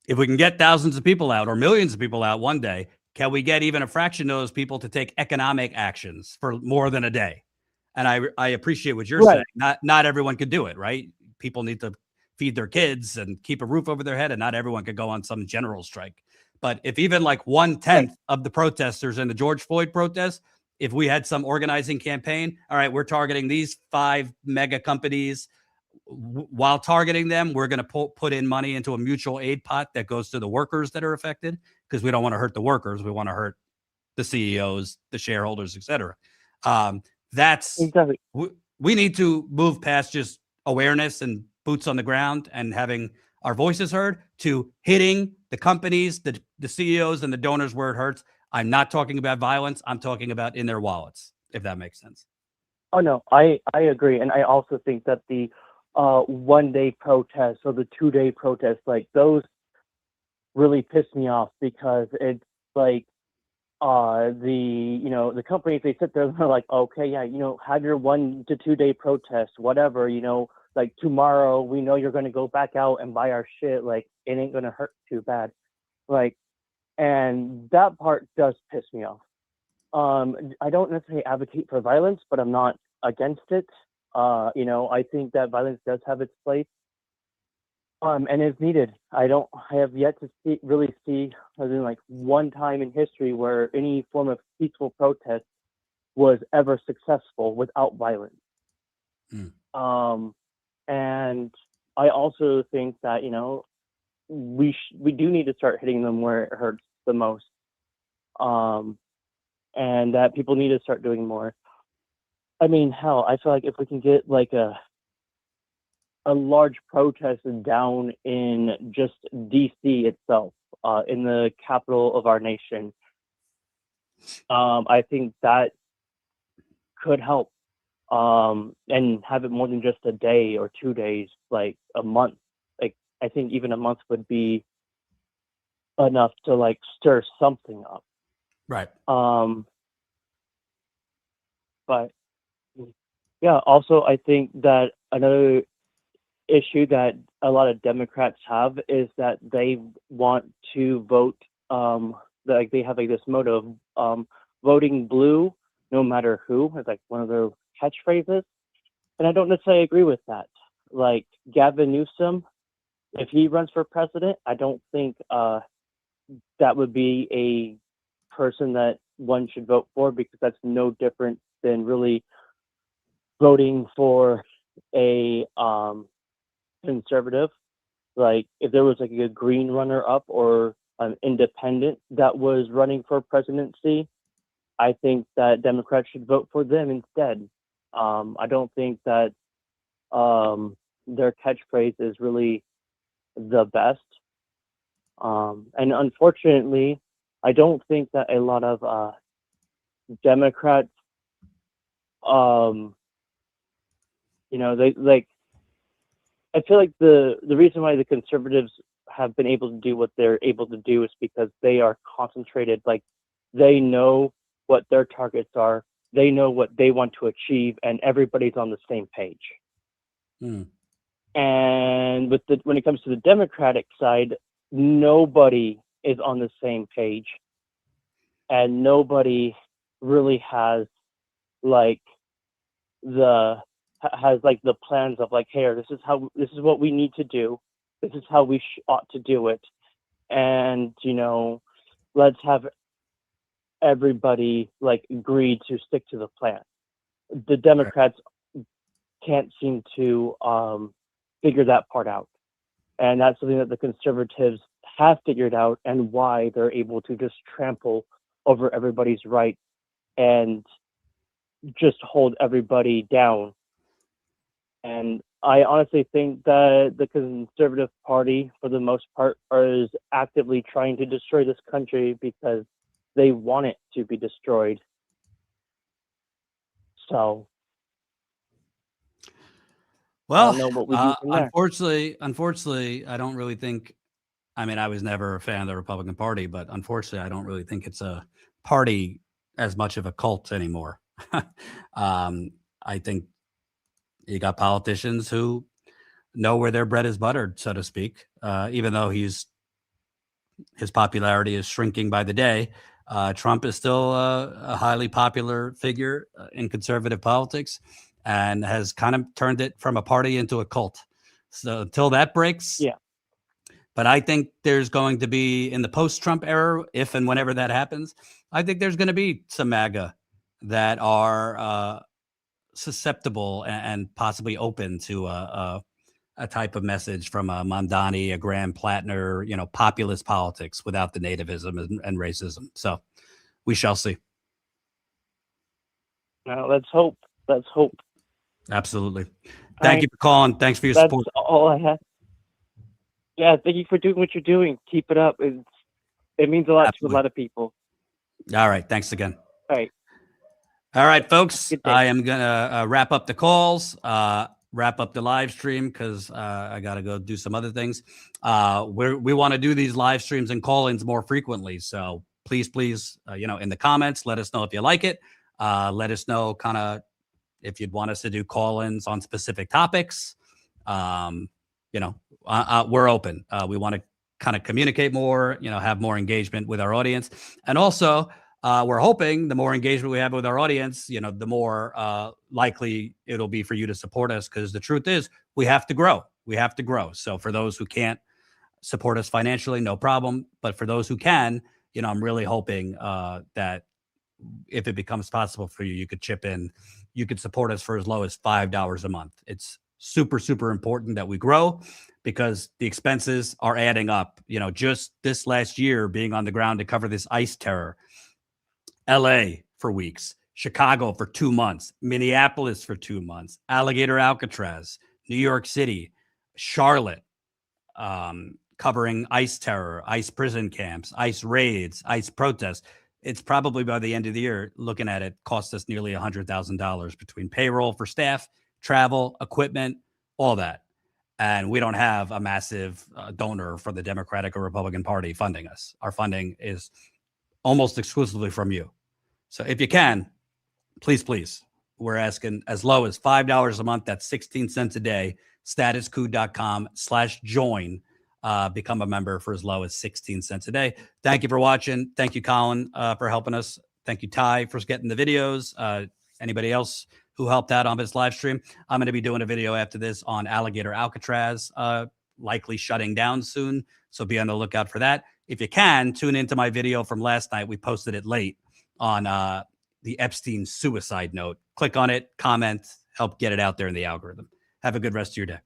[SPEAKER 1] if we can get thousands of people out or millions of people out one day, can we get even a fraction of those people to take economic actions for more than a day? And I appreciate what you're saying. Not everyone could do it, right? People need to feed their kids and keep a roof over their head, and not everyone could go on some general strike. But if even like 1/10 of the protesters in the George Floyd protests, if we had some organizing campaign, all right, we're targeting these 5 mega companies. While targeting them, we're going to put in money into a mutual aid pot that goes to the workers that are affected because we don't want to hurt the workers. We want to hurt the CEOs, the shareholders, etc. That's
[SPEAKER 15] exactly.
[SPEAKER 1] We need to move past just awareness and boots on the ground and having our voices heard to hitting the companies, the CEOs and the donors where it hurts. I'm not talking about violence. I'm talking about in their wallets, if that makes sense.
[SPEAKER 15] Oh, no, I agree. And I also think that the 1-day protests or the 2-day protests, like those really piss me off because it's like, the companies, they sit there and they're like, okay, yeah, have your 1 to 2 day protest, whatever, like tomorrow we know you're going to go back out and buy our shit, like it ain't going to hurt too bad, like, and that part does piss me off. I don't necessarily advocate for violence, but I'm not against it. I think that violence does have its place. And is needed. I have yet to really see, as in like one time in history where any form of peaceful protest was ever successful without violence. And I also think that we do need to start hitting them where it hurts the most, and that people need to start doing more. I mean, hell, I feel like if we can get like a large protest down in just DC itself, in the capital of our nation, I think that could help, and have it more than just a day or 2 days, like a month. Like I think even a month would be enough to like stir something up.
[SPEAKER 1] Right.
[SPEAKER 15] But yeah, also I think that another issue that a lot of Democrats have is that they want to vote, like they have like this motto of voting blue no matter who. It's like one of their catchphrases, and I don't necessarily agree with that. Like Gavin Newsom, if he runs for president, I don't think that would be a person that one should vote for, because that's no different than really voting for a conservative. Like if there was like a green runner up or an independent that was running for presidency, I think that Democrats should vote for them instead. I don't think that their catchphrase is really the best. And unfortunately, I don't think that a lot of Democrats, they like. I feel like the reason why the conservatives have been able to do what they're able to do is because they are concentrated. Like, they know what their targets are, they know what they want to achieve, and everybody's on the same page. And when it comes to the Democratic side, nobody is on the same page, and nobody really has like the plans of like, hey, this is what we need to do, this is how we ought to do it, and let's have everybody like agree to stick to the plan. The Democrats can't seem to figure that part out, and that's something that the conservatives have figured out, and why they're able to just trample over everybody's right and just hold everybody down. And I honestly think that the Conservative Party, for the most part, is actively trying to destroy this country because they want it to be destroyed. So,
[SPEAKER 1] well,
[SPEAKER 15] I don't know what we do from there.
[SPEAKER 1] Unfortunately, I don't really think. I mean, I was never a fan of the Republican Party, but unfortunately, I don't really think it's a party as much of a cult anymore. I think you got politicians who know where their bread is buttered, so to speak. Even though his popularity is shrinking by the day, Trump is still a highly popular figure in conservative politics, and has kind of turned it from a party into a cult. So until that breaks,
[SPEAKER 15] yeah.
[SPEAKER 1] But I think there's going to be, in the post-Trump era, if and whenever that happens, I think there's going to be some MAGA that are susceptible and possibly open to a type of message from a Mondani, a Graham Plattner, populist politics without the nativism and racism. So we shall see.
[SPEAKER 15] Now, let's hope. Let's hope.
[SPEAKER 1] Absolutely. Thank you for calling. Thanks for your support.
[SPEAKER 15] That's all I have. Yeah, thank you for doing what you're doing. Keep it up. It means a lot to a lot of people.
[SPEAKER 1] All right. Thanks again.
[SPEAKER 15] All
[SPEAKER 1] right, folks. I am going to wrap up the calls, wrap up the live stream, because I got to go do some other things. We want to do these live streams and call-ins more frequently. So please, in the comments, let us know if you like it. Let us know kind of if you'd want us to do call-ins on specific topics. We're open. We want to kind of communicate more, have more engagement with our audience. And also, we're hoping the more engagement we have with our audience, the more likely it'll be for you to support us, because the truth is we have to grow. We have to grow. So for those who can't support us financially, no problem. But for those who can, I'm really hoping that if it becomes possible for you, you could chip in. You could support us for as low as $5 a month. It's super, super important that we grow, because the expenses are adding up. Just this last year, being on the ground to cover this ICE terror, LA for weeks, Chicago for 2 months, Minneapolis for 2 months, Alligator Alcatraz, New York City, Charlotte, covering ICE terror, ICE prison camps, ICE raids, ICE protests. It's probably, by the end of the year, looking at it, cost us nearly $100,000 between payroll for staff, travel, equipment, all that. And we don't have a massive donor for the Democratic or Republican Party funding us. Our funding is almost exclusively from you. So if you can, please, we're asking as low as $5 a month. That's 16 cents a day. Statuscoup.com/join. Become a member for as low as 16 cents a day. Thank you for watching. Thank you, Colin, for helping us. Thank you, Ty, for getting the videos. Anybody else who helped out on this live stream? I'm going to be doing a video after this on Alligator Alcatraz, likely shutting down soon. So be on the lookout for that. If you can, tune into my video from last night. We posted it late on the Epstein suicide note. Click on it, comment, help get it out there in the algorithm. Have a good rest of your day.